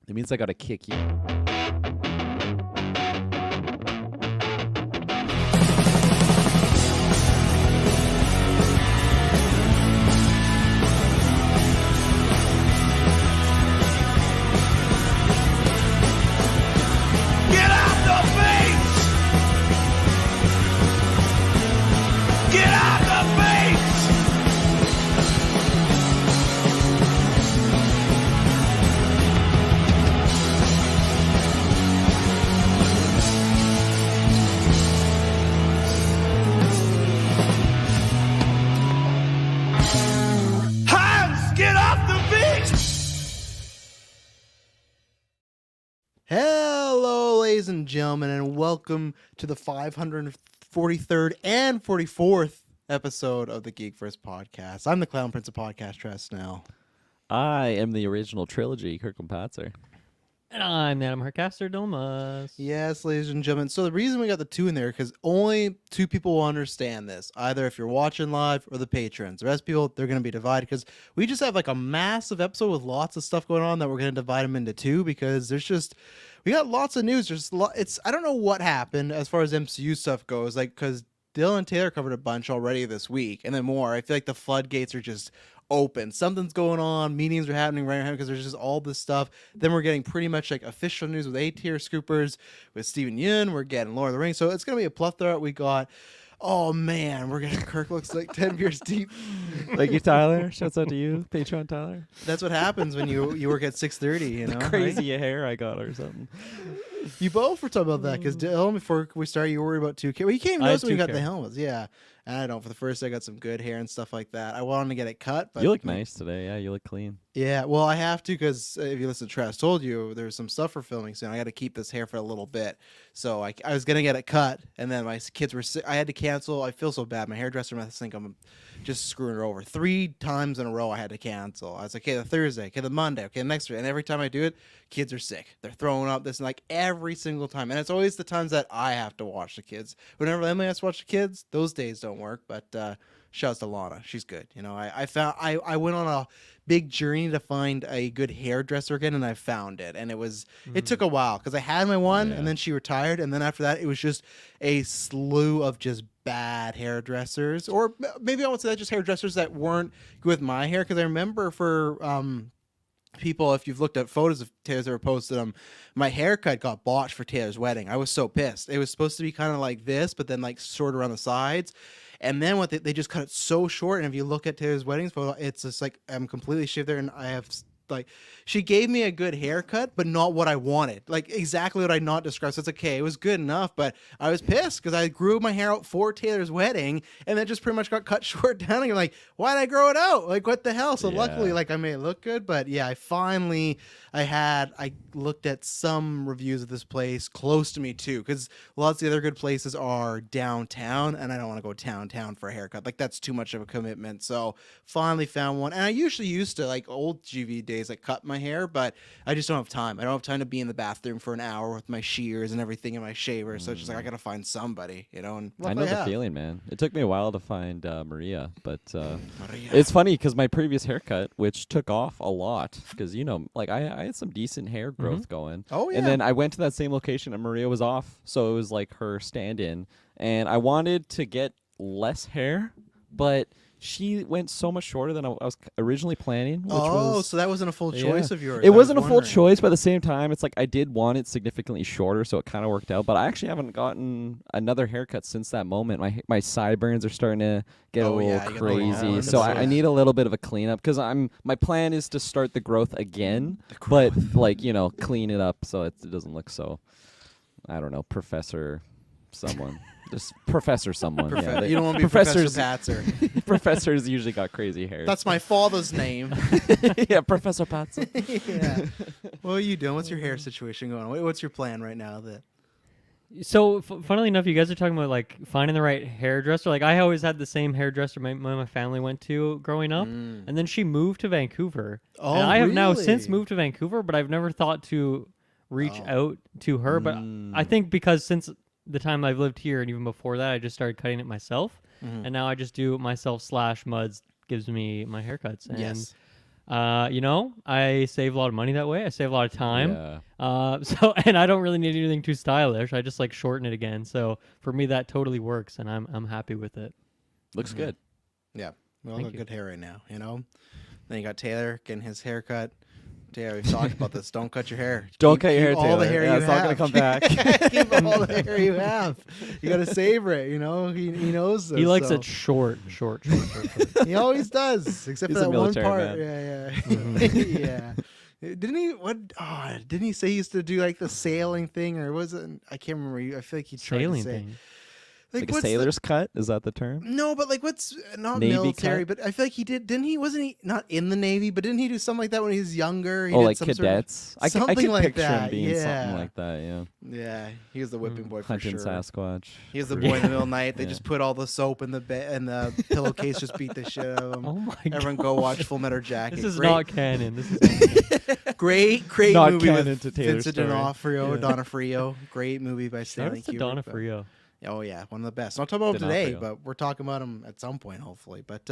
It means I gotta kick you. Hello, ladies and gentlemen, and welcome to the 543rd and 44th episode of the GeekVerse podcast. I'm the Clown Prince of Podcast, Tress now. I am the original trilogy, Kirkland Patzer. And I'm Adam Harcaster Domas. Yes, ladies and gentlemen. So the reason we got the two in there, because only two people will understand this. Either if you're watching live or the patrons. The rest of people, they're going to be divided, because we just have like a massive episode with lots of stuff going on that we're going to divide them into two, because we got lots of news. I don't know what happened as far as MCU stuff goes, like, because Dylan and Taylor covered a bunch already this week, and then more. I feel like the floodgates are just open. Something's going on. Meetings are happening right now because there's just all this stuff. Then we're getting pretty much like official news with A-tier scoopers with Steven Yeun. We're getting Lord of the Rings. So it's going to be a plethora. We got, oh man, we're getting Kirk looks like 10 beers deep. Thank you, Tyler. Shouts out to you, Patreon Tyler. That's what happens when you work at 6:30, you know. Crazy hair I got or something. You both were talking about that because Dylan, before we started, you were worried about 2K. Well, you can't even notice when you got the helmets. Yeah. And I don't. For the first, I got some good hair and stuff like that. I wanted to get it cut, but you look nice today. Yeah, you look clean. Yeah, well, I have to because if you listen to Trash, told you there's some stuff for filming soon. I got to keep this hair for a little bit, so I was gonna get it cut, and then my kids were sick. I had to cancel. I feel so bad. My hairdresser must think I'm just screwing her over. 3 times in a row, I had to cancel. I was like, okay, the Thursday, okay, the Monday, okay, the next week, and every time I do it, kids are sick. They're throwing up this, and like every single time, and it's always the times that I have to watch the kids. Whenever Emily has to watch the kids, those days don't work, but. Shouts to Lana. She's good. You know, I went on a big journey to find a good hairdresser again, and I found it. And it took a while because I had my one, and then she retired, and then after that, it was just a slew of just bad hairdressers, or maybe I won't say that, just hairdressers that weren't good with my hair. Because I remember for people, if you've looked at photos of Taylor's ever posted them, my haircut got botched for Taylor's wedding. I was so pissed. It was supposed to be kind of like this, but then like short around the sides. And then what they just cut it so short. And if you look at Taylor's wedding photo, it's just like I'm completely shaved there, and I have like she gave me a good haircut, but not what I wanted. Like exactly what I not described. So it's okay. It was good enough, but I was pissed because I grew my hair out for Taylor's wedding, and then just pretty much got cut short down. And you're like, why did I grow it out? Like what the hell? So luckily, like I made it look good. But yeah, I looked at some reviews of this place close to me too, because lots of the other good places are downtown, and I don't want to go downtown for a haircut. Like that's too much of a commitment. So finally found one, and I usually used to like old GV days, like cut my hair, but I just don't have time. I don't have time to be in the bathroom for an hour with my shears and everything in my shaver. So it's just like I gotta find somebody, you know. And I know the feeling, man. It took me a while to find Maria, but it's funny because my previous haircut, which took off a lot, because you know, like I had some decent hair growth going. Oh yeah. And then I went to that same location and Maria was off, so it was like her stand-in, and I wanted to get less hair, but she went so much shorter than I was originally planning. So that wasn't a full choice of yours. It wasn't a full choice, but at the same time, it's like I did want it significantly shorter, so it kind of worked out. But I actually haven't gotten another haircut since that moment. My sideburns are starting to get a little crazy, so I need a little bit of a cleanup because my plan is to start the growth again, but like you know, clean it up so it doesn't look so, I don't know, Professor someone. Just Professor someone. Yeah, you don't want to be Professor Patzer. Professors usually got crazy hair. That's my father's name. Yeah, Professor Patzer. Yeah. What are you doing? What's your hair situation going on? What's your plan right now? So, funnily enough, you guys are talking about like finding the right hairdresser. Like I always had the same hairdresser my family went to growing up, and then she moved to Vancouver. Oh, and I have now since moved to Vancouver, but I've never thought to reach out to her. But I think because since the time I've lived here and even before that, I just started cutting it myself, and now I just do it myself / Muds gives me my haircuts. And I save a lot of money that way. I save a lot of time. Yeah. And I don't really need anything too stylish. I just like shorten it again. So for me, that totally works, and I'm happy with it. Looks good. Yeah, we all Thank got you. good hair right now. Then you got Taylor getting his hair cut. Taylor, we've talked about this. Don't cut your hair. Don't cut your hair, all Taylor. the hair Yeah, you it's have. not gonna come back. Keep all the hair you have. You gotta savor it. He knows this. He likes so. it short. He always does, except He's for a that one military part. man. Yeah. Yeah. Didn't he? Didn't he say he used to do like the sailing thing, or was it? I can't remember. I feel like he tried Sailing to say. thing. Like a what's sailor's cut? Is that the term? No, but like what's not Navy military? cut? But I feel like he did. Didn't he? Wasn't he not in the Navy? But didn't he do something like that when he was younger? He Oh, did like some cadets? Sort of, I something could like picture him that. being Yeah. something like that, yeah. Yeah, he was the whipping boy for Hunting sure. Sasquatch. He was the boy in the middle of the night. They Yeah. just put all the soap in the bed and the pillowcase. Just beat the shit out of him. Oh my Everyone god. go watch Full Metal Jacket. This is Great- not canon. This is not canon. great Not movie canon with to Taylor's Vincent story. D'Onofrio, Yeah. Donofrio. Great movie by Shout Stanley out to Kubrick. Donofrio. Oh yeah, one of the best. Not talking about him today, D'Onofrio. but we're talking about him at some point, hopefully. But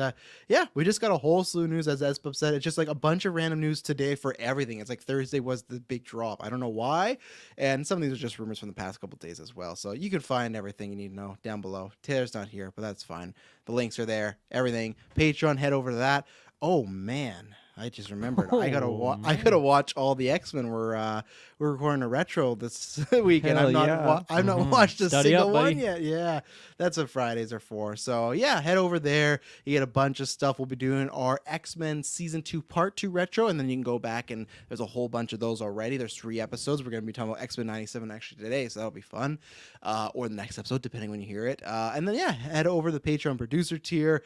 yeah, we just got a whole slew of news, as Espub said. It's just like a bunch of random news today for everything. It's like Thursday was the big drop. I don't know why, and some of these are just rumors from the past couple days as well. So you can find everything you need to know down below. Taylor's not here, but that's fine. The links are there. Everything. Patreon. Head over to that. Oh man. I just remembered. I gotta watch all the X-Men. We're recording a retro this weekend. Hell I've not yeah. I've not watched a Study single up, one buddy. yet. Yeah, that's what Fridays are for. So yeah, head over there. You get a bunch of stuff. We'll be doing our X-Men Season 2 Part 2 retro, and then you can go back and there's a whole bunch of those already. There's 3 episodes. We're gonna be talking about X-Men 97 actually today, so that'll be fun. Or the next episode, depending when you hear it. And then yeah, head over to the Patreon producer tier.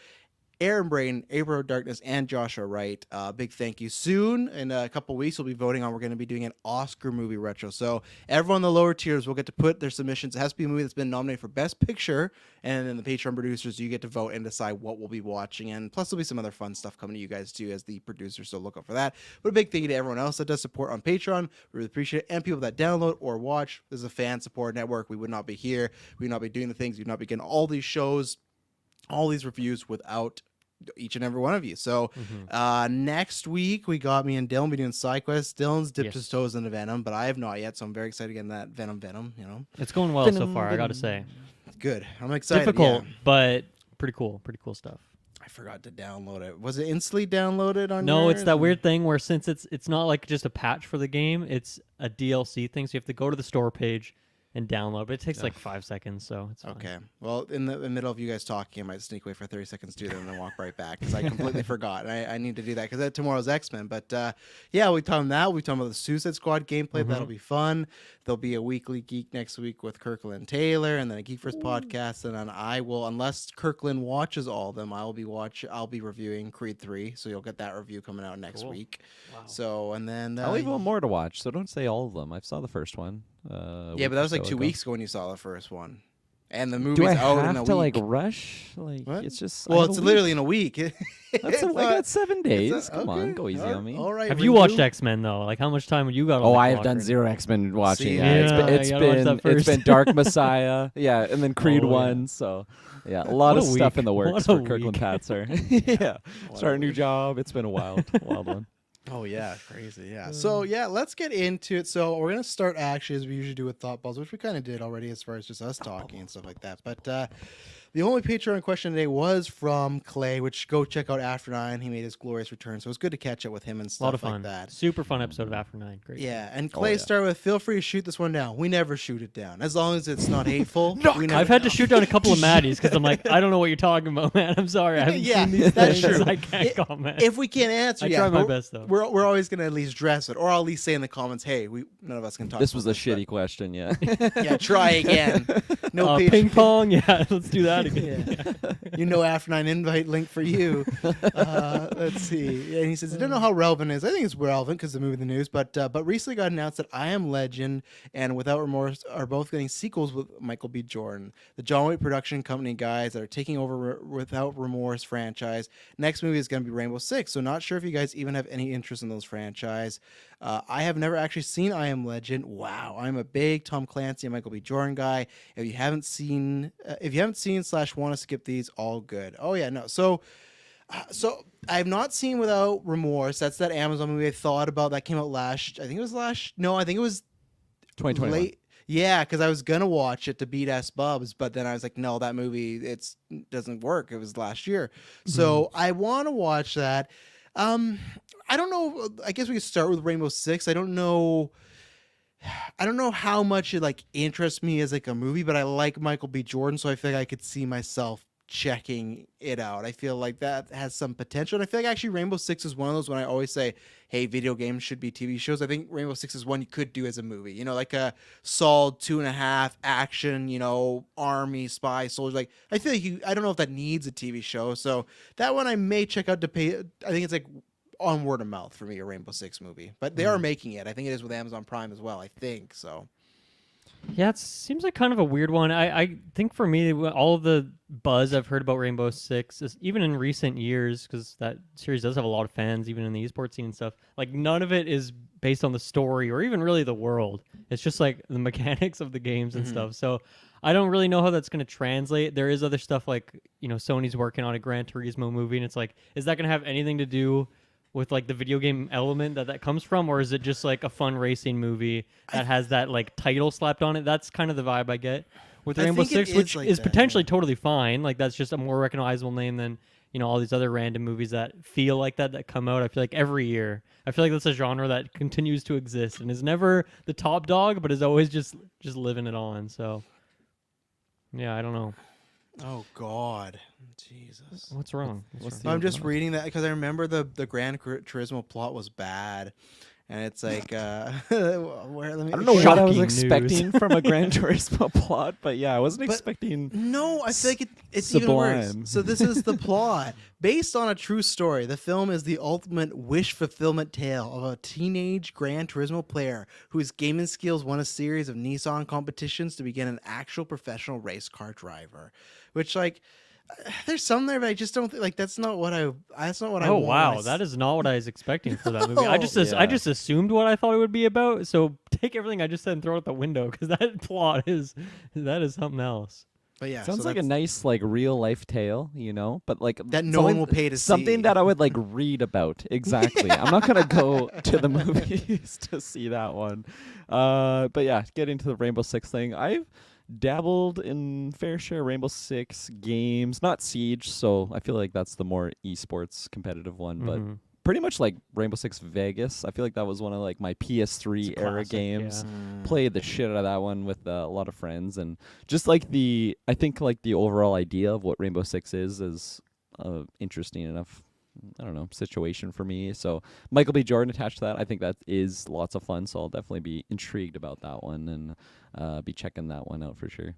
Aaron Brain, April Darkness, and Joshua Wright. Big thank you. Soon, in a couple weeks, we'll be voting on. We're going to be doing an Oscar movie retro. So everyone in the lower tiers will get to put their submissions. It has to be a movie that's been nominated for Best Picture, and then the Patreon producers, you get to vote and decide what we'll be watching. And plus, there'll be some other fun stuff coming to you guys too as the producers. So look out for that. But a big thank you to everyone else that does support on Patreon. We really appreciate it, and people that download or watch. This is a fan support network. We would not be here. We would not be doing the things. We would not be getting all these shows, all these reviews without each and every one of you. So next week we got me and Dylan be doing SideQuest. Dylan's dipped his toes into Venom, but I have not yet, so I'm very excited to get that Venom, you know. It's going well so far, I gotta say. Good. I'm excited. Difficult, yeah. but pretty cool stuff. I forgot to download it. Was it instantly downloaded on No, yours? it's that weird thing where since it's not like just a patch for the game, it's a DLC thing, so you have to go to the store page and download, but it takes like 5 seconds, so it's fine. Okay. Well, in the middle of you guys talking, I might sneak away for 30 seconds, do that, and then walk right back because I completely forgot. I need to do that because tomorrow's X-Men. But yeah, we talked about that. We talked about the Suicide Squad gameplay. That'll be fun. There'll be a weekly Geek next week with Kirkland Taylor, and then a GeekVerse podcast. And then I will, unless Kirkland watches all of them, I'll be reviewing Creed 3. So you'll get that review coming out next week. Wow. So and then I'll leave one more to watch, so don't say all of them. I saw the first one. yeah, but that was like 2 weeks ago when you saw the first one, and the Do movie's I out in a have to week. like rush? Like What? it's just Well, it's literally in a week. That's I got 7 days. Come okay. on, go easy on me. All right. Have you watched X-Men though? Like how much time have you got on Oh, the I have clock done right zero now? X-Men watching. See, Yeah, yeah, it's you gotta watch that it's first. been Dark Messiah. Yeah, and then Creed Oh, yeah. 1. So yeah, a lot What of a stuff week. in the works What for a Kirkland week. Patzer. Yeah, What start a a new week. job. It's been a wild one. Oh yeah, crazy. Yeah. So yeah, let's get into it. So we're gonna start actually as we usually do with thought balls, which we kind of did already as far as just us talking and stuff like that. But the only Patreon question today was from Clay, which go check out After 9. He made his glorious return, so it was good to catch up with him and A lot of stuff fun. like that. Super fun episode of After 9. Great. Yeah, and Clay yeah. started with, feel free to shoot this one down. We never shoot it down. As long as it's not hateful. we never I've had to shoot down a couple of Maddies because I'm like, I don't know what you're talking about, man. I'm sorry. I haven't Yeah, seen these that's things. true. I can't comment. If we can't answer, I yeah, try my but best, though. We're always gonna at least dress it, or I'll at least say in the comments, hey, none of us can talk. This about was a but- shitty question. Yeah. Yeah, try again. No Ping pong. Yeah, let's do that again. Yeah. You know, After 9 invite link for you. Let's see. And he says, I don't know how relevant it is. I think it's relevant because the movie in the news, but recently got announced that I Am Legend and Without Remorse are both getting sequels with Michael B. Jordan. The John Wick production company guys that are taking over Without Remorse franchise. Next movie is going to be Rainbow Six, so not sure if you guys even have any interest in those franchise. I have never actually seen I Am Legend. Wow, I'm a big Tom Clancy and Michael B. Jordan guy. If you haven't seen / want to skip these, all good. Oh yeah, no. So So I have not seen Without Remorse. That's that Amazon movie I thought about that came out I think it was 2021. late. Yeah, because I was gonna watch it to beat S Bubs, but then I was like, no, that movie doesn't work. It was last year, so I want to watch that. I don't know. I guess we could start with Rainbow Six. I don't know how much it like interests me as like a movie, but I like Michael B. Jordan, so I feel like I could see myself checking it out. I feel like that has some potential. And I feel like actually Rainbow Six is one of those when I always say, hey, video games should be TV shows. I think Rainbow Six is one you could do as a movie. You know, like a solid 2.5 action, you know, army, spy, soldiers. Like I feel like I don't know if that needs a TV show. So that one I may check out to pay. I think it's like on word of mouth for me, a Rainbow Six movie. But they are making it. I think it is with Amazon Prime as well, I think. So yeah, it seems like kind of a weird one. I think for me, all of the buzz I've heard about Rainbow Six, even in recent years, because that series does have a lot of fans, even in the esports scene and stuff, like none of it is based on the story or even really the world. It's just like the mechanics of the games and stuff. So I don't really know how that's going to translate. There is other stuff like, you know, Sony's working on a Gran Turismo movie, and it's like, is that going to have anything to do with like the video game element that comes from, or is it just like a fun racing movie that has that like title slapped on it? That's kind of the vibe I get with Rainbow Six, which is potentially totally fine. Like that's just a more recognizable name than, you know, all these other random movies that feel like that come out. I feel like every year. I feel like that's a genre that continues to exist and is never the top dog, but is always just living it on. So yeah, I don't know. oh God, Jesus! What's wrong? I'm just reading that because I remember the Gran Turismo plot was bad, and it's like I don't know what I was expecting from a Gran Turismo plot, but yeah, I wasn't expecting. No, I feel like it's sublime. even worse. So this is the plot. Based on a true story, the film is the ultimate wish fulfillment tale of a teenage Gran Turismo player whose gaming skills won a series of Nissan competitions to become an actual professional race car driver. Which, like, there's some there, but I just don't think, like, that's not what I want. Oh wow, that is not what I was expecting for that movie. I just assumed what I thought it would be about. So take everything I just said and throw it out the window, because that plot is something else. But yeah, sounds like a nice like real life tale, you know, but like that no one will pay to see. Something that I would like read about. Exactly. I'm not gonna go to the movies to see that one. But yeah, getting to the Rainbow Six thing, I've dabbled in fair share Rainbow Six games, not Siege, so I feel like that's the more esports competitive one, but pretty much like Rainbow Six Vegas. I feel like that was one of like my PS3 era games. Yeah. Played the shit out of that one with a lot of friends, and just like I think like the overall idea of what Rainbow Six is interesting enough, I don't know, situation for me. So Michael B. Jordan attached to that, I think that is lots of fun. So I'll definitely be intrigued about that one and be checking that one out for sure.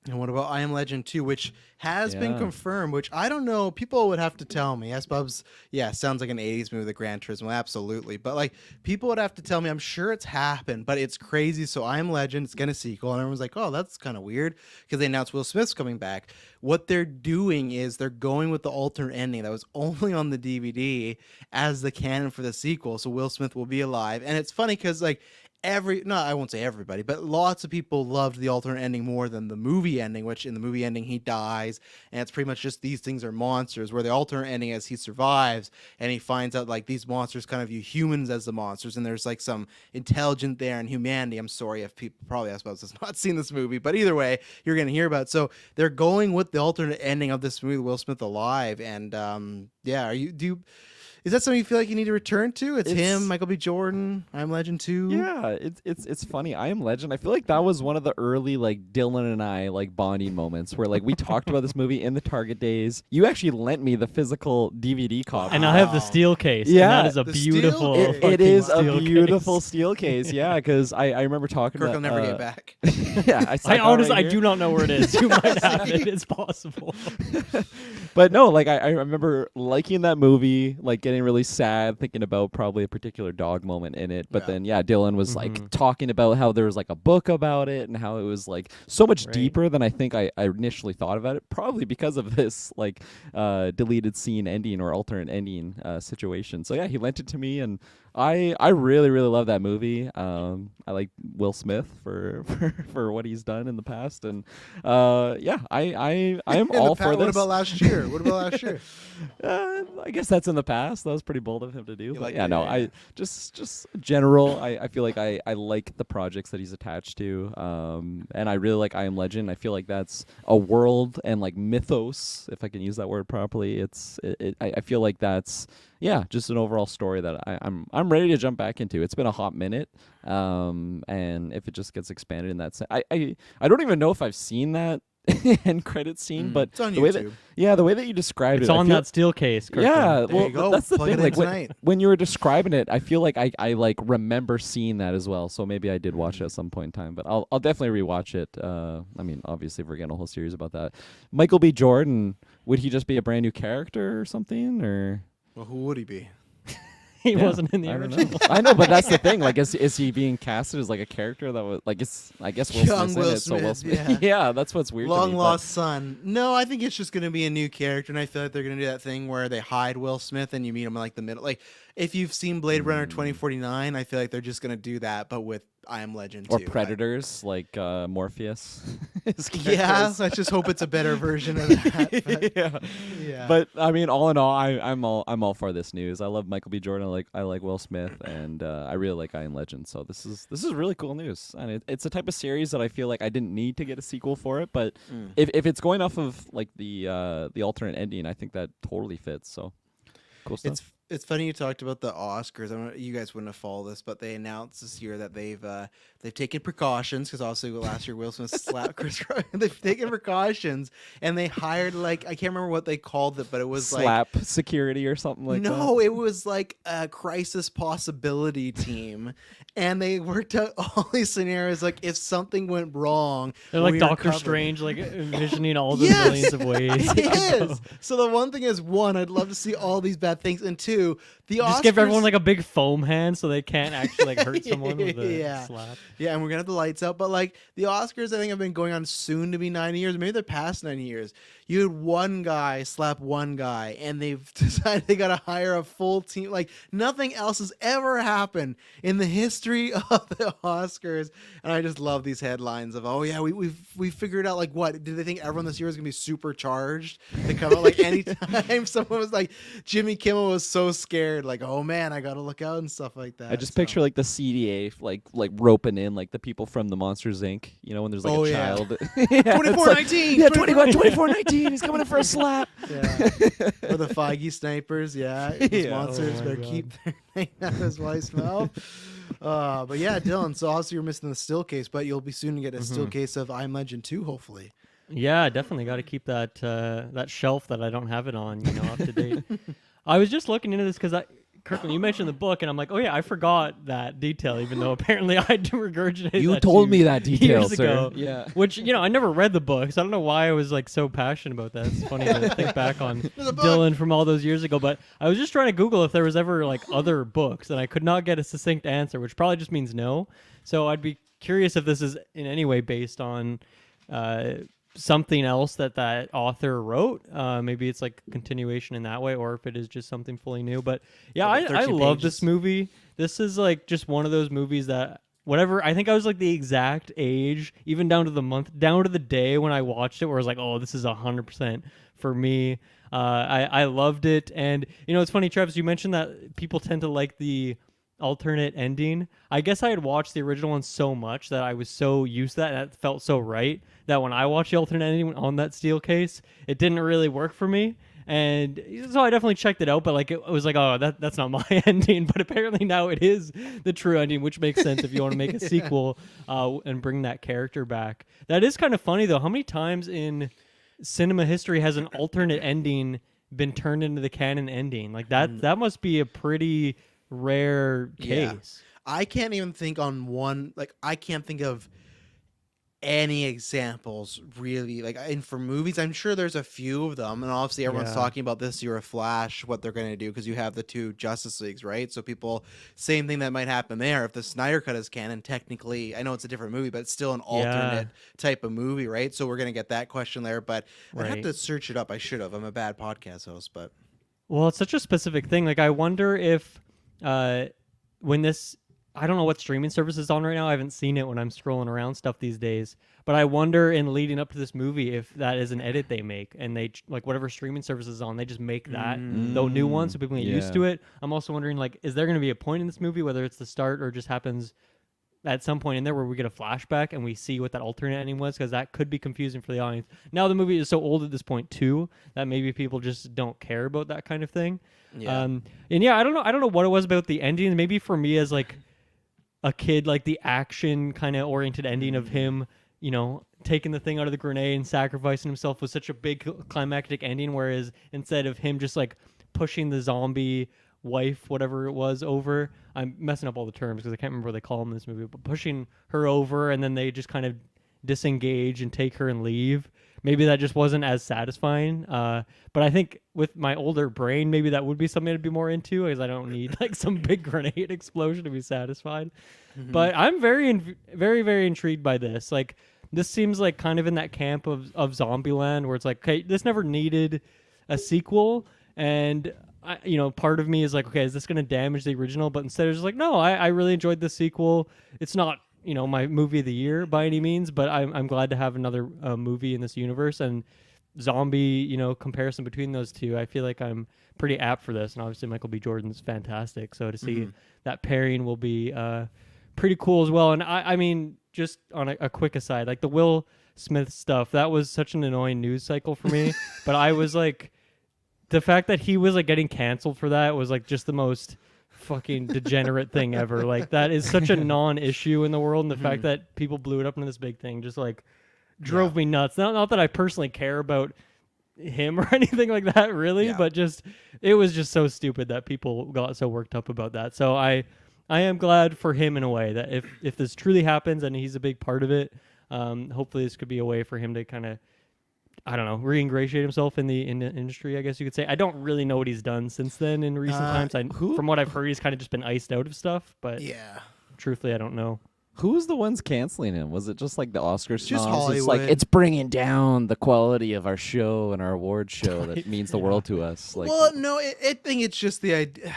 And what about I Am Legend 2, which has been confirmed, which I don't know. People would have to tell me. S-Bubs, sounds like an 80s movie, the Gran Turismo, absolutely. But, like, people would have to tell me. I'm sure it's happened, but it's crazy. So I Am Legend, it's going to sequel. And everyone's like, oh, that's kind of weird, because they announced Will Smith's coming back. What they're doing is they're going with the alternate ending that was only on the DVD as the canon for the sequel. So Will Smith will be alive. And it's funny because, like, I won't say everybody, but lots of people loved the alternate ending more than the movie ending, which in the movie ending he dies, and it's pretty much just these things are monsters, where the alternate ending is he survives and he finds out like these monsters kind of view humans as the monsters, and there's like some intelligent there and humanity. I'm sorry if people probably I suppose has not seen this movie, but either way, you're gonna hear about it. So they're going with the alternate ending of this movie, Will Smith alive, and is that something you feel like you need to return to? It's him, Michael B. Jordan, I Am Legend 2. Yeah, it's funny. I Am Legend. I feel like that was one of the early like Dylan and I like bonding moments where like we talked about this movie in the Target days. You actually lent me the physical DVD copy, and I have the steel case. Yeah, and that is a beautiful. It is a beautiful steel case. Yeah, because I remember talking. Kirk will never get back. Yeah, I honestly I do not know where it is. You might have it. It's possible. But no, like I remember liking that movie, like getting really sad, thinking about probably a particular dog moment in it. But then, Dylan was like talking about how there was like a book about it and how it was like so much deeper than I think I initially thought about it. Probably because of this like deleted scene ending or alternate ending situation. So yeah, he lent it to me, and I really love that movie. I like Will Smith for for what he's done in the past, and yeah, I am all for this. What about last year? What about last year? I guess that's in the past. That was pretty bold of him to do. You But like yeah, it, no, yeah. just general. I feel like I like the projects that he's attached to, and I really like I Am Legend. I feel like that's a world and like mythos, if I can use that word properly. I feel like that's just an overall story that I'm ready to jump back into. It's been a hot minute, and if it just gets expanded in that sense, I don't even know if I've seen that end credit scene, but It's on the way YouTube. that the way that you described It's it, I on feel- that steel case. Kirkland. yeah, There well, you go. that's the Plug thing. it in Like tonight. when you were describing it, I feel like I like remember seeing that as well. So maybe I did watch it at some point in time, but I'll definitely rewatch it. I mean, obviously, if we're getting a whole series about that, Michael B. Jordan, would he just be a brand new character or something, or? Well, who would he be? He Yeah, wasn't in the I don't original. know. I know, but that's the thing. Like, is he being casted as like a character that was like it's? I guess Will Young Smith's Will in it, so Will Smith, Smith. yeah. That's what's weird. to Long me, but- lost son. No, I think it's just going to be a new character, and I feel like they're going to do that thing where they hide Will Smith and you meet him in like the middle. Like if you've seen Blade Runner 2049, I feel like they're just going to do that, but with I Am Legend or too. Predators like Morpheus. His Yeah, characters. let's just hope it's a better version of that. But, yeah. yeah. But I mean, all in all, I'm all for this news. I love Michael B. Jordan. I like Will Smith, and I really like I Am Legend. So this is really cool news, and it's a type of series that I feel like I didn't need to get a sequel for it. But if it's going off of like the alternate ending, I think that totally fits. So cool stuff. It's funny you talked about the Oscars. I don't know, you guys wouldn't have followed this, but they announced this year that they've taken precautions because obviously last year Will Smith slapped Chris Rock. They've taken precautions and they hired like I can't remember what they called it, but it was Slap security or something like that. no, it was like a crisis possibility team, and they worked out all these scenarios. Like if something went wrong, They're like we are Doctor covered. Strange, like envisioning all the Yes! millions of ways. It is. So the one thing is, one, I'd love to see all these bad things, and two, the Oscars. Just give everyone like a big foam hand so they can't actually like hurt someone with a Yeah. slap. Yeah, and we're gonna have the lights out. But like the Oscars, I think have been going on soon to be 9 years. Maybe they're past 9 years. You had one guy slap one guy, and they've decided they gotta hire a full team. Like nothing else has ever happened in the history of the Oscars. And I just love these headlines of, oh yeah, we figured out like what did they think everyone this year was gonna be supercharged to come out like anytime someone was like Jimmy Kimmel was so scared, like oh man, I gotta look out and stuff like that. I just So- picture like the CDA like roping in like the people from the Monsters Inc. You know when there's like Oh, a yeah. child. Yeah, 2419. Yeah, 2419. He's coming in for a slap. Yeah. Or the Feige snipers, yeah. Those Yeah. monsters Oh my better God. keep their name out of his wife's mouth. But yeah, Dylan, so obviously you're missing the still case, but you'll be soon to get a still case of I'm Legend 2, hopefully. Yeah, definitely got to keep that that shelf that I don't have it on, up to date. I was just looking into this because Kirkland, you mentioned the book, and I'm like, oh yeah, I forgot that detail, even though apparently I do regurgitate. You that told to me that detail, years sir. ago. Yeah. Which I never read the book, so I don't know why I was like so passionate about that. It's funny to think back on Dylan from all those years ago. But I was just trying to Google if there was ever like other books, and I could not get a succinct answer, which probably just means no. So I'd be curious if this is in any way based on something else that author wrote. Maybe it's like a continuation in that way, or if it is just something fully new. But yeah, Like I 13 love pages. this movie. This is like just one of those movies that whatever, I think I was like the exact age, even down to the month, down to the day when I watched it, where I was like, oh, this is 100% for me. I loved it. And it's funny, Travis, you mentioned that people tend to like the alternate ending. I guess I had watched the original one so much that I was so used to that, and it felt so right, that when I watched the alternate ending on that steel case, it didn't really work for me. And so I definitely checked it out, but like it was like, oh, that's not my ending. But apparently now it is the true ending, which makes sense if you want to make a sequel and bring that character back. That is kind of funny though. How many times in cinema history has an alternate ending been turned into the canon ending? Like that must be a pretty rare Yeah. case. I can't even think on one, like, I can't think of any examples really. Like, and for movies, I'm sure there's a few of them. And obviously, everyone's Yeah. talking about this year of Flash, what they're going to do, because you have the two Justice Leagues, right? So, people, same thing that might happen there. If the Snyder Cut is canon, technically, I know it's a different movie, but it's still an alternate type of movie, right? So, we're going to get that question there. But I have Right. to search it up. I should have. I'm a bad podcast host, but. Well, it's such a specific thing. Like, I wonder if when this, I don't know what streaming service is on right now. I haven't seen it when I'm scrolling around stuff these days. But I wonder, in leading up to this movie, if that is an edit they make, and they like whatever streaming service is on, they just make that the new one so people get used to it. I'm also wondering, like, is there going to be a point in this movie, whether it's the start or just happens at some point in there, where we get a flashback and we see what that alternate ending was, because that could be confusing for the audience. Now the movie is so old at this point too that maybe people just don't care about that kind of thing. Yeah. And yeah, I don't know what it was about the ending. Maybe for me as like a kid, like the action kind of oriented ending of him, you know, taking the thing out of the grenade and sacrificing himself was such a big climactic ending, whereas instead of him just like pushing the zombie wife, whatever it was, over, I'm messing up all the terms because I can't remember what they call them in this movie, but pushing her over and then they just kind of disengage and take her and leave. Maybe that just wasn't as satisfying. But I think with my older brain, maybe that would be something I'd be more into, because I don't need like some big grenade explosion to be satisfied. But I'm very, very intrigued by this. Like, this seems like kind of in that camp of Zombieland, where it's like, okay, this never needed a sequel, and you know, part of me is like, okay, is this going to damage the original? But instead, it's just like, no, I really enjoyed the sequel. It's not, you know, my movie of the year by any means, but I'm glad to have another movie in this universe. And zombie, you know, comparison between those two, I feel like I'm pretty apt for this. And obviously, Michael B. Jordan's fantastic, so to see that pairing will be pretty cool as well. And I mean, just on a quick aside, like the Will Smith stuff, that was such an annoying news cycle for me. But I was like, the fact that he was like getting canceled for that was like just the most fucking degenerate thing ever. Like, that is such a non-issue in the world, and the fact that people blew it up into this big thing just like drove me nuts. Not that I personally care about him or anything like that, really, but just it was just so stupid that people got so worked up about that. So I am glad for him in a way that if this truly happens and he's a big part of it, hopefully this could be a way for him to kind of, I don't know, re-ingratiate himself in the industry, I guess you could say. I don't really know what he's done since then in recent times. From what I've heard, he's kind of just been iced out of stuff, but truthfully, I don't know. Who was the ones canceling him? Was it just like the Oscars? Just Hollywood. It's like, it's bringing down the quality of our show and our award show that means the world to us. Like, well, no, I think it's just the idea,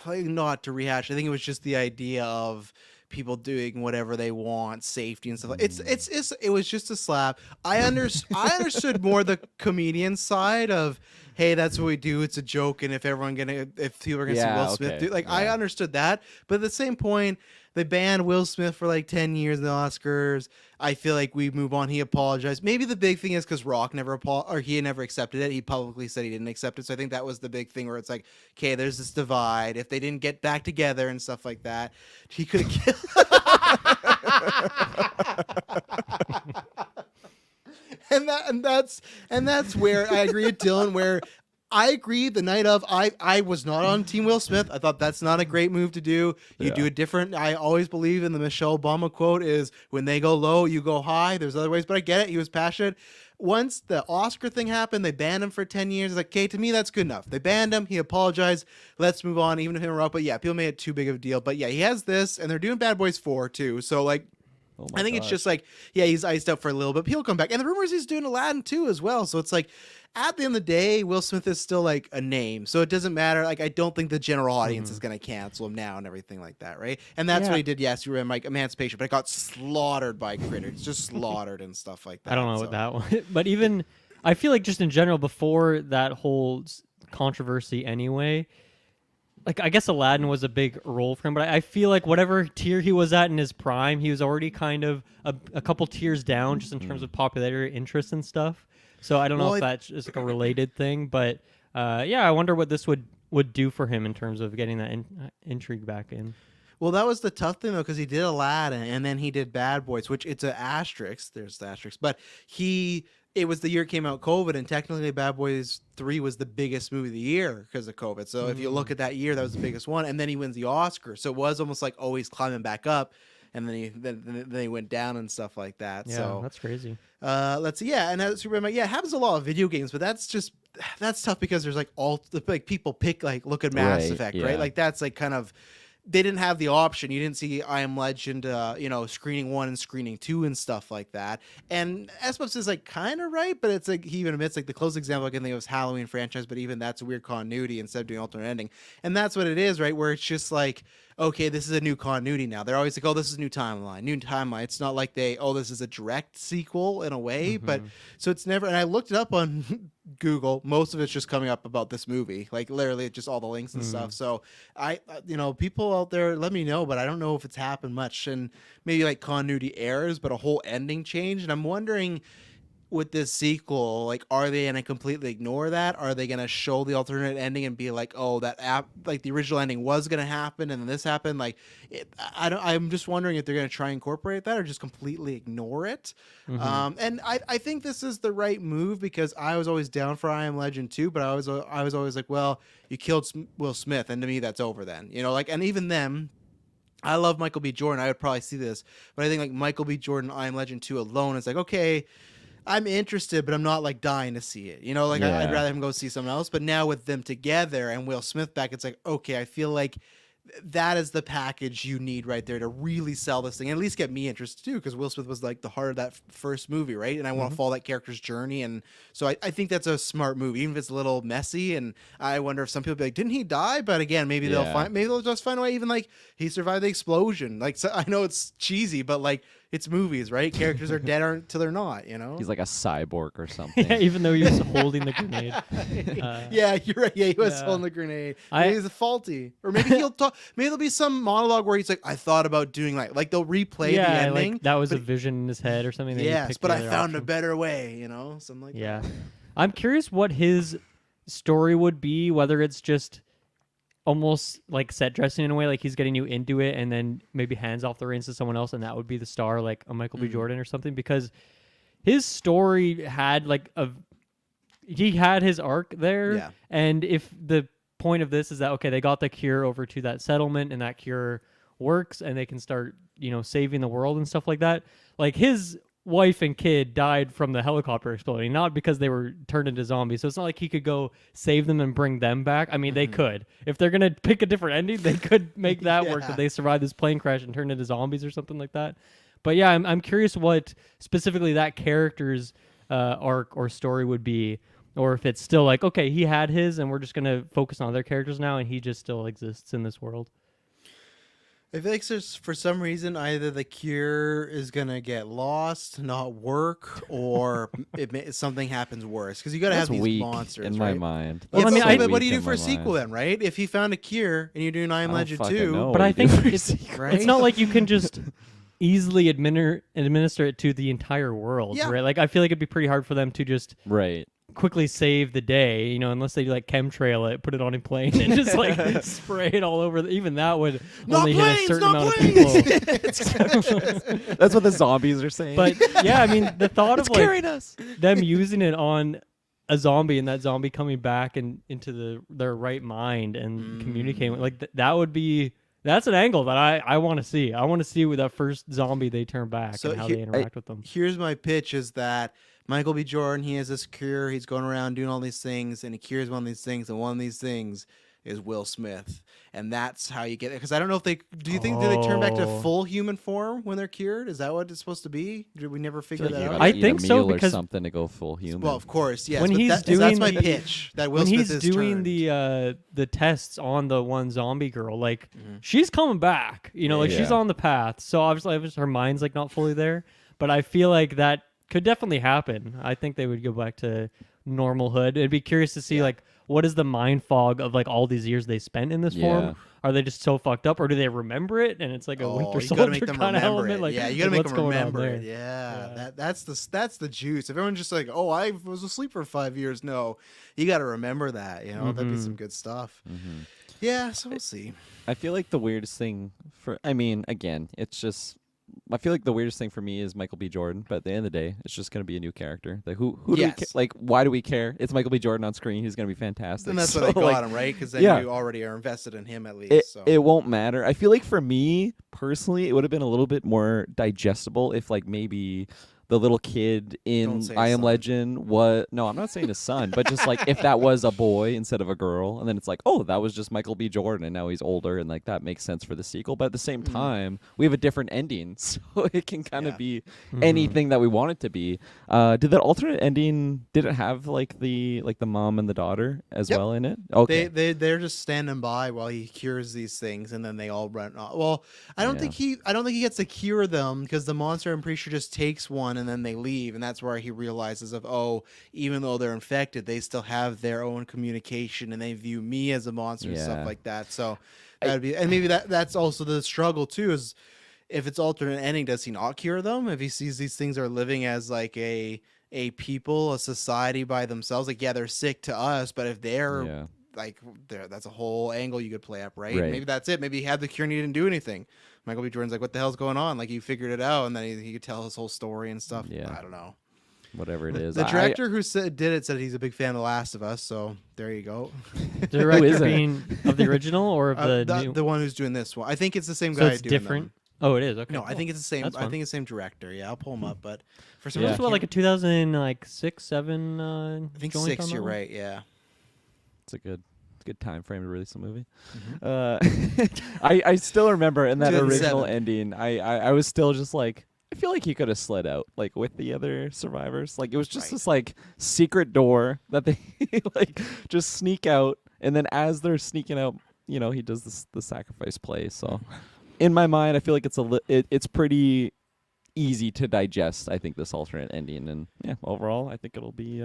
like, not to rehash, I think it was just the idea of people doing whatever they want, safety and stuff. It was just a slap. I understood more the comedian side of, hey, that's what we do. It's a joke, and if people are gonna see Will Smith do, like, I understood that. But at the same point, they banned Will Smith for like 10 years in the Oscars. I feel like we move on. He apologized. Maybe the big thing is because Rock never accepted it. He publicly said he didn't accept it. So I think that was the big thing, where it's like, okay, there's this divide. If they didn't get back together and stuff like that, he could have killed. and that's where I agree with Dylan, where I agree the night of, I was not on Team Will Smith. I thought that's not a great move to do. You do it different. I always believe in the Michelle Obama quote is, when they go low, you go high. There's other ways, but I get it. He was passionate. Once the Oscar thing happened, they banned him for 10 years. It's like, okay, to me, that's good enough. They banned him. He apologized. Let's move on, even if him or out. But yeah, people made it too big of a deal. But yeah, he has this, and they're doing Bad Boys 4 too. So like, I think it's just like, yeah, he's iced out for a little bit. He'll come back. And the rumors he's doing Aladdin too as well. So it's like, at the end of the day, Will Smith is still like a name. So it doesn't matter. Like, I don't think the general audience is going to cancel him now and everything like that, right? And that's what he did. Yes, you were in like Emancipation, but it got slaughtered by critics, just slaughtered and stuff like that. I don't know what that one. But even, I feel like just in general, before that whole controversy anyway, like, I guess Aladdin was a big role for him, but I feel like whatever tier he was at in his prime, he was already kind of a couple tiers down just in terms of popularity, interest and stuff. So I don't know if that's just like a related thing, but yeah, I wonder what this would do for him in terms of getting that intrigue back in. Well, that was the tough thing, though, because he did Aladdin, and then he did Bad Boys, which it's an asterisk. There's the asterisk. But it was the year it came out COVID, and technically Bad Boys 3 was the biggest movie of the year because of COVID. So if you look at that year, that was the biggest one. And then he wins the Oscar. So it was almost like, oh, he's climbing back up. And then he went down and stuff like that. Yeah, so that's crazy. Let's see. Yeah, and that's Superman. Yeah, it happens a lot of video games, but that's tough because there's like people pick, like, look at Mass Effect, right? Like, that's like kind of, they didn't have the option. You didn't see I Am Legend, screening 1 and screening 2 and stuff like that. And Esposito is like kind of right, but it's like, he even admits, like, the closest example I can think of was Halloween franchise, but even that's a weird continuity instead of doing alternate ending. And that's what it is, right? Where it's just like, okay, this is a new continuity now. They're always like, oh, this is new timeline, new timeline. It's not like this is a direct sequel in a way, but so it's never. And I looked it up on Google. Most of it's just coming up about this movie, like literally just all the links and stuff. So people out there, let me know, but I don't know if it's happened much. And maybe like continuity errors, but a whole ending change. And I'm wondering, with this sequel, like, are they gonna completely ignore that? Are they gonna show the alternate ending and be like, oh, like the original ending was gonna happen and then this happened? Like, I'm just wondering if they're gonna try and incorporate that or just completely ignore it. And I think this is the right move, because I was always down for I Am Legend 2, but I was always like, well, you killed Will Smith, and to me that's over then, like, and even then. I love Michael B. Jordan. I would probably see this, but I think like Michael B. Jordan, I Am Legend 2 alone is like, okay, I'm interested, but I'm not like dying to see it. Like I'd rather him go see someone else. But now with them together and Will Smith back, it's like, okay, I feel like that is the package you need right there to really sell this thing and at least get me interested too, because Will Smith was like the heart of that first movie, right? And I want to follow that character's journey, and so I think that's a smart move, even if it's a little messy. And I wonder if some people be like, didn't he die? But again, maybe they'll just find a way, even like he survived the explosion. Like, so I know it's cheesy, but like, it's movies, right? Characters are dead until they're not, He's like a cyborg or something. Yeah, even though he was holding the grenade. Yeah, you're right. Yeah, he was holding the grenade. He's faulty. Or maybe he'll talk. Maybe there'll be some monologue where he's like, I thought about doing like they'll replay the ending. Like that was a vision in his head or something. Yes, but I found a better way, something like that. Yeah. I'm curious what his story would be, whether it's just almost like set dressing in a way, like he's getting you into it and then maybe hands off the reins to someone else and that would be the star, like a Michael B. Jordan or something, because his story had he had his arc there. And if the point of this is that, okay, they got the cure over to that settlement and that cure works and they can start, saving the world and stuff like that, like his wife and kid died from the helicopter exploding, not because they were turned into zombies. So it's not like he could go save them and bring them back. I mean, they could. If they're going to pick a different ending, they could make that work, that they survived this plane crash and turned into zombies or something like that. But yeah, I'm curious what specifically that character's arc or story would be, or if it's still like, okay, he had his and we're just going to focus on other characters now and he just still exists in this world. I feel like for some reason either the cure is gonna get lost, not work, or something happens worse, because you gotta have these monsters in my mind. Yeah, but what do you do for a sequel then, right? If he found a cure and you're doing I Am Legend 2, but I think it's not like you can just easily administer it to the entire world, right? Like I feel like it'd be pretty hard for them to just quickly save the day, unless they like chemtrail it, put it on a plane and just like spray it all over. Even that would only hit a certain amount of people. That's what the zombies are saying. But yeah, I mean, the thought of carrying us. Them using it on a zombie and that zombie coming back and into their right mind and communicating with, like that would be. That's an angle that I want to see. I want to see with that first zombie they turn back and how they interact with them. Here's my pitch: is that Michael B. Jordan, he has this cure. He's going around doing all these things, and he cures one of these things, and one of these things is Will Smith, and that's how you get it. Because I don't know if do you think do they turn back to full human form when they're cured? Is that what it's supposed to be? Did we never figure that out? I think so, because something to go full human. Well, of course, yes. When that's my pitch. That Will Smith is doing the tests on the one zombie girl, like she's coming back. She's on the path. So obviously her mind's like not fully there, but I feel like that could definitely happen. I think they would go back to normal hood. It'd be curious to see like what is the mind fog of like all these years they spent in this form. Are they just so fucked up, or do they remember it and it's like a Winter Soldier kind of element? Like, you gotta make them remember it. That's the juice. If everyone's just like, oh, I was asleep for 5 years, no, you got to remember that. That'd be some good stuff. Yeah, so we'll see. I feel like the weirdest thing again, it's just. I feel like the weirdest thing for me is Michael B. Jordan, but at the end of the day, it's just going to be a new character. Like who do we like? Why do we care? It's Michael B. Jordan on screen. He's going to be fantastic. And that's why they got him, right? Because then you already are invested in him at least. It won't matter. I feel like for me personally, it would have been a little bit more digestible if like maybe the little kid in I Am Legend was no, I'm not saying his son, but just like if that was a boy instead of a girl, and then it's like, oh, that was just Michael B. Jordan, and now he's older, and like that makes sense for the sequel. But at the same time, we have a different ending, so it can kind of be anything that we want it to be. Did that alternate ending? Did it have like the mom and the daughter as well in it? Okay, they're just standing by while he cures these things, and then they all run off. Well, I don't think he gets to cure them because the monster, I'm pretty sure, just takes one and then they leave, and that's where he realizes even though they're infected, they still have their own communication and they view me as a monster and stuff like that. So that'd be, and maybe that's also the struggle too, is if it's alternate ending, does he not cure them? If he sees these things are living as like a people, a society by themselves, like they're sick to us, but if they're that's a whole angle you could play up, right? Maybe that's it. Maybe he had the cure and he didn't do anything. Michael B. Jordan's like, what the hell's going on? Like, he figured it out, and then he could tell his whole story and stuff. Yeah. I don't know. Whatever it is. The director who did it said he's a big fan of The Last of Us, so there you go. The director being of the original or of the new? The one who's doing this one. I think it's the same guy. So it's different? Them. Oh, it is? Okay. No, I think it's the same. I think it's the same director. Yeah, I'll pull him up. But for some reason... This was like a 2006, 7 I think 6, you're right, yeah. It's a good time frame to release a movie. I still remember in that original ending, I was still just like, I feel like he could have slid out like with the other survivors. Like it was just this like secret door that they like just sneak out, and then as they're sneaking out, he does the sacrifice play. So in my mind, I feel like it's pretty easy to digest. I think this alternate ending, and overall, I think it'll be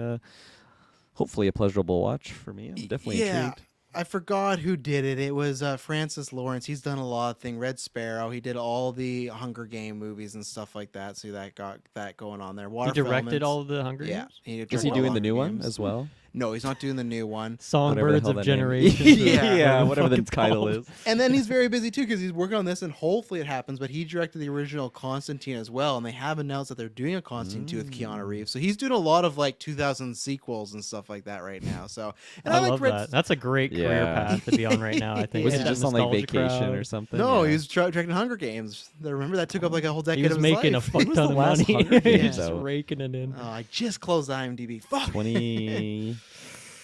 hopefully a pleasurable watch for me. I'm definitely intrigued. I forgot who did it. It was Francis Lawrence. He's done a lot of things. Red Sparrow. He did all the Hunger Game movies and stuff like that. So that got that going on there. He directed all of the Hunger Games? Yeah. Is he doing the new one as well? No, he's not doing the new one. Songbirds of Generations. Whatever the title is. And then he's very busy too because he's working on this, and hopefully it happens. But he directed the original Constantine as well, and they have announced that they're doing a Constantine 2 with Keanu Reeves. So he's doing a lot of like 2000 sequels and stuff like that right now. So and I love that. That's a great career path to be on right now. I think. Was he just on like vacation or something? No, he was directing Hunger Games. Remember that took up like a whole decade of his life. He was making a fuck ton of money. He's just raking it in. Oh, I just closed IMDb. Fuck.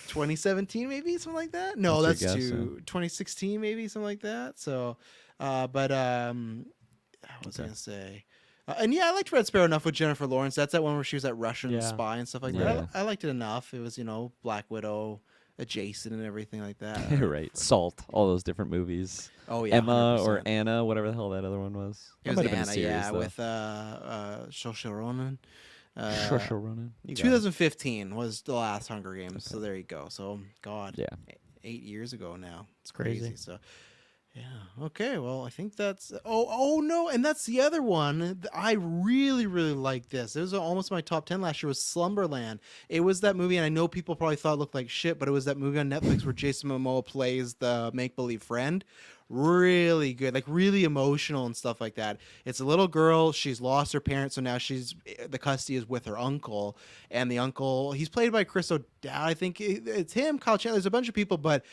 2017 maybe, something like that. No, that's 2016 maybe, something like that. So what was I gonna say? And I liked Red Sparrow enough with Jennifer Lawrence. That's that one where she was that Russian spy and stuff like that. I liked it enough. It was Black Widow adjacent and everything like that. Right. Salt, all those different movies. Oh yeah, Emma 100%. or Anna, whatever the hell that other one was. It was Anna, with Saoirse Ronan. 2015 was the last Hunger Games, so there you go. So God, 8 years ago now. It's crazy. So okay, well I think that's no, and that's the other one. I really like this. It was almost my top 10 last year. Was Slumberland. It was that movie, and I know people probably thought it looked like shit, but it was that movie on Netflix where Jason Momoa plays the make-believe friend. Really good, like really emotional and stuff like that. It's a little girl. She's lost her parents, so now the custody is with her uncle. And the uncle, he's played by Chris O'Dowd. I think it's him, Kyle Chandler. There's a bunch of people, but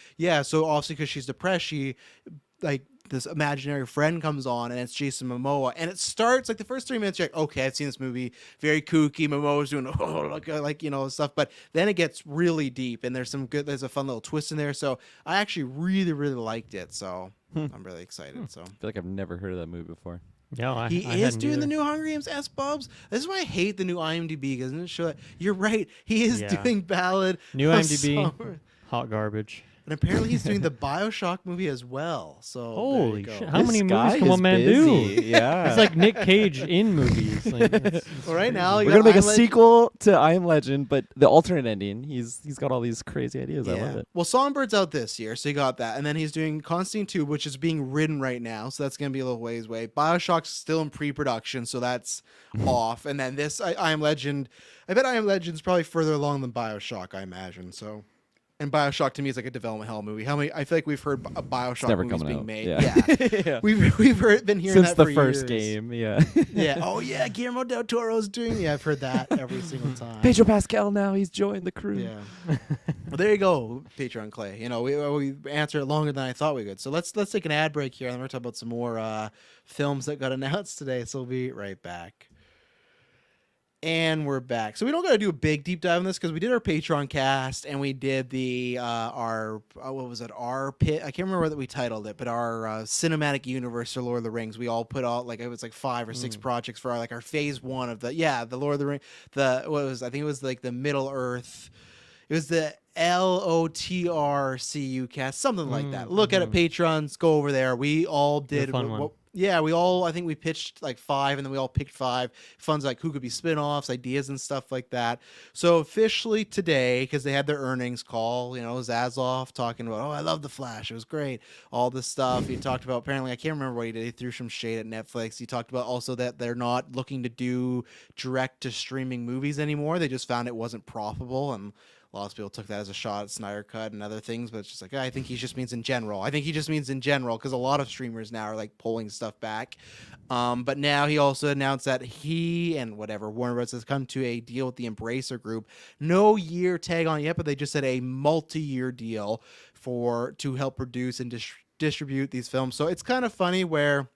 so obviously because she's depressed, she this imaginary friend comes on, and it's Jason Momoa. And it starts like the first 3 minutes, you're like, okay, I've seen this movie, very kooky. Momoa's doing stuff, but then it gets really deep, and there's a fun little twist in there. So I actually really liked it. So I'm really excited. So I feel like I've never heard of that movie before. Yeah, he is doing the new Hunger Games S-Bubs. This is why I hate the new IMDb, because it doesn't show that. You're right. He is doing Ballad. New IMDb, hot garbage. And apparently he's doing the BioShock movie as well. So holy shit! How many movies can one man do? Yeah, it's like Nick Cage in movies. Well, right now we're gonna make a sequel to I Am Legend, but the alternate ending. He's got all these crazy ideas. I love it. Well, Songbird's out this year, so he got that, and then he's doing Constantine 2, which is being written right now, so that's gonna be a little ways away. BioShock's still in pre-production, so that's off, and then this I Am Legend. I bet I Am Legend's probably further along than BioShock, I imagine. So. And BioShock to me is like a development hell movie. I feel like we've heard BioShock movies being made. Yeah. We've been hearing since that the for first years. game. Yeah. Yeah. Oh yeah, Guillermo del Toro's doing. Yeah, I've heard that every single time. Pedro Pascal now he's joined the crew. Yeah. Well, there you go, Patreon Clay. We answered it longer than I thought we could. So let's take an ad break here, and then we're talk about some more films that got announced today. So we'll be right back. And we're back. So we don't got to do a big deep dive on this because we did our Patreon cast and we did the our what was it, our pit? I can't remember what we titled it, but our cinematic universe for Lord of the Rings. We all put out like it was like 5 or 6 projects for our phase 1 of the Lord of the Rings. I think it was like the Middle Earth. It was the LOTR cast, something like that. Look at it, Patrons. Go over there. We all did. I think we pitched like 5, and then we all picked 5. Fun's like who could be spin-offs, ideas, and stuff like that. So officially today, because they had their earnings call, Zazoff talking about, I love The Flash. It was great. All this stuff. He talked about, apparently, I can't remember what he did. He threw some shade at Netflix. He talked about also that they're not looking to do direct-to-streaming movies anymore. They just found it wasn't profitable, and lots of people took that as a shot at Snyder Cut and other things, but it's just like, I think he just means in general. Because a lot of streamers now are like pulling stuff back. But now he also announced that he and Warner Bros. Has come to a deal with the Embracer Group. No year tag on it yet, but they just said a multi-year deal to help produce and distribute these films. So it's kind of funny where...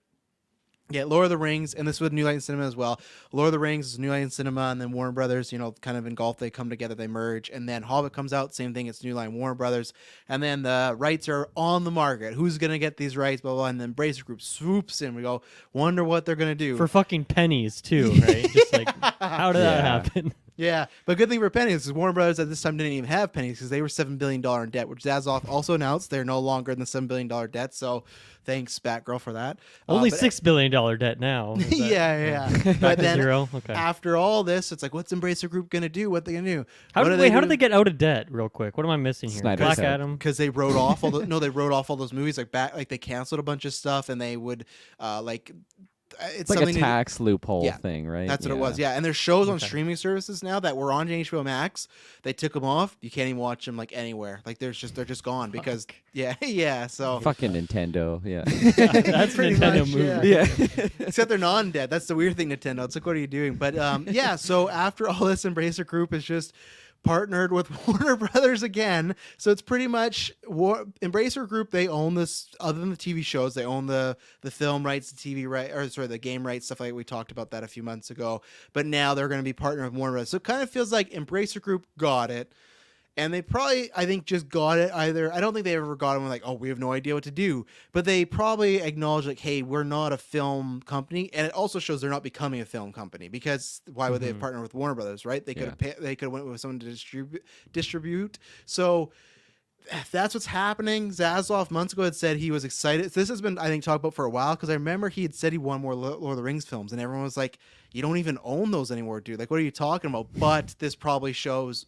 Yeah, Lord of the Rings, and this was New Line Cinema as well. Lord of the Rings is New Line Cinema, and then Warner Brothers, kind of engulfed. They come together, they merge, and then Hobbit comes out, same thing. It's New Line Warner Brothers, and then the rights are on the market. Who's gonna get these rights? Blah blah. And then Embracer Group swoops in. We go, wonder what they're gonna do for fucking pennies too, right? Just like, how did that happen? Yeah, but good thing for pennies because Warner Brothers at this time didn't even have pennies because they were $7 billion in debt, which Zazoff also announced they're no longer in the $7 billion debt. So thanks, Batgirl, for that. Only $6 billion debt now. Yeah. But then zero? Okay. After all this, it's like, what's Embracer Group going to do? What they going to do? How did they get out of debt real quick? What am I missing here? Snyder Black said. Adam? Because they wrote off they wrote off all those movies. Like they canceled a bunch of stuff and they would it's like a tax loophole thing, right? That's what it was. Yeah, and there's shows on streaming services now that were on HBO Max. They took them off. You can't even watch them anywhere. They're just gone because So fucking Nintendo. Yeah, that's pretty Nintendo much, movie. Yeah. Except they're non-dead. That's the weird thing, Nintendo. It's like, what are you doing? But So after all this, Embracer Group is just partnered with Warner Brothers again. So it's pretty much Embracer Group. They own this, other than the TV shows, they own the film rights, the TV the game rights, stuff like we talked about that a few months ago. But now they're going to be partnered with Warner Brothers. So it kind of feels like Embracer Group got it. And they probably, I think, just got it either. I don't think they ever got it we have no idea what to do. But they probably acknowledge hey, we're not a film company. And it also shows they're not becoming a film company because why would they have partnered with Warner Brothers, right? They could have went with someone to distribute. So that's what's happening. Zazoff months ago had said he was excited. This has been, I think, talked about for a while because I remember he had said he wanted more Lord of the Rings films, and everyone was like, "You don't even own those anymore, dude. What are you talking about?" But this probably shows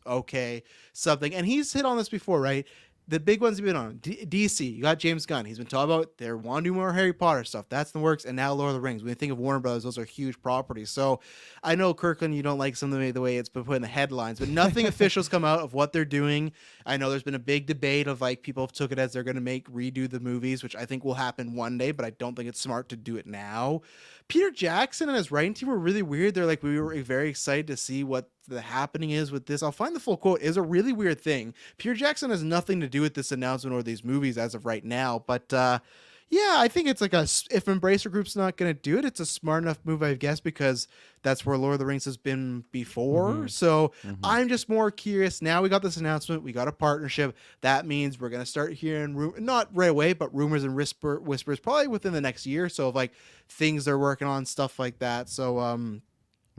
something. And he's hit on this before, right? The big ones have been on DC. You got James Gunn. He's been talking about they want to do more Harry Potter stuff. That's in the works. And now Lord of the Rings. When you think of Warner Brothers, those are huge properties. So I know, Kirkland, you don't like some of the way it's been put in the headlines, but nothing official's come out of what they're doing. I know there's been a big debate of people took it as they're going to redo the movies, which I think will happen one day, but I don't think it's smart to do it now. Peter Jackson and his writing team were really weird. They're we were very excited to see what the happening is with this. I'll find the full quote. It's a really weird thing. Peter Jackson has nothing to do with this announcement or these movies as of right now. But I think it's if Embracer Group's not going to do it, it's a smart enough move, I guess, because that's where Lord of the Rings has been before. So I'm just more curious. Now we got this announcement. We got a partnership. That means we're going to start hearing, not right away, but rumors and whispers probably within the next year. So of things they're working on, stuff like that. So,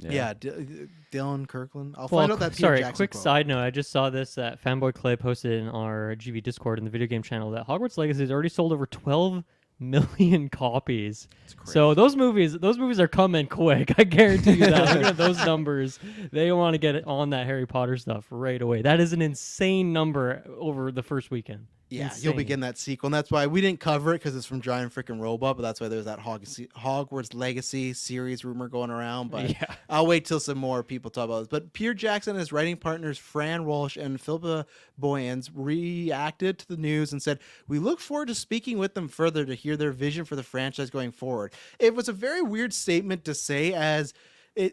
Dylan Kirkland. I'll find out that Peter Jackson quick quote. Side note. I just saw this that Fanboy Clay posted in our GV Discord in the video game channel that Hogwarts Legacy has already sold over 12 million copies. So those movies are coming quick. I guarantee you that. Look at those numbers. They want to get on that Harry Potter stuff right away. That is an insane number over the first weekend. Yeah, Insane. you'll be getting that sequel, and that's why we didn't cover it because it's from Giant Freaking Robot, but that's why there's that Hogwarts Legacy series rumor going around. But I'll wait till some more people talk about this. But Peter Jackson and his writing partners Fran Walsh and Philippa Boyens reacted to the news and said, "We look forward to speaking with them further to hear their vision for the franchise going forward." It was a very weird statement to say, as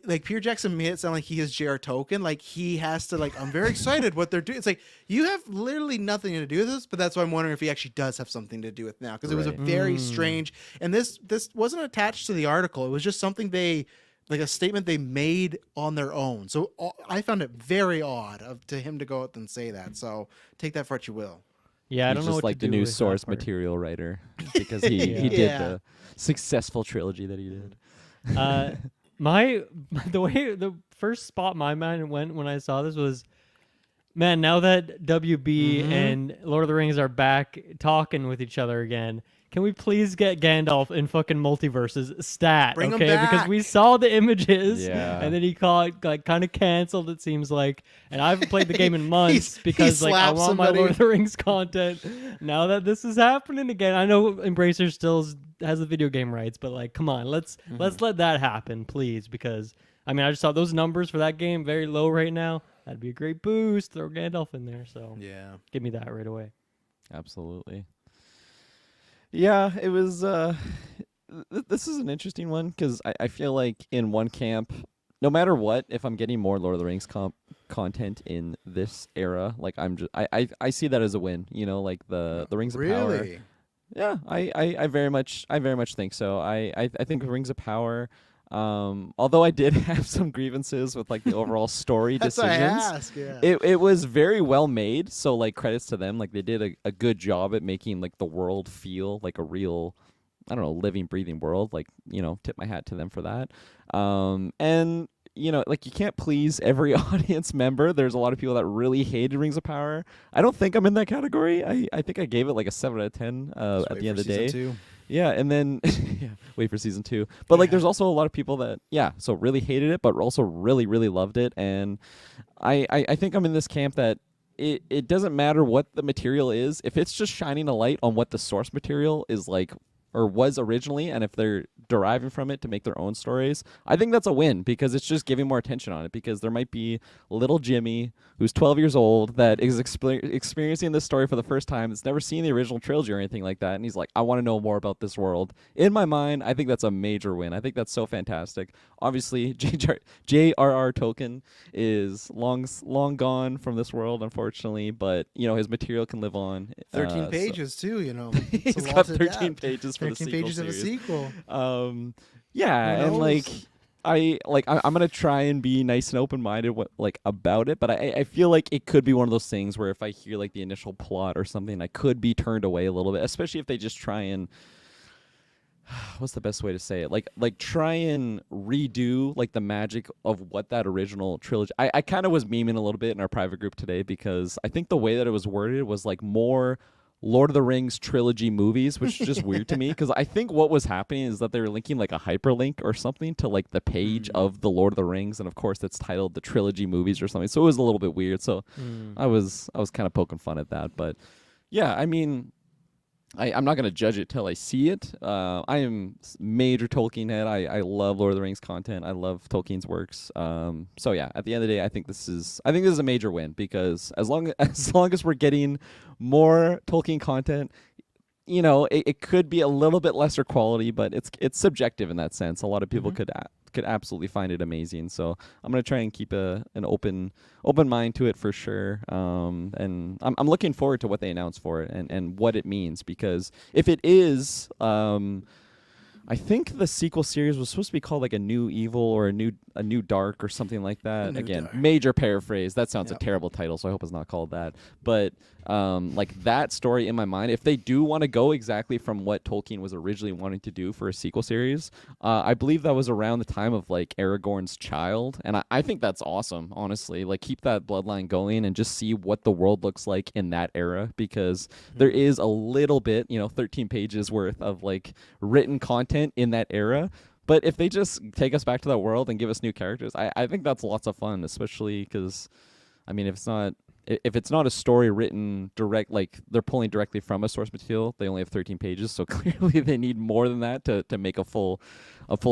Peter Jackson made it sound like he is J.R. Tolkien. He has to I'm very excited what they're doing. It's you have literally nothing to do with this, but that's why I'm wondering if he actually does have something to do with now, because it was a very strange, and this wasn't attached to the article. It was just something they like a statement they made on their own. So I found it very odd to him to go out and say that. So take that for what you will. Yeah, I don't know just what like to the do new with that source part. material writer because he did the successful trilogy that he did. The first spot my mind went when I saw this was, man, now that WB and Lord of the Rings are back talking with each other again, can we please get Gandalf in fucking Multiverses stat? Bring him okay, because back. we saw the images, Yeah. and then he caught like kind of canceled. It seems like, and I haven't played the game in months he because like I slapped want my somebody. Lord of the Rings content. Now that this is happening again, I know Embracer still has the video game rights, but like, come on, let's let that happen, please, because I mean, I just saw those numbers for that game very low right now. That'd be a great boost. Throw Gandalf in there, so Yeah. give me that right away. Absolutely. Yeah, it was. This is an interesting one because I feel like in one camp, no matter what, if I'm getting more Lord of the Rings content in this era, like I see that as a win. You know, like the Rings of Power. Really? Yeah, I very much think so. I think Rings of Power. Although I did have some grievances with like the overall story That's what I decisions, ask, yeah. it was very well made. So like credits to them, like they did a good job at making like the world feel like a real, I don't know, living, breathing world. Like, you know, tip my hat to them for that. And you know, like you can't please every audience member. There's a lot of people that really hated Rings of Power. I don't think I'm in that category. I think I gave it like a 7 out of 10 at the end of the day. 2. Yeah, and then wait for season 2. But like there's also a lot of people that so really hated it but also really really loved it, and I think I'm in this camp that it doesn't matter what the material is if it's just shining a light on what the source material is like or was originally, and if they're deriving from it to make their own stories, I think that's a win because it's just giving more attention on it, because there might be little Jimmy who's 12 years old that is experiencing this story for the first time, that's never seen the original trilogy or anything like that, and he's like, I want to know more about this world. In my mind, I think that's a major win. I think that's so fantastic. Obviously, J.R.R. Tolkien is long gone from this world, unfortunately, but you know his material can live on. 13 pages too, you know. He's got 13 pages for the 13 sequel pages series. of a sequel. Yeah, Who and knows? I'm gonna try and be nice and open minded about it, but I feel like it could be one of those things where if I hear like the initial plot or something, I could be turned away a little bit, especially if they just try and what's the best way to say it? Like try and redo like the magic of what that original trilogy. I kind of was memeing a little bit in our private group today because I think the way that it was worded was like more Lord of the Rings trilogy movies, which is just weird to me because I think what was happening is that they were linking like a hyperlink or something to like the page of the Lord of the Rings, and of course it's titled the trilogy movies or something. So it was a little bit weird. So I was kind of poking fun at that, but yeah, I mean, I'm not going to judge it till I see it. I am major Tolkien head. I love Lord of the Rings content. I love Tolkien's works. So yeah, at the end of the day, I think this is a major win because as long as we're getting more Tolkien content, you know, it could be a little bit lesser quality, but it's subjective in that sense. A lot of people could absolutely find it amazing. So I'm gonna try and keep an open mind to it for sure. And I'm looking forward to what they announce for it and what it means, because if it is, I think the sequel series was supposed to be called like a New Evil or a new Dark or something like that. Again, Dark. Major paraphrase. That sounds a terrible title, so I hope it's not called that. But like that story in my mind, if they do want to go exactly from what Tolkien was originally wanting to do for a sequel series, I believe that was around the time of like Aragorn's child, and I think that's awesome, honestly. Like keep that bloodline going and just see what the world looks like in that era, because there is a little bit, 13 pages worth of like written content in that era. But if they just take us back to that world and give us new characters, I think that's lots of fun, especially because, I mean, if it's not a story written direct, like they're pulling directly from a source material, they only have 13 pages, so clearly they need more than that to make a full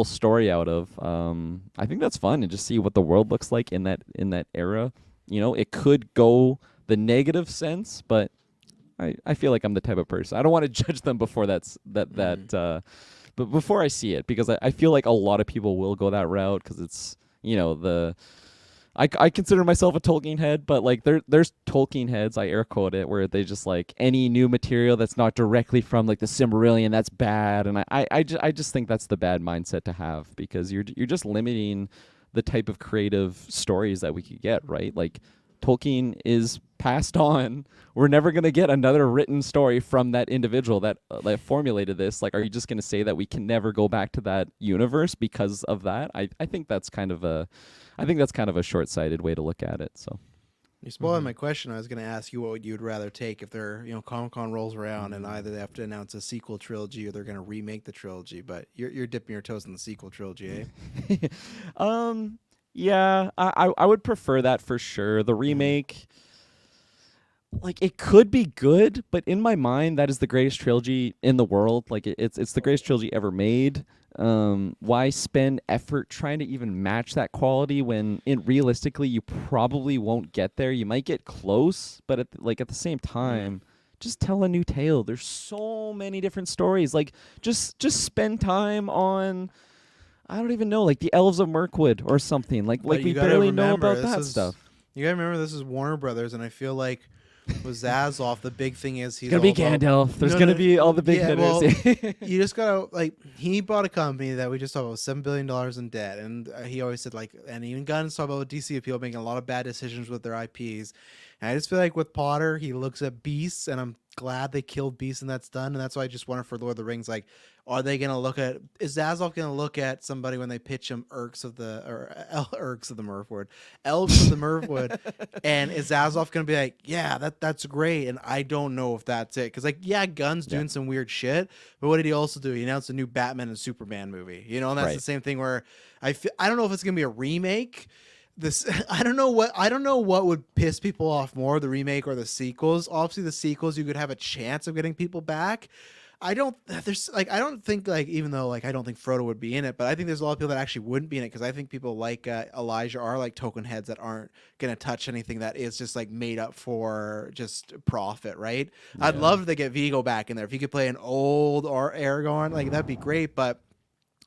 story out of. I think that's fun, and just see what the world looks like in that era. It could go the negative sense, but I feel like I'm the type of person, I don't want to judge them before but before I see it, because I feel like a lot of people will go that route, because it's, I I consider myself a Tolkien head, but like there's Tolkien heads, I air quote it, where they just like any new material that's not directly from like the Silmarillion, that's bad, and I just think that's the bad mindset to have, because you're just limiting the type of creative stories that we could get, right? Like Tolkien is passed on. We're never going to get another written story from that individual that formulated this. Like, are you just going to say that we can never go back to that universe because of that? I think that's kind of a short-sighted way to look at it. So you spoiled my question. I was going to ask you what you'd rather take if they're, Comic-Con rolls around and either they have to announce a sequel trilogy or they're going to remake the trilogy. But you're dipping your toes in the sequel trilogy, eh? Yeah, I would prefer that for sure. The remake, like, it could be good, but in my mind, that is the greatest trilogy in the world. Like, it's the greatest trilogy ever made. Why spend effort trying to even match that quality when realistically you probably won't get there? You might get close, but at the same time, just tell a new tale. There's so many different stories. Like, just spend time on, I don't even know, like the Elves of Mirkwood or something. Like we barely know about that stuff. You gotta remember, this is Warner Brothers, and I feel like with Zazoff, the big thing is he's gonna be Gandalf. There's gonna be all the big hitters. Well, you just gotta he bought a company that we just talked about $7 billion in debt, and he always said and even Gunn's talk about DC appeal making a lot of bad decisions with their IPs. And I just feel like with Potter, he looks at Beasts, and I'm glad they killed Beasts and that's done. And that's why I just wonder for Lord of the Rings, like, are they gonna is Zazoff gonna look at somebody when they pitch him Elves of the Mirkwood, and is Zazoff gonna be like, yeah, that's great? And I don't know if that's it, because Gunn's doing some weird shit, but what did he also do? He announced a new Batman and Superman movie, and that's the same thing where I don't know if it's gonna be a remake. I don't know what would piss people off more, the remake or the sequels. Obviously, the sequels, you could have a chance of getting people back. I don't think even though I don't think Frodo would be in it, but I think there's a lot of people that actually wouldn't be in it, because I think people like Elijah are like token heads that aren't gonna touch anything that is just like made up for just profit, right? Yeah. I'd love if they get Viggo back in there. If he could play an old or Aragorn, that'd be great. But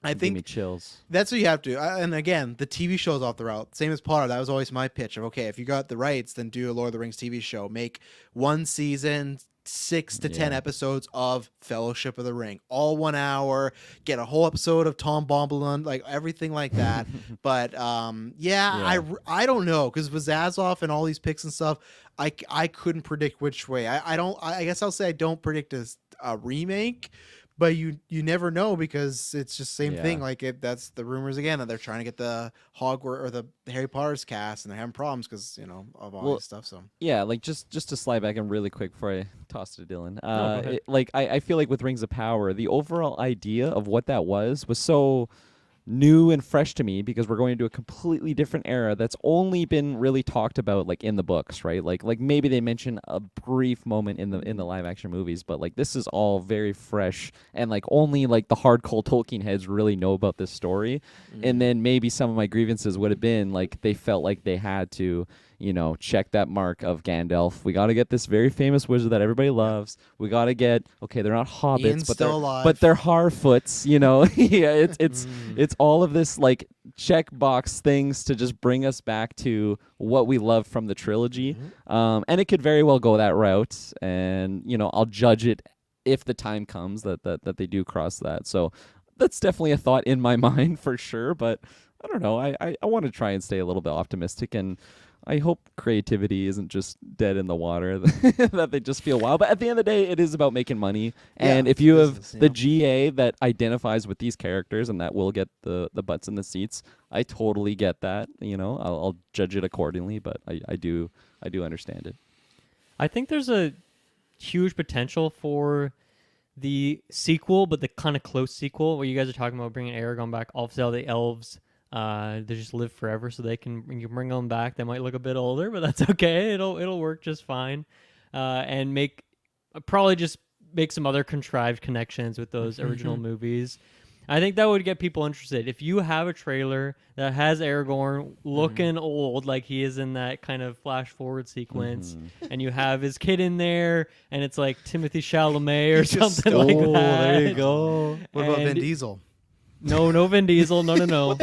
I think give me chills. That's what you have to. And again, the TV show's off the route. Same as Potter. That was always my pitch of, okay, if you got the rights, then do a Lord of the Rings TV show. Make one season, 6 to 10 episodes of Fellowship of the Ring, all 1 hour. Get a whole episode of Tom Bombadil, like everything like that. But I don't know, because with Zazoff and all these picks and stuff, I couldn't predict which way. I guess I'll say I don't predict a remake. But you never know, because it's just same thing. Like that's the rumors again that they're trying to get the Hogwarts or the Harry Potter's cast, and they're having problems because of all this stuff. So like just to slide back in really quick before I toss it to Dylan. I feel like with Rings of Power, the overall idea of what that was so new and fresh to me, because we're going into a completely different era that's only been really talked about like in the books, right? Like maybe they mention a brief moment in the live action movies, but like this is all very fresh, and like only like the hardcore Tolkien heads really know about this story. And then maybe some of my grievances would have been like they felt like they had to check that mark of Gandalf. We got to get this very famous wizard that everybody loves. We got to get, okay, they're not hobbits, but they're Harfoots, it's all of this like checkbox things to just bring us back to what we love from the trilogy. And it could very well go that route, and I'll judge it if the time comes that they do cross that. So that's definitely a thought in my mind for sure, but I don't know. I want to try and stay a little bit optimistic, and I hope creativity isn't just dead in the water, that they just feel wild. But at the end of the day, it is about making money. And if you have the GA that identifies with these characters and that will get the butts in the seats, I totally get that. I'll judge it accordingly, but I do understand it. I think there's a huge potential for the sequel, but the kind of close sequel where you guys are talking about bringing Aragorn back. Obviously, all the elves, they just live forever, so you can bring them back. They might look a bit older, but that's okay. It'll work just fine. And probably just make some other contrived connections with those original movies. I think that would get people interested. If you have a trailer that has Aragorn looking old, like he is in that kind of flash forward sequence, and you have his kid in there, and it's like Timothy Chalamet or something like that. There you go. What about Vin Diesel? No Vin Diesel. No. No.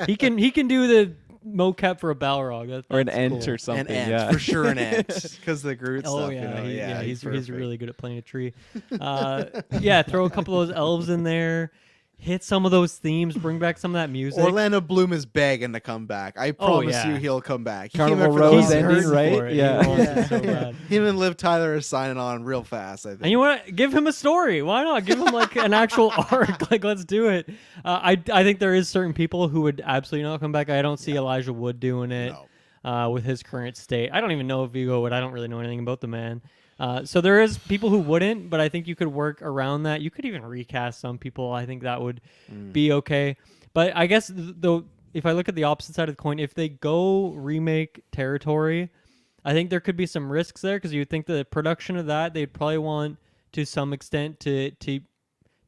He can do mocap for a Balrog. That's or an cool. Ent or something. An Ent, yeah, for sure, an Ent, because the Groot Oh stuff. yeah, he's perfect. really good at playing a tree. Yeah, throw a couple of those elves in there, hit some of those themes, bring back some of that music. Orlando Bloom is begging to come back. I promise you, he'll come back. He Carnival came back for Rose the ending, Oscars. right? Yeah. He wants it so bad. Him and Liv Tyler are signing on real fast, I think. And you want to give him a story? Why not give him like an actual arc? Like, let's do it. I think there is certain people who would absolutely not come back. I don't see Elijah Wood doing it with his current state. I don't even know if Viggo would. I don't really know anything about the man. So there is people who wouldn't, but I think you could work around that. You could even recast some people. I think that would be okay. But I guess though, if I look at the opposite side of the coin, if they go remake territory, I think there could be some risks there because you would think the production of that they'd probably want to some extent to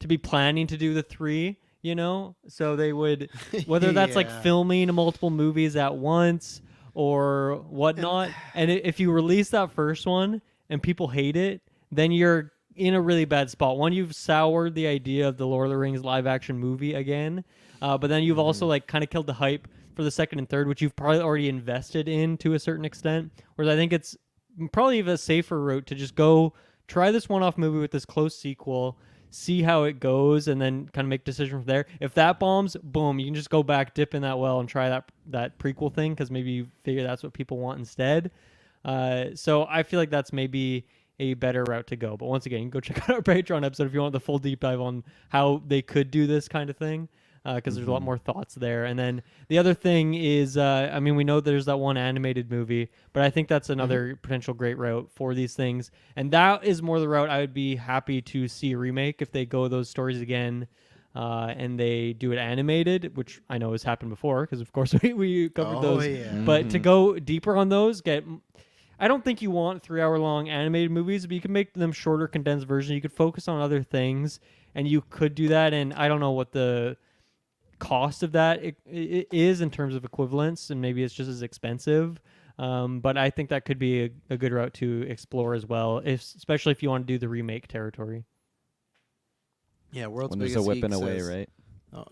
be planning to do the 3. You know, so they would whether that's like filming multiple movies at once or whatnot. And if you release that first one and people hate it, then you're in a really bad spot. One, you've soured the idea of the Lord of the Rings live action movie again, but then you've also like kind of killed the hype for the second and third, which you've probably already invested in to a certain extent. Whereas I think it's probably a safer route to just go try this one-off movie with this close sequel, see how it goes, and then kind of make decision from there. If that bombs, boom, you can just go back, dip in that well, and try that prequel thing because maybe you figure that's what people want instead. So I feel like that's maybe a better route to go. But once again, you can go check out our Patreon episode if you want the full deep dive on how they could do this kind of thing, because there's a lot more thoughts there. And then the other thing is, I mean, we know there's that one animated movie, but I think that's another potential great route for these things. And that is more the route I would be happy to see a remake if they go those stories again. And they do it animated, which I know has happened before because, of course, we covered those. Yeah. But to go deeper on those, I don't think you want 3-hour-long animated movies, but you can make them shorter, condensed versions. You could focus on other things, and you could do that. And I don't know what the cost of that it is in terms of equivalence, and maybe it's just as expensive. But I think that could be a good route to explore as well, especially if you want to do the remake territory. Yeah, world's when there's biggest a whipping geek away, says- right? Oh.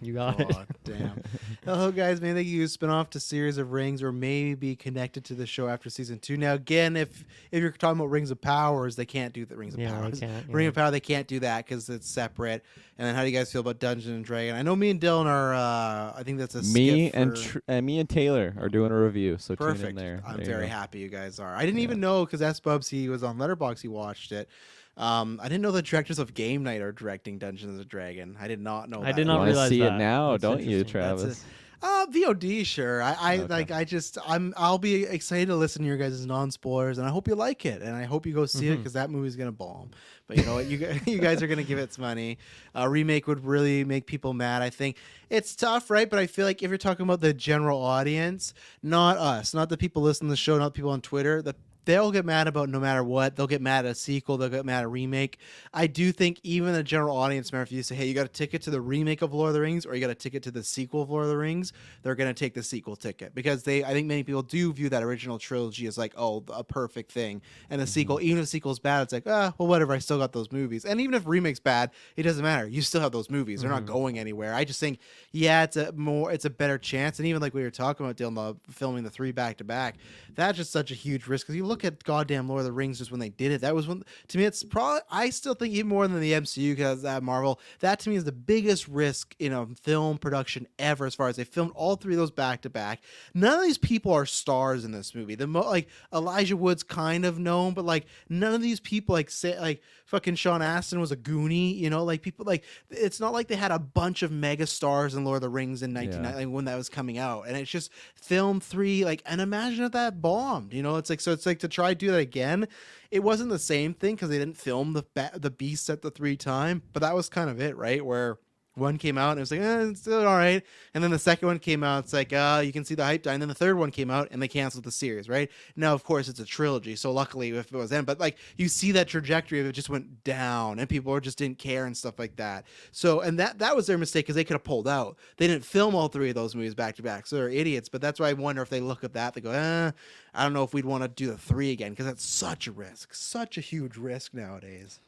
You got it. Oh, damn. Hello, guys. Maybe they could use spin-off to Series of Rings or maybe be connected to the show after season 2. Now, again, if you're talking about Rings of Powers, they can't do the Rings of Powers. Ring of Power, they can't do that because it's separate. And then how do you guys feel about Dungeons and Dragon? I know me and Dylan are, I think that's a me skip me and Taylor are doing a review, so perfect. tune in there. I'm There very happy you guys are. I didn't even know because S-Bubs, he was on Letterboxd, he watched it. I didn't know the directors of Game Night are directing Dungeons and Dragon. I did not know that. I did You not wanna realize see that. it now, That's don't you, interesting. Travis? VOD, sure. I'll be excited to listen to your guys' non-spoilers, and I hope you like it, and I hope you go see it because that movie's gonna bomb. But you know what, you guys are gonna give it some money. Remake would really make people mad. I think it's tough, right? But I feel like if you're talking about the general audience, not us, not the people listening to the show, not people on Twitter, they'll get mad about no matter what. They'll get mad at a sequel. They'll get mad at a remake. I do think even the general audience member, if you say, hey, you got a ticket to the remake of Lord of the Rings or you got a ticket to the sequel of Lord of the Rings, they're going to take the sequel ticket because I think many people do view that original trilogy as like, oh, a perfect thing. And the sequel, even if the sequel's bad, it's like, well, whatever. I still got those movies. And even if remake's bad, it doesn't matter. You still have those movies. They're not going anywhere. I just think, yeah, it's a better chance. And even like we were talking about, Dylan, filming the 3 back-to-back, that's just such a huge risk because you look at goddamn Lord of the Rings just when they did it. That was when, to me, it's probably, I still think even more than the MCU because that Marvel, that to me is the biggest risk in a film production ever as far as they filmed all 3 of those back to back. None of these people are stars in this movie. Like Elijah Wood's kind of known, but like none of these people like fucking Sean Astin was a Goonie, you know, like people like it's not like they had a bunch of mega stars in Lord of the Rings in 1990 when that was coming out. And it's just film 3 like, and imagine if that bombed, you know, it's like to try to do that again. It wasn't the same thing because they didn't film the beast at the 3 time, but that was kind of it, right? Where one came out and it was like, it's still all right. And then the second one came out. It's like, you can see the hype die. And then the third one came out and they canceled the series, right? Now, of course, it's a trilogy. So luckily, if it was them, but like you see that trajectory of it just went down and people just didn't care and stuff like that. So, and that was their mistake because they could have pulled out. They didn't film all 3 of those movies back to back. So they're idiots. But that's why I wonder if they look at that, they go, I don't know if we'd want to do the 3 again because that's such a risk, such a huge risk nowadays.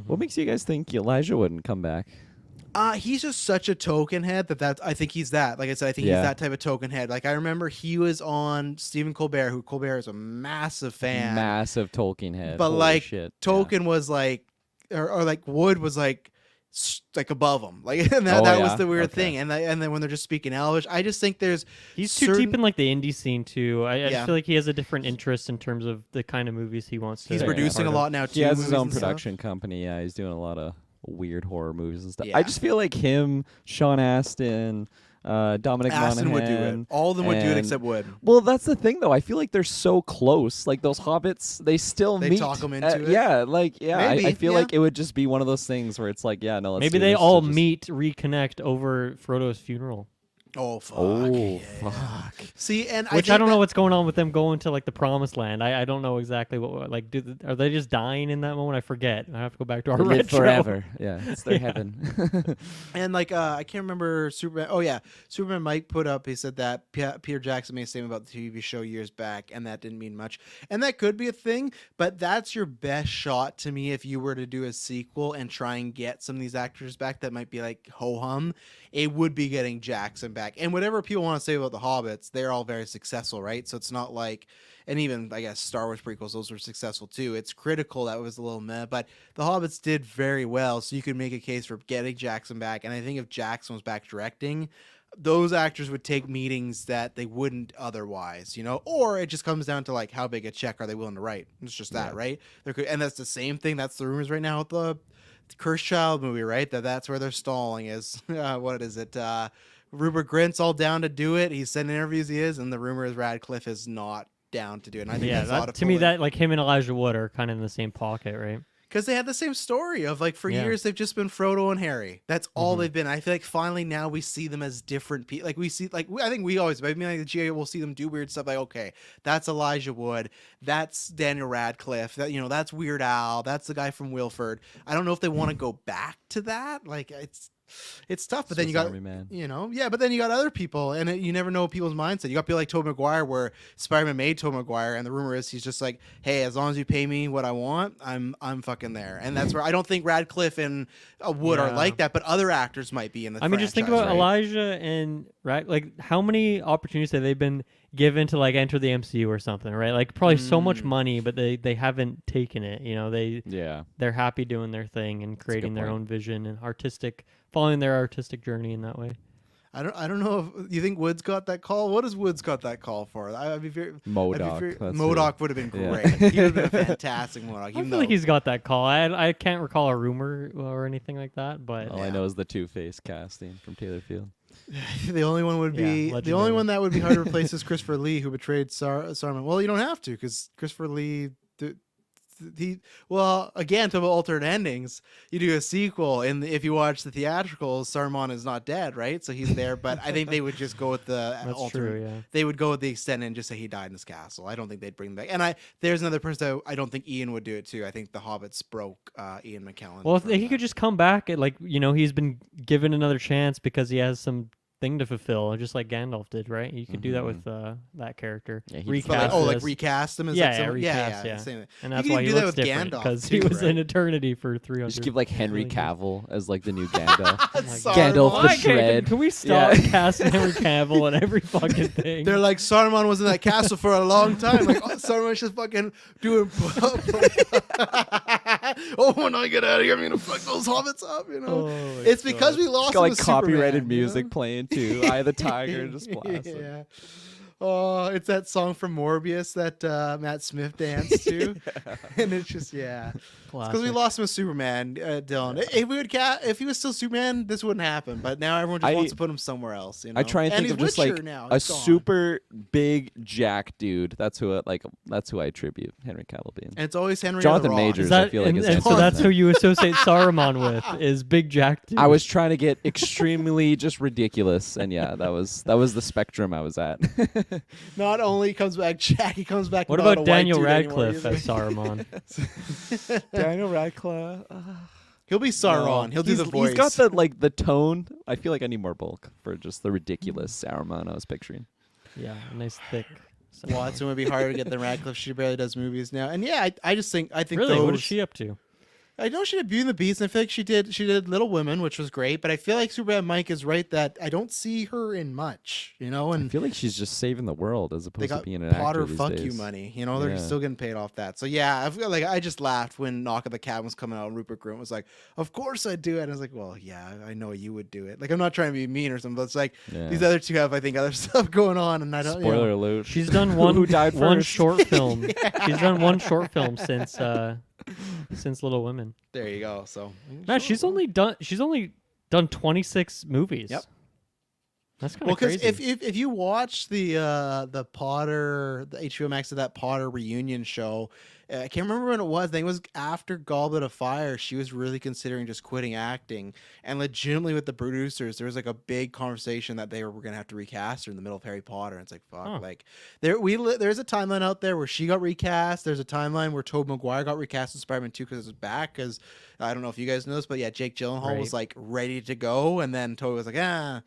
What makes you guys think Elijah wouldn't come back? He's just such a token head that I think he's that. Like I said, I think he's that type of token head. Like I remember he was on Stephen Colbert, who Colbert is a massive fan, massive Tolkien head. But Holy like shit. Tolkien was like, or like Wood was like above him. Like and that was the weird thing. And then when they're just speaking Elvish, I just think he's too deep in like the indie scene too. I feel like he has a different interest in terms of the kind of movies he wants to. He's producing a lot now too. He has his own production company. Yeah, he's doing a lot of weird horror movies and stuff. I just feel like him, Sean Astin, Dominic Monaghan would do it. All of them would do it except Wood. Well, that's the thing though. I feel like they're so close. Like those hobbits, they meet. Talk them into it. Yeah, like Maybe, I feel like it would just be one of those things where it's like, let's maybe they all reconnect over Frodo's funeral. Oh fuck! Fuck! See, and I don't know what's going on with them going to like the Promised Land. I don't know exactly what like. Are they just dying in that moment? I forget. I have to go back to our live retro. forever. Yeah, it's their heaven. And like I can't remember Superman. Oh yeah, Superman Mike put up. He said that Peter Jackson made a statement about the TV show years back, and that didn't mean much. And that could be a thing, but that's your best shot to me if you were to do a sequel and try and get some of these actors back. That might be like ho hum. It would be getting Jackson back. And whatever people want to say about the Hobbits, they're all very successful, right? So it's not like, and even I guess Star Wars prequels, those were successful too. It's critical that was a little meh, but the Hobbits did very well. So you could make a case for getting Jackson back. And I think if Jackson was back directing, those actors would take meetings that they wouldn't otherwise, or it just comes down to like how big a check are they willing to write. It's just that, right? And that's the same thing. That's the rumors right now with the Cursed Child movie, right? That's where they're stalling is. What is it? Rupert Grint's all down to do it. He's sending interviews, and the rumor is Radcliffe is not down to do it. And I think to me, that like him and Elijah Wood are kind of in the same pocket, right? Because they had the same story of like for years they've just been Frodo and Harry. That's all they've been. I feel like finally now we see them as different people. Like we see, like I think we always. I mean, like the GA will see them do weird stuff. Like okay, that's Elijah Wood. That's Daniel Radcliffe. That's Weird Al. That's the guy from Wilford. I don't know if they want to go back to that. Like it's tough, but then you got but then you got other people, and you never know people's mindset. You got people like Tobey Maguire, where Spider-Man made Tobey Maguire, and the rumor is he's just like, hey, as long as you pay me what I want, I'm fucking there. And that's where I don't think Radcliffe and Wood are like that, but other actors might be in the. I mean, just think about Elijah and like how many opportunities have they been given to like enter the MCU or something, right? Like probably so much money, but they haven't taken it. They're happy doing their thing and creating their own vision and following their artistic journey in that way. I don't know if you think Woods got that call. What has Woods got that call for? I'd be very M.O.D.O.K. M.O.D.O.K. would have been great. He would have been a fantastic M.O.D.O.K. I feel like he's got that call. I can't recall a rumor or anything like that, but all I know is the Two-Face casting from Taylor Field. The only one would be the only one that would be hard to replace is Christopher Lee, who betrayed Saruman. Well, you don't have to, because Christopher Lee. Again, to alternate endings, you do a sequel, and if you watch the theatricals, Saruman is not dead, right? So he's there, but I think they would just go with the alternate. They would go with the extent and just say he died in his castle. I don't think they'd bring him back. And there's another person that I don't think Ian would do it too. I think the Hobbits broke Ian McKellen. Well, if he could just come back, he's been given another chance because he has some thing to fulfill, just like Gandalf did, right? You could do that with that character. Recast him as recast. And that's why he looks different, because he was in eternity for 300. Just give like Henry Cavill as like the new Gandalf. Gandalf the Shred. Can we stop casting Henry Cavill on every fucking thing? They're like, Saruman was in that castle for a long time. Like Saruman's just fucking doing. When I get out of here, I'm gonna fuck those hobbits up. It's because we lost. Got like copyrighted music playing too. Eye of the Tiger, just blasting. Yeah. Oh, it's that song from Morbius that Matt Smith danced to, and it's just because we lost him as Superman, Dylan. If he was still Superman, this wouldn't happen. But now everyone just wants to put him somewhere else. I try and think of just like a super big jack dude. That's who I attribute Henry Cavill being. And it's always Henry. Jonathan Majors. I feel like and so that's who you associate Saruman with, is big jack dude. I was trying to get extremely just ridiculous, and that was the spectrum I was at. Not only comes back Jack, he comes back. What about Daniel Radcliffe as Saruman? Daniel Radcliffe. He'll be Sauron. He'll do the voice. He's got the tone. I feel like I need more bulk for just the ridiculous Saruman I was picturing. Yeah, a nice thick. Watson would be harder to get than Radcliffe. She barely does movies now, and I think really, what is she up to? I know she did Beauty and the Beast, and I feel like she did Little Women, which was great. But I feel like Superbad Mike is right that I don't see her in much, And I feel like she's just saving the world as opposed to being an Potter actor these fuck days. you money, They're still getting paid off that. So yeah, I just laughed when Knock at the Cabin was coming out, and Rupert Grint was like, "Of course I'd do it." And I was like, "Well, yeah, I know you would do it." Like, I'm not trying to be mean or something, but it's like these other two have, I think, other stuff going on, and I don't. Spoiler alert. She's done one short film. She's done one short film since Little Women. There you go. So man, she's only done 26 movies. Yep. That's kind of crazy. Because if you watch the Potter, the HBO Max of that Potter reunion show, I can't remember when it was. I think it was after Goblet of Fire. She was really considering just quitting acting, and legitimately with the producers, there was like a big conversation that they were going to have to recast her in the middle of Harry Potter. And it's like fuck, like there's a timeline out there where she got recast. There's a timeline where Tobey Maguire got recast in Spider-Man 2 because it was back. Because I don't know if you guys know this, but yeah, Jake Gyllenhaal was like ready to go, and then Tobey was like,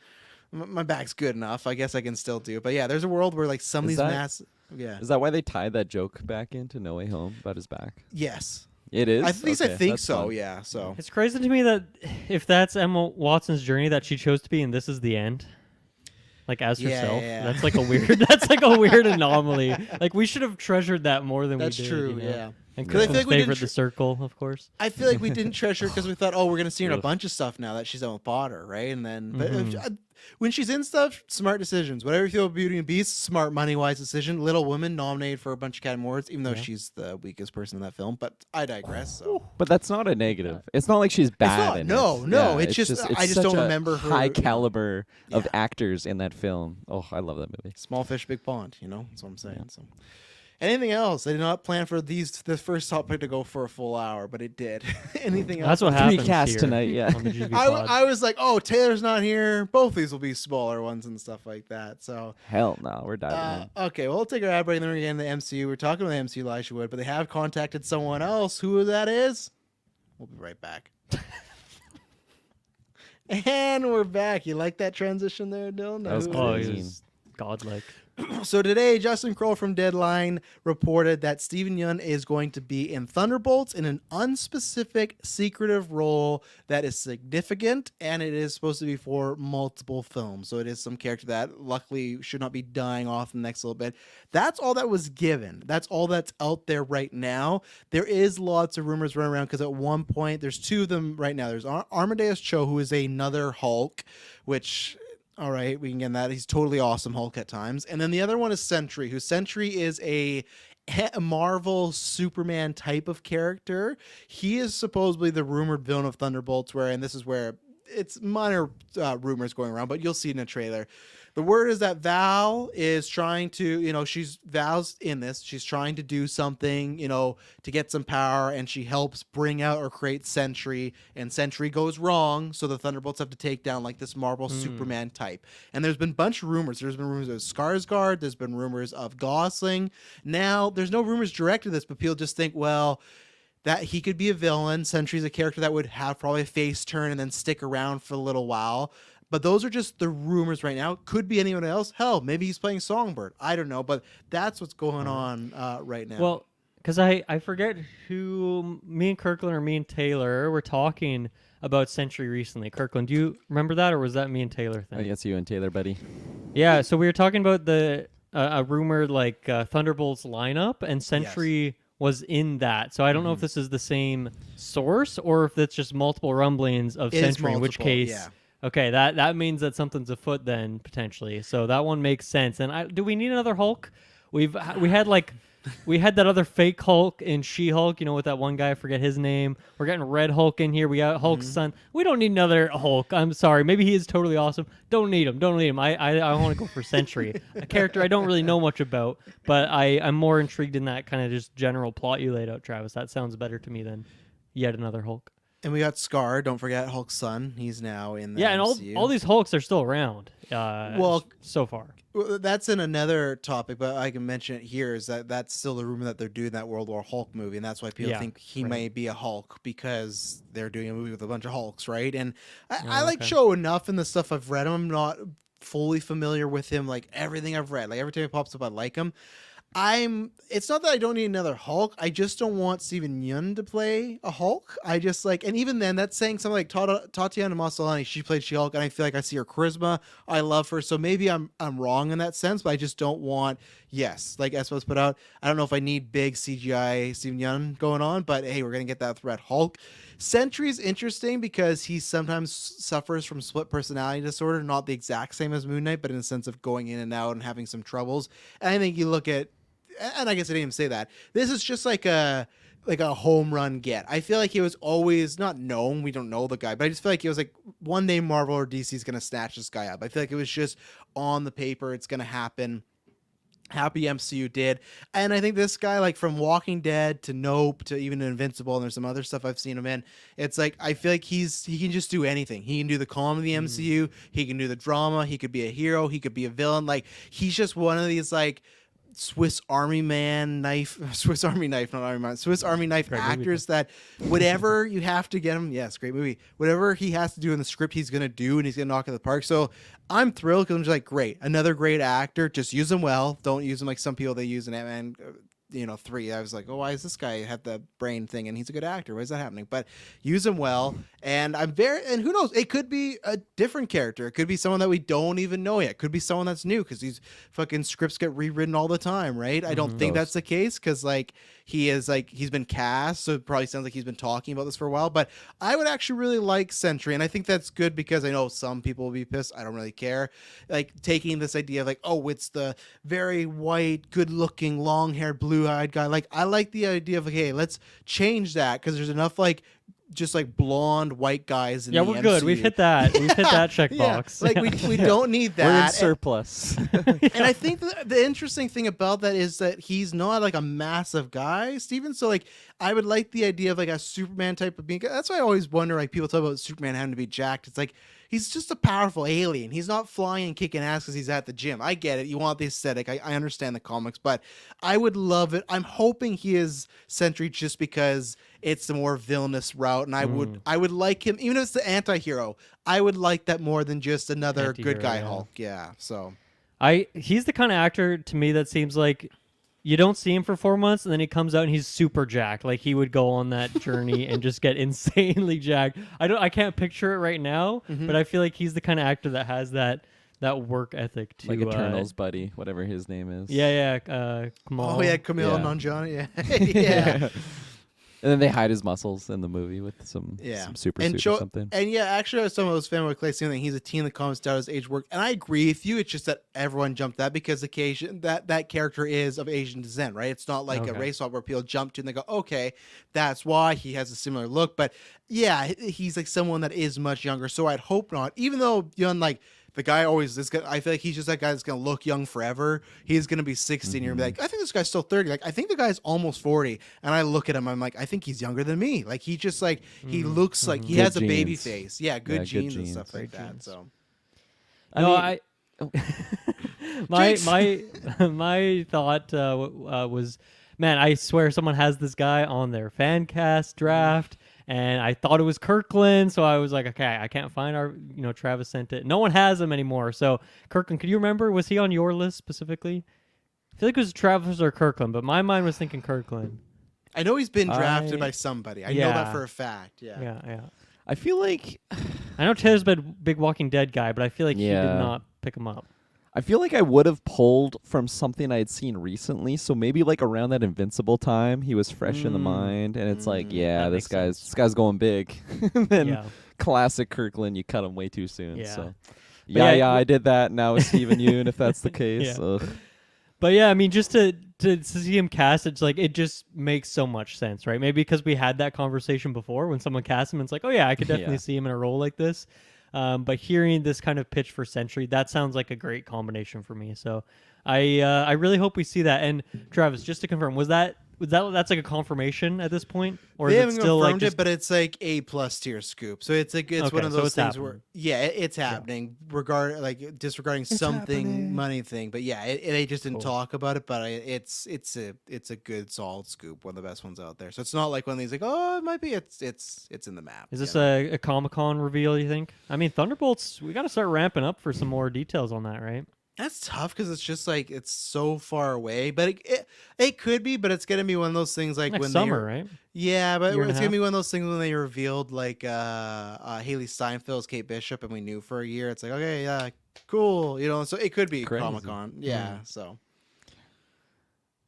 my back's good enough. I guess I can still do it. But yeah, there's a world where like some of these Is that why they tied that joke back into No Way Home about his back? Yes. It is? At least I think so, fun. yeah. So it's crazy to me that if that's Emma Watson's journey that she chose to be and this is the end. Like as herself. Yeah. That's like a weird anomaly. Like we should have treasured that more than we did. That's true, yeah. And Christmas favorite, The Circle, of course. I feel like we didn't treasure because we thought, we're going to see her in a bunch of stuff now that she's done with Potter, right? And then, but when she's in stuff, smart decisions. Whatever you feel about Beauty and Beast, smart money-wise decision. Little Women nominated for a bunch of Academy Awards, even though she's the weakest person in that film. But I digress. So. But that's not a negative. It's not like she's bad. No. It's just I just don't remember her high caliber of actors in that film. Oh, I love that movie. Small fish, big pond. That's what I'm saying. So. Anything else? I did not plan for the first topic to go for a full hour, but it did. Anything else? That's what happens Recast here tonight, yeah. on the GV I was like, Taylor's not here. Both these will be smaller ones and stuff like that. So hell no, we're diving in. Okay, well, we'll take our ad break and then we're getting the MCU. We're talking to the MCU, Elisha Wood, but they have contacted someone else. Who that is? We'll be right back. And we're back. You like that transition there, Dylan? That was crazy. Godlike. So today, Justin Kroll from Deadline reported that Steven Yeun is going to be in Thunderbolts in an unspecific, secretive role that is significant, and it is supposed to be for multiple films. So it is some character that luckily should not be dying off in the next little bit. That's all that was given. That's all that's out there right now. There is lots of rumors running around because at one point, there's two of them right now. There's Amadeus Cho, who is another Hulk, which... All right, we can get that. He's totally awesome Hulk at times. And then the other one is Sentry, who Sentry is a Marvel Superman type of character. He is supposedly the rumored villain of Thunderbolts, and this is where it's minor rumors going around, but you'll see in a trailer. The word is that Val is trying to, Val's in this. She's trying to do something, to get some power, and she helps bring out or create Sentry, and Sentry goes wrong, so the Thunderbolts have to take down like this Marvel Superman type. And there's been a bunch of rumors. There's been rumors of Skarsgård. There's been rumors of Gosling. Now, there's no rumors directed to this, but people just think, well, that he could be a villain. Sentry's a character that would have probably a face turn and then stick around for a little while. But those are just the rumors right now. Could be anyone else. Hell, maybe he's playing Songbird. I don't know. But that's what's going on right now. Well, because I forget who, me and Kirkland or me and Taylor were talking about Sentry recently. Kirkland, do you remember that, or was that me and Taylor thing? I guess you and Taylor, buddy. Yeah, so we were talking about the a rumored Thunderbolts lineup, and Sentry was in that. So I don't know if this is the same source or if it's just multiple rumblings of Sentry, in which case... Yeah. Okay, that means that something's afoot then potentially. So that one makes sense. And do we need another Hulk? We had that other fake Hulk in She-Hulk, with that one guy, I forget his name. We're getting Red Hulk in here. We got Hulk's son. We don't need another Hulk. I'm sorry. Maybe he is totally awesome. Don't need him. I want to go for Sentry, a character I don't really know much about, but I'm more intrigued in that kind of just general plot you laid out, Travis. That sounds better to me than yet another Hulk. And we got Scar. Don't forget Hulk's son. He's now in the MCU. And all these Hulks are still around. So far. That's in another topic, but I can mention it here. Is that's still the rumor that they're doing that World War Hulk movie, and that's why people think he may be a Hulk because they're doing a movie with a bunch of Hulks, right? And I like Cho enough in the stuff I've read. I'm not fully familiar with him. Like everything I've read, like every time he pops up, I like him. It's not that I don't need another Hulk. I just don't want Steven Yeun to play a Hulk. I just like, and even then, that's saying something like Tatiana Maslany. She played She-Hulk, and I feel like I see her charisma. I love her, so maybe I'm wrong in that sense, but I just don't want. Yes, like Espo's put out. I don't know if I need big CGI Steven Yeun going on, but hey, we're gonna get that threat Hulk. Sentry's interesting because he sometimes suffers from split personality disorder, not the exact same as Moon Knight, but in the sense of going in and out and having some troubles. And I think you look at. And I guess I didn't even say that. This is just like a home run get. I feel like he was always not known. We don't know the guy, but I just feel like it was like one day Marvel or DC is gonna snatch this guy up. I feel like it was just on the paper. It's gonna happen. Happy MCU did. And I think this guy, like from Walking Dead to Nope to even Invincible, and there's some other stuff I've seen him in. It's like I feel like he can just do anything. He can do the comedy MCU. He can do the drama. He could be a hero. He could be a villain. Like he's just one of these like. Swiss Army knife actors that whatever you have to get him. Yes, great movie. Whatever he has to do in the script, he's going to do, and he's going to knock it out of the park. So I'm thrilled because I'm just like, great. Another great actor. Just use him well. Don't use him like some people they use in Ant-Man 3. I was like, oh, why is this guy have the brain thing and he's a good actor? Why is that happening? But use him well. And and who knows? It could be a different character. It could be someone that we don't even know yet. It could be someone that's new because these fucking scripts get rewritten all the time, right? I don't think that's the case because like he's been cast, so it probably sounds like he's been talking about this for a while. But I would actually really like Sentry, and I think that's good because I know some people will be pissed. I don't really care. Like taking this idea of like, oh, it's the very white, good-looking, long-haired, blue-eyed guy. Like I like the idea of like, hey, let's change that because there's enough like just like blonde white guys in the we're MCU. Good. We've hit that. We've hit that checkbox. Like we don't need that. We're in surplus. And I think the interesting thing about that is that he's not like a massive guy, Steven. So like I would like the idea of like a Superman type of being. That's why I always wonder, like people talk about Superman having to be jacked. It's like he's just a powerful alien. He's not flying and kicking ass because he's at the gym. I get it. You want the aesthetic. I understand the comics, but I would love it. I'm hoping he is Sentry just because it's the more villainous route, and I would like him, even if it's the anti-hero. I would like that more than just another good guy Hulk. Yeah. So he's the kind of actor to me that seems like you don't see him for 4 months and then he comes out and he's super jacked. Like he would go on that journey and just get insanely jacked. I can't picture it right now, but I feel like he's the kind of actor that has that work ethic too. Like Eternals buddy, whatever his name is. Yeah. Kamal. Oh yeah, Kumail Nanjiani. Yeah. And then they hide his muscles in the movie with some super suit or something. And yeah, actually, I was talking about this family Clay saying that he's a teen that comes down his age work, and I agree with you. It's just that everyone jumped that because occasion that character is of Asian descent, right? It's not like a race swap where people jump to and they go, okay, that's why he has a similar look. But yeah, he's like someone that is much younger, so I'd hope not. Even though like. The guy always is gonna, I feel like he's just that guy that's gonna look young forever. He's gonna be 16 and be like, I think this guy's still 30. Like, I think the guy's almost 40. And I look at him, I'm like, I think he's younger than me. Like, he just like he looks like he has a baby face. Yeah, good genes and stuff like that. So, my thought was, man, I swear someone has this guy on their fan cast draft. And I thought it was Kirkland, so I was like, okay, I can't find our, Travis sent it. No one has him anymore. So, Kirkland, could you remember? Was he on your list specifically? I feel like it was Travis or Kirkland, but my mind was thinking Kirkland. I know he's been drafted by somebody. I know that for a fact. Yeah. I feel like I know Taylor's been a big Walking Dead guy, but I feel like he did not pick him up. I feel like I would have pulled from something I had seen recently, so maybe like around that Invincible time, he was fresh in the mind, and it's like, this guy's going big. And then classic Kirkland, you cut him way too soon. Yeah. So I did that. Now with Steven Yeun, if that's the case. But yeah, I mean, just to see him cast, it's like it just makes so much sense, right? Maybe because we had that conversation before when someone cast him, it's like, oh yeah, I could definitely see him in a role like this. But hearing this kind of pitch for Sentry, that sounds like a great combination for me. So I really hope we see that. And Travis, just to confirm, that's like a confirmation at this point, or they is haven't it still confirmed like it, but it's like A+ tier scoop. So it's one of those things where it's happening, disregarding something money thing. But yeah, they just didn't talk about it. But it's a good solid scoop, one of the best ones out there. So it's not like one of these like, oh, it might be. It's in the map. Is this a Comic-Con reveal? You think? I mean, Thunderbolts. We got to start ramping up for some more details on that, right? That's tough because it's just like it's so far away, but it could be, but it's gonna be one of those things like Next when summer, right? Yeah, but Year and it's a gonna be half. one of those things when they revealed like Haley Steinfeld's Kate Bishop, and we knew for a year. It's like, okay, yeah, cool, you know. So it could be Crazy. Comic-Con, yeah. So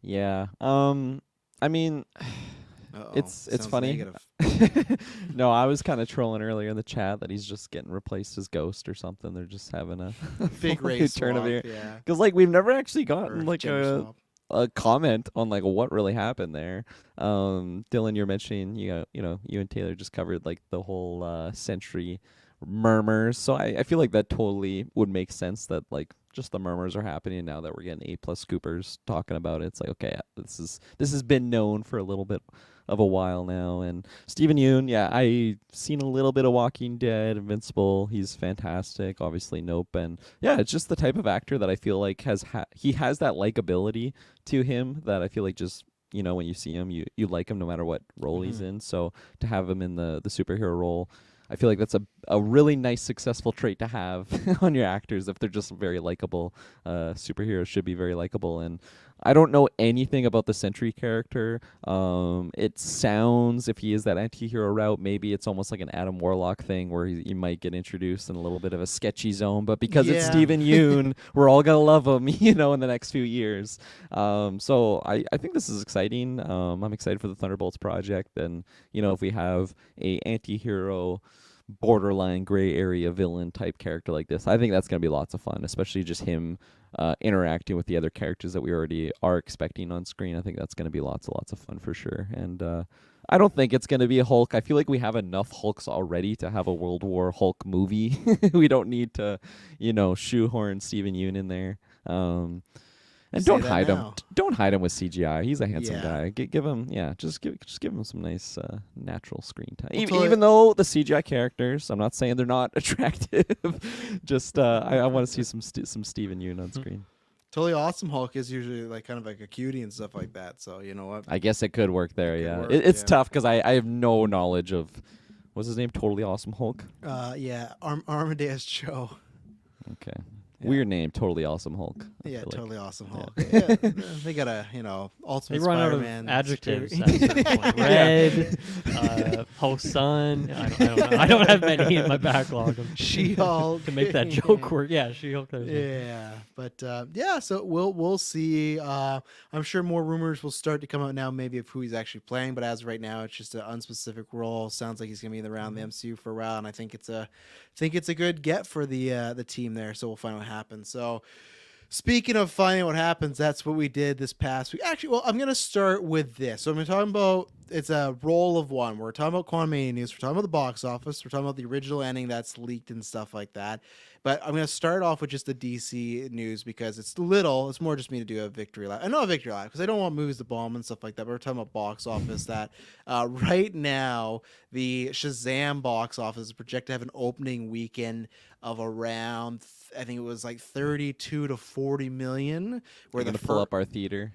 Yeah. I mean, it's sounds funny. negative. No, I was kind of trolling earlier in the chat that he's just getting replaced as Ghost or something. They're just having a Big race turn of swap, here. yeah. Because like we've never actually Or gotten like gender swap. a comment on like what really happened there. Dylan, you're mentioning you and Taylor just covered like the whole Sentry murmurs. So I feel like that totally would make sense that like just the murmurs are happening now that we're getting A+ scoopers talking about it. It's like, okay, this has been known for a little bit of a while now. And Steven Yeun, yeah, I seen a little bit of Walking Dead, Invincible. He's fantastic. Obviously, Nope, and yeah, it's just the type of actor that I feel like he has that likability to him that I feel like just when you see him, you like him no matter what role he's in. So to have him in the superhero role, I feel like that's a really nice, successful trait to have on your actors if they're just very likable. Superheroes should be very likable. And I don't know anything about the Sentry character. It sounds, if he is that anti-hero route, maybe it's almost like an Adam Warlock thing where he might get introduced in a little bit of a sketchy zone. But because it's Steven Yeun, we're all going to love him, in the next few years. So I think this is exciting. I'm excited for the Thunderbolts project. And, if we have a anti-hero borderline gray area villain type character like this, I think that's going to be lots of fun, especially just him interacting with the other characters that we already are expecting on screen. I think that's going to be lots of fun for sure. And I don't think it's going to be a Hulk. I feel like we have enough Hulks already to have a World War Hulk movie. We don't need to, shoehorn Steven Yeun in there. And don't hide him. Don't hide him with CGI. He's a handsome guy. Give him, just give him some nice natural screen time. Even though the CGI characters, I'm not saying they're not attractive. Just I want to see some Steven Yeun on screen. Totally Awesome Hulk is usually like kind of like a cutie and stuff like that. So you know what? I guess it could work there. It's tough because I have no knowledge of what's his name. Totally Awesome Hulk. Armadeus Cho. Okay. Yeah. Weird name, Totally Awesome Hulk. Yeah, Totally Awesome Hulk. Yeah. They got a, Ultimate Spider-Man. They run out of adjectives at a certain point. Red, Hulk Sun. I don't know. I don't have many in my backlog. She-Hulk. To make that joke work. Yeah, She-Hulk. Yeah, but so we'll see. I'm sure more rumors will start to come out now, maybe of who he's actually playing. But as of right now, it's just an unspecific role. Sounds like he's gonna be around the MCU for a while, and I think it's a good get for the team there. So we'll find out what happens. So speaking of finding out what happens, that's what we did this past week. Actually, well, I'm gonna start with this. So I'm talking about, it's a roll of one. We're talking about Quantamnia news. We're talking about the box office. We're talking about the original ending that's leaked and stuff like that. But I'm going to start off with just the DC news because it's more just me to do a victory lap. And not a victory lap because I don't want movies to bomb and stuff like that. But we're talking about box office that right now, the Shazam box office is projected to have an opening weekend of around, I think it was like 32 to 40 million. We're going to pull up our theater.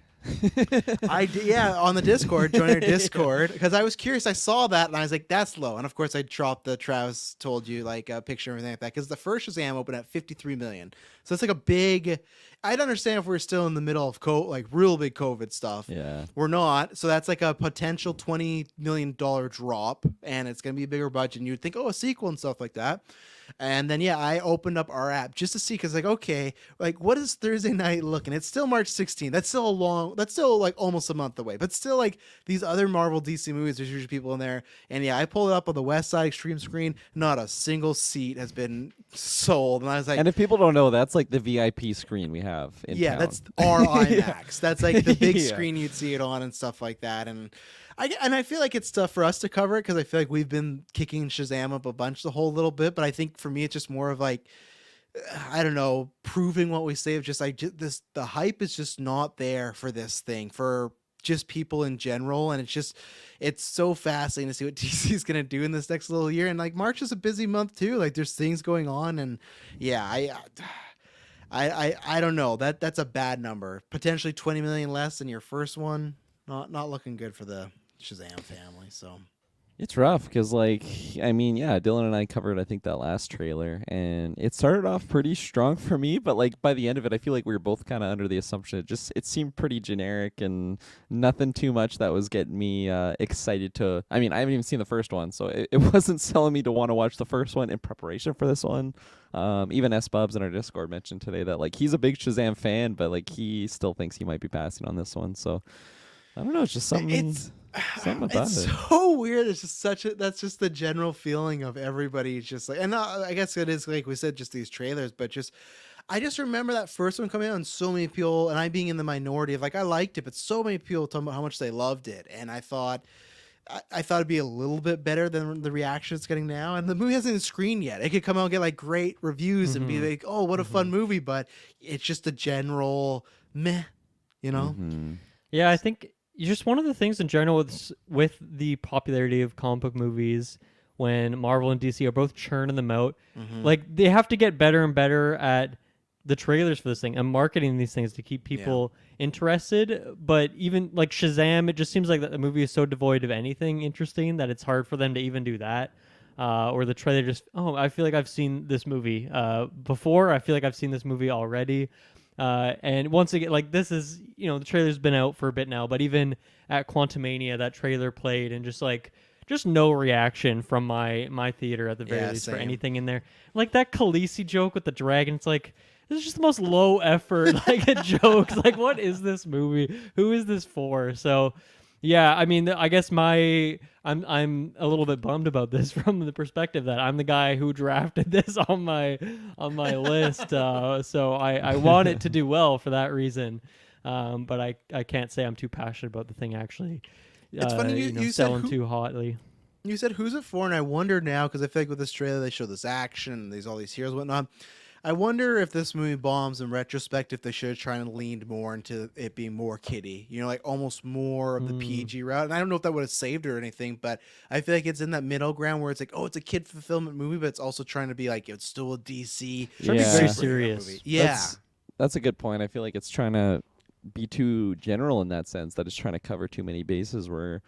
On the Discord, join our Discord, because I was curious. I saw that and I was like, that's low. And of course I dropped the Travis told you like a picture and everything like that, because the first Shazam opened at 53 million. So it's like a big, I'd understand if we're still in the middle of like real big COVID stuff. Yeah, we're not. So that's like a potential $20 million drop, and it's gonna be a bigger budget, and you'd think, a sequel and stuff like that. And then I opened up our app just to see, because like, okay, like what is Thursday night looking? It's still March 16th. That's still like almost a month away, but still like these other Marvel DC movies, there's usually people in there. And I pulled it up on the West Side Extreme screen. Not a single seat has been sold. And I was like, and if people don't know, that's like the VIP screen we have in town. That's our IMAX. That's like the big screen you'd see it on and stuff like that. And I feel like it's tough for us to cover it because I feel like we've been kicking Shazam up a bunch the whole little bit. But I think for me, it's just more of like, I don't know, proving what we say of just like the hype is just not there for this thing, for just people in general. And it's so fascinating to see what DC is going to do in this next little year. And like March is a busy month too. Like there's things going on. And I don't know, that's a bad number. Potentially 20 million less than your first one. Not looking good for the Shazam family. So It's rough because, like, I mean, yeah, Dylan and I covered, I think, that last trailer, and it started off pretty strong for me, but, like, by the end of it, I feel like we were both kind of under the assumption it seemed pretty generic and nothing too much that was getting me excited to. I mean, I haven't even seen the first one, so it wasn't selling me to want to watch the first one in preparation for this one. Even S. Bubs in our Discord mentioned today that, like, he's a big Shazam fan, but, like, he still thinks he might be passing on this one, so I don't know, it's just something. Something about it's it. so weird. It's just that's just the general feeling of everybody. Just like, and I guess it is like we said, just these trailers, but just I just remember that first one coming out and so many people, and I being in the minority of like I liked it, but so many people talking about how much they loved it, and I thought it'd be a little bit better than the reaction it's getting now. And the movie hasn't even screened yet. It could come out and get like great reviews and be like, oh, what a fun movie, but it's just a general meh, you know? Yeah, I think just one of the things in general with the popularity of comic book movies, when Marvel and DC are both churning them out, like they have to get better and better at the trailers for this thing and marketing these things to keep people interested. But even like Shazam, it just seems like that the movie is so devoid of anything interesting that it's hard for them to even do that. Or the trailer just, I feel like I've seen this movie before. I feel like I've seen this movie already. And once again, like this is, the trailer's been out for a bit now, but even at Quantamania, that trailer played and just no reaction from my theater at the very least for anything in there. Like that Khaleesi joke with the dragon, it's like, this is just the most low effort, like a joke. Like, what is this movie? Who is this for? So, yeah, I mean, I guess I'm a little bit bummed about this from the perspective that I'm the guy who drafted this on my list. So I want it to do well for that reason. But I can't say I'm too passionate about the thing actually. It's funny you selling said too hotly. You said who's it for, and I wonder now because I feel like with this trailer they show this action, all these heroes, and whatnot. I wonder if this movie bombs in retrospect, if they should have tried to lean more into it being more kiddie, like almost more of the PG route. And I don't know if that would have saved it or anything, but I feel like it's in that middle ground where it's like, oh, it's a kid fulfillment movie, but it's also trying to be like, it's still a DC. Very serious. Movie. Yeah. That's a good point. I feel like it's trying to be too general in that sense, that it's trying to cover too many bases where,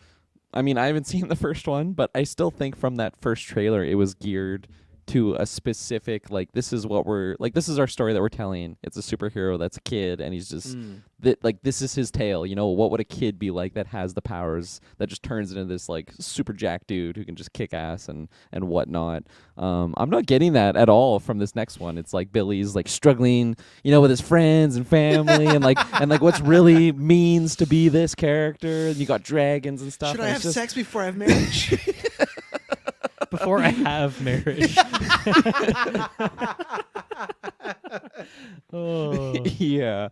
I mean, I haven't seen the first one, but I still think from that first trailer, it was geared to a specific, like, this is our story that we're telling. It's a superhero that's a kid, and he's just this is his tale. What would a kid be like that has the powers that just turns into this like super jack dude who can just kick ass and whatnot. I'm not getting that at all from this next one. It's like Billy's like struggling, with his friends and family and like what's really means to be this character. And you got dragons and stuff. Should I have sex before I have marriage? Before I have marriage. Yeah.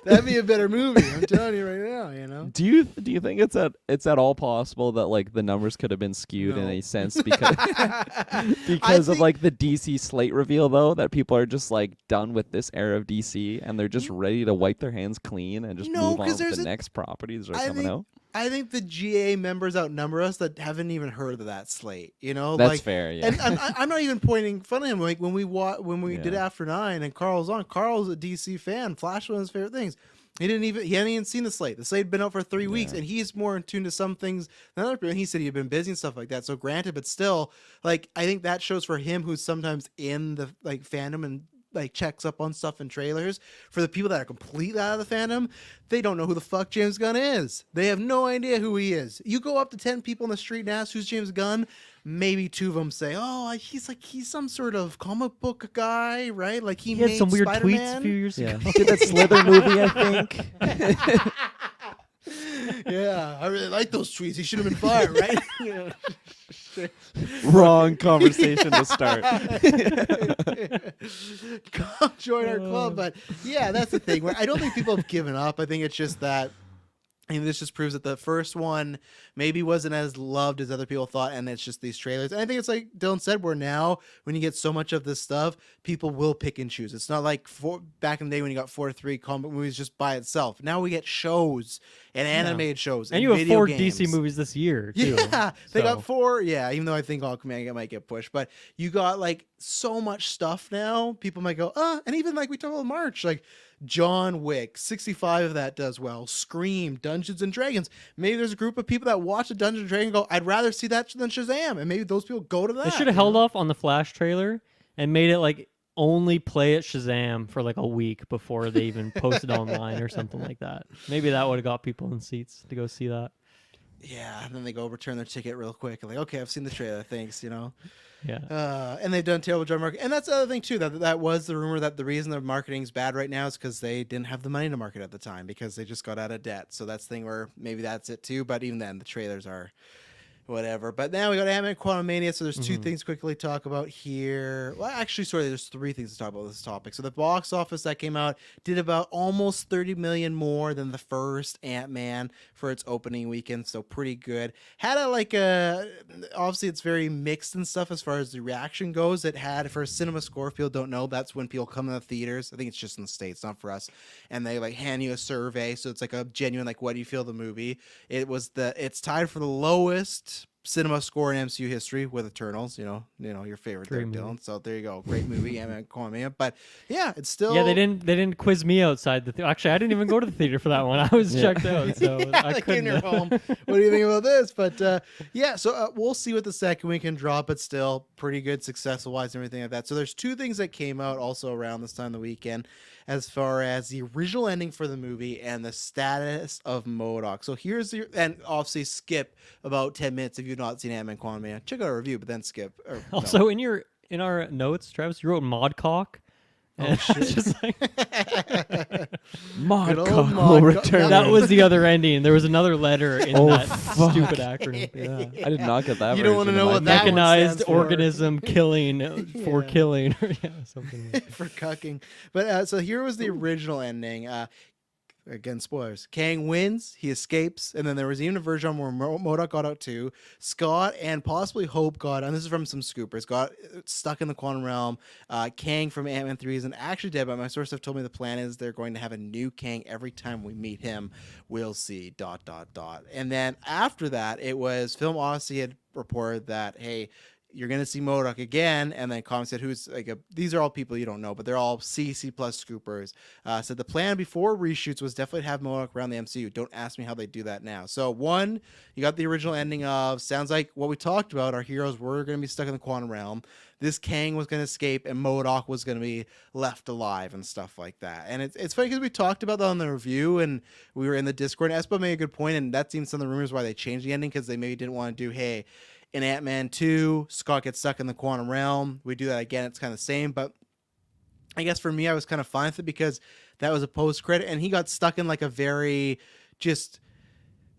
That'd be a better movie. I'm telling you right now. Do you think it's at all possible that like the numbers could have been skewed in a sense because of like the DC slate reveal though, that people are just like done with this era of DC and they're just ready to wipe their hands clean and just move on with the next properties that are coming out? I think the GA members outnumber us that haven't even heard of that slate. That's fair. Yeah, and I'm not even pointing fun at him. Like when we did After 9 and Carl's on. Carl's a DC fan. Flash was one of his favorite things. He hadn't even seen the slate. The slate had been out for 3 weeks, and he's more in tune to some things than other people. And he said he'd been busy and stuff like that. So granted, but still, like I think that shows for him, who's sometimes in the like fandom and like checks up on stuff in trailers. For the people that are completely out of the fandom, they don't know who the fuck James Gunn is. They have no idea who he is. You go up to 10 people in the street and ask who's James Gunn, maybe 2 of them say, "Oh, he's some sort of comic book guy, right? Like he had some weird Spider-Man. tweets a few years ago. He did that Slither movie, I think." Yeah, I really like those tweets. He should have been fired, right? Wrong conversation to start. Come join our club. But yeah, that's the thing. I don't think people have given up. I think it's just that. And this just proves that the first one maybe wasn't as loved as other people thought, and it's just these trailers. And I think it's like Dylan said, where now when you get so much of this stuff, people will pick and choose. It's not like back in the day when you got 4 to 3 comic movies just by itself. Now we get shows and animated shows, and you have 4 DC movies this year too. Yeah, they got 4. Yeah, even though I think Aquaman might get pushed, but you got like so much stuff now. People might go, and even like we talked about March, like John Wick, 65 of that does well. Scream, Dungeons Dungeons and Dragons. Maybe there's a group of people that watch a Dungeons and Dragons and go, I'd rather see that than Shazam. And maybe those people go to that. They should have held off on the Flash trailer and made it like only play at Shazam for like a week before they even posted online or something like that. Maybe that would have got people in seats to go see that. Yeah, and then they go return their ticket real quick. Like, okay, I've seen the trailer, thanks, Yeah. And they've done terrible job marketing. And that's the other thing, too, that was the rumor that the reason their marketing's bad right now is because they didn't have the money to market at the time because they just got out of debt. So that's the thing where maybe that's it, too. But even then, the trailers are whatever. But now we got Ant-Man Quantumania, so there's two things to quickly talk about here. Well, actually, sorry, there's three things to talk about with this topic. So the box office that came out did about almost 30 million more than the first Ant-Man for its opening weekend, so pretty good. Had obviously it's very mixed and stuff as far as the reaction goes. It had, for a cinema score, if people don't know, that's when people come in the theaters. I think it's just in the States, not for us. And they like hand you a survey, so it's like a genuine, like, what do you feel of the movie? It's tied for the lowest cinema score in MCU history with Eternals, your favorite there, Dylan. So there you go, great movie, Ant-Man Quantumania. But yeah, it's still they didn't quiz me outside the actually I didn't even go to the theater for that one. I was checked out, so I couldn't. In your home. What do you think about this? But so we'll see what the second week can draw, but still pretty good success wise and everything like that. So there's two things that came out also around this time of the weekend, as far as the original ending for the movie and the status of M.O.D.O.K. So and obviously skip about 10 minutes if you've not seen Ant-Man Quantumania. Check out our review, but then skip. Also, in our notes, Travis, you wrote M.O.D.K. Oh shit! It's just like M.O.D.K will return. That was the other ending. There was another letter in that stupid acronym. Yeah. I did not get that. You don't want to know what that mechanized organism killing for killing, or something for cucking. But so here was the original ending. Again, spoilers. Kang wins, he escapes, and then there was even a version where M.O.D.O.K got out too. Scott and possibly Hope got, and this is from some scoopers, got stuck in the quantum realm. Kang from Ant-Man 3 isn't actually dead, but my sources have told me the plan is they're going to have a new Kang every time we meet him. We'll see, ... And then after that, it was Film Odyssey had reported that, hey, you're going to see M.O.D.O.K again. And then Comic said, these are all people you don't know, but they're all C+ scoopers. Said the plan before reshoots was definitely to have M.O.D.O.K around the MCU. Don't ask me how they do that now. So one, you got the original ending of, sounds like what we talked about, our heroes were going to be stuck in the quantum realm. This Kang was going to escape and M.O.D.O.K was going to be left alive and stuff like that. And it's funny because we talked about that on the review and we were in the Discord and Espo made a good point, and that seems some of the rumors why they changed the ending, because they maybe didn't want to do, hey, in Ant-Man 2, Scott gets stuck in the quantum realm. We do that again. It's kind of the same. But I guess for me, I was kind of fine with it because that was a post-credit. And he got stuck in like a very just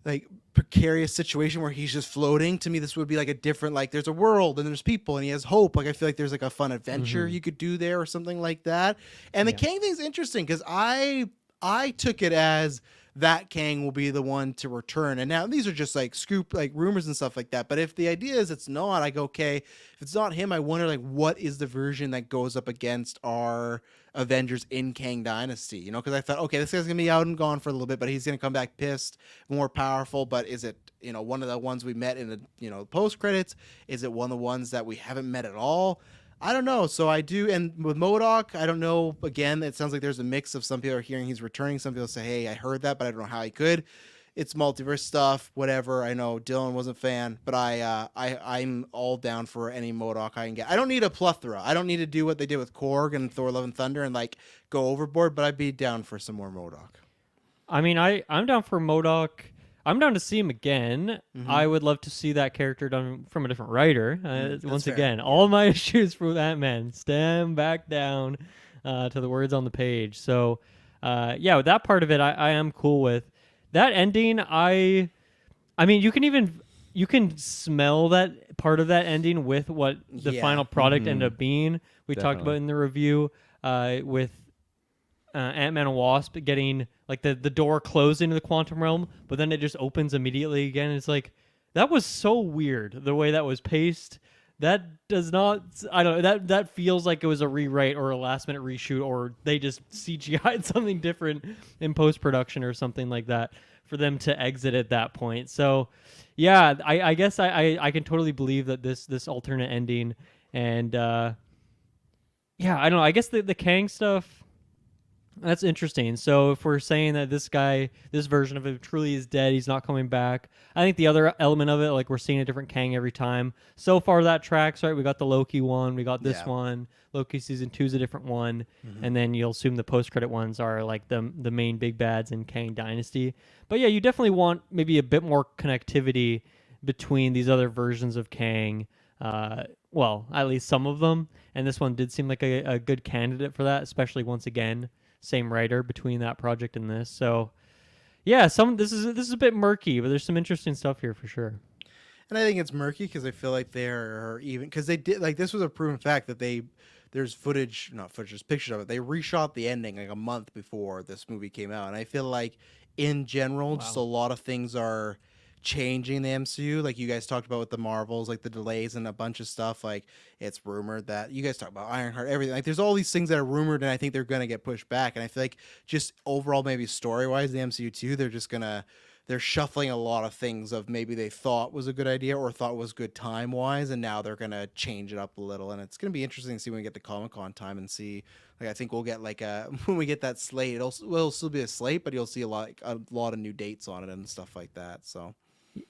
like precarious situation where he's just floating. To me, this would be like a different, like there's a world and there's people and he has hope. Like I feel like there's like a fun adventure you could do there or something like that. And the Kang thing's interesting because I took it as that Kang will be the one to return. And now these are just like rumors and stuff like that. But if the idea is it's not, I go, okay, if it's not him, I wonder like what is the version that goes up against our Avengers in Kang Dynasty, because I thought, okay, this guy's gonna be out and gone for a little bit, but he's gonna come back pissed, more powerful. But is it, one of the ones we met in the, post credits? Is it one of the ones that we haven't met at all? I don't know. So I do. And with M.O.D.O.K, I don't know. Again, it sounds like there's a mix of some people are hearing he's returning. Some people say, hey, I heard that, but I don't know how he could. It's multiverse stuff, whatever. I know Dylan wasn't a fan, but I'm all down for any M.O.D.O.K I can get. I don't need a plethora. I don't need to do what they did with Korg and Thor: Love and Thunder and like go overboard, but I'd be down for some more M.O.D.O.K. I mean, I'm down for M.O.D.O.K. I'm down to see him again. I would love to see that character done from a different writer. Once again, all my issues for Ant-Man stem back down to the words on the page. So, with that part of it, I am cool with. That ending, I mean, you can smell that part of that ending with what the final product ended up being. We talked about in the review with Ant-Man and Wasp getting like the door closed into the quantum realm, but then it just opens immediately again. It's like, that was so weird the way that was paced. That does not, I don't know, that feels like it was a rewrite or a last minute reshoot, or they just CGI'd something different in post-production or something like that for them to exit at that point. So yeah, I guess I can totally believe that this alternate ending, and I don't know, I guess the Kang stuff, That's interesting. So if we're saying that this version of him truly is dead, he's not coming back. I think the other element of it, like we're seeing a different Kang every time. So far that tracks, right? We got the Loki one, we got this one. Loki season 2 is a different one, and then you'll assume the post-credit ones are like the main big bads in Kang Dynasty. But yeah, you definitely want maybe a bit more connectivity between these other versions of Kang. Well, at least some of them, and this one did seem like a good candidate for that, especially once again. Same writer between that project and this. So yeah, this is a bit murky, but there's some interesting stuff here for sure. And I think it's murky because I feel like they're even because they did like this was a proven fact that there's pictures of it. They reshot the ending like a month before this movie came out, and I feel like in general, just a lot of things are changing the MCU. Like you guys talked about with the Marvels, like the delays and a bunch of stuff. Like it's rumored that you guys talk about Ironheart, everything. Like there's all these things that are rumored, and I think they're gonna get pushed back. And I feel like just overall, maybe story wise, the MCU too, they're shuffling a lot of things of maybe they thought was a good idea or thought was good time wise, and now they're gonna change it up a little. And it's gonna be interesting to see when we get to Comic-Con time and see. Like I think we'll get like when we get that slate, it'll still be a slate, but you'll see a lot of new dates on it and stuff like that. So.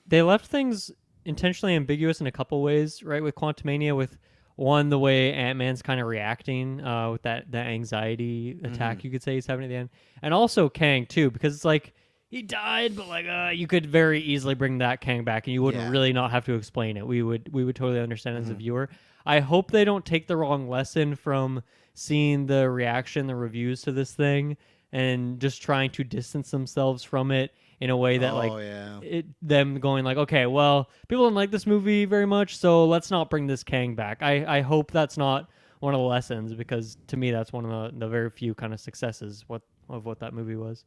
They left things intentionally ambiguous in a couple ways, right? With Quantumania, with one, the way Ant-Man's kind of reacting with that anxiety attack, you could say he's having at the end. And also Kang, too, because it's like, he died, but like you could very easily bring that Kang back, and you wouldn't really not have to explain it. We would totally understand as a viewer. I hope they don't take the wrong lesson from seeing the reaction, the reviews to this thing, and just trying to distance themselves from it in a way that them going like, okay, well, people don't like this movie very much, so let's not bring this Kang back. I hope that's not one of the lessons, because to me that's one of the very few kind of successes of what that movie was.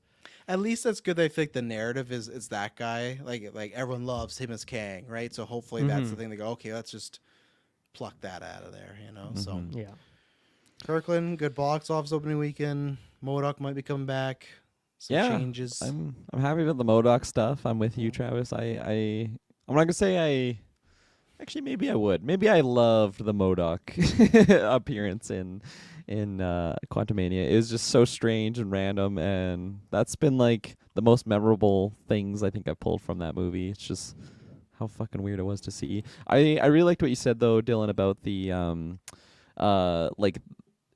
At least that's good. I think the narrative is that guy. Like everyone loves him as Kang, right? So hopefully that's the thing. They go, okay, let's just pluck that out of there, you know. So yeah, Kirkland, good box office opening weekend. M.O.D.O.K might be coming back. Some changes. I'm happy with the M.O.D.O.K stuff. I'm with you, Travis. I'm not gonna say actually maybe I would. Maybe I loved the M.O.D.O.K appearance in Quantumania. It was just so strange and random, and that's been like the most memorable things I think I've pulled from that movie. It's just how fucking weird it was to see. I really liked what you said though, Dylan, about the like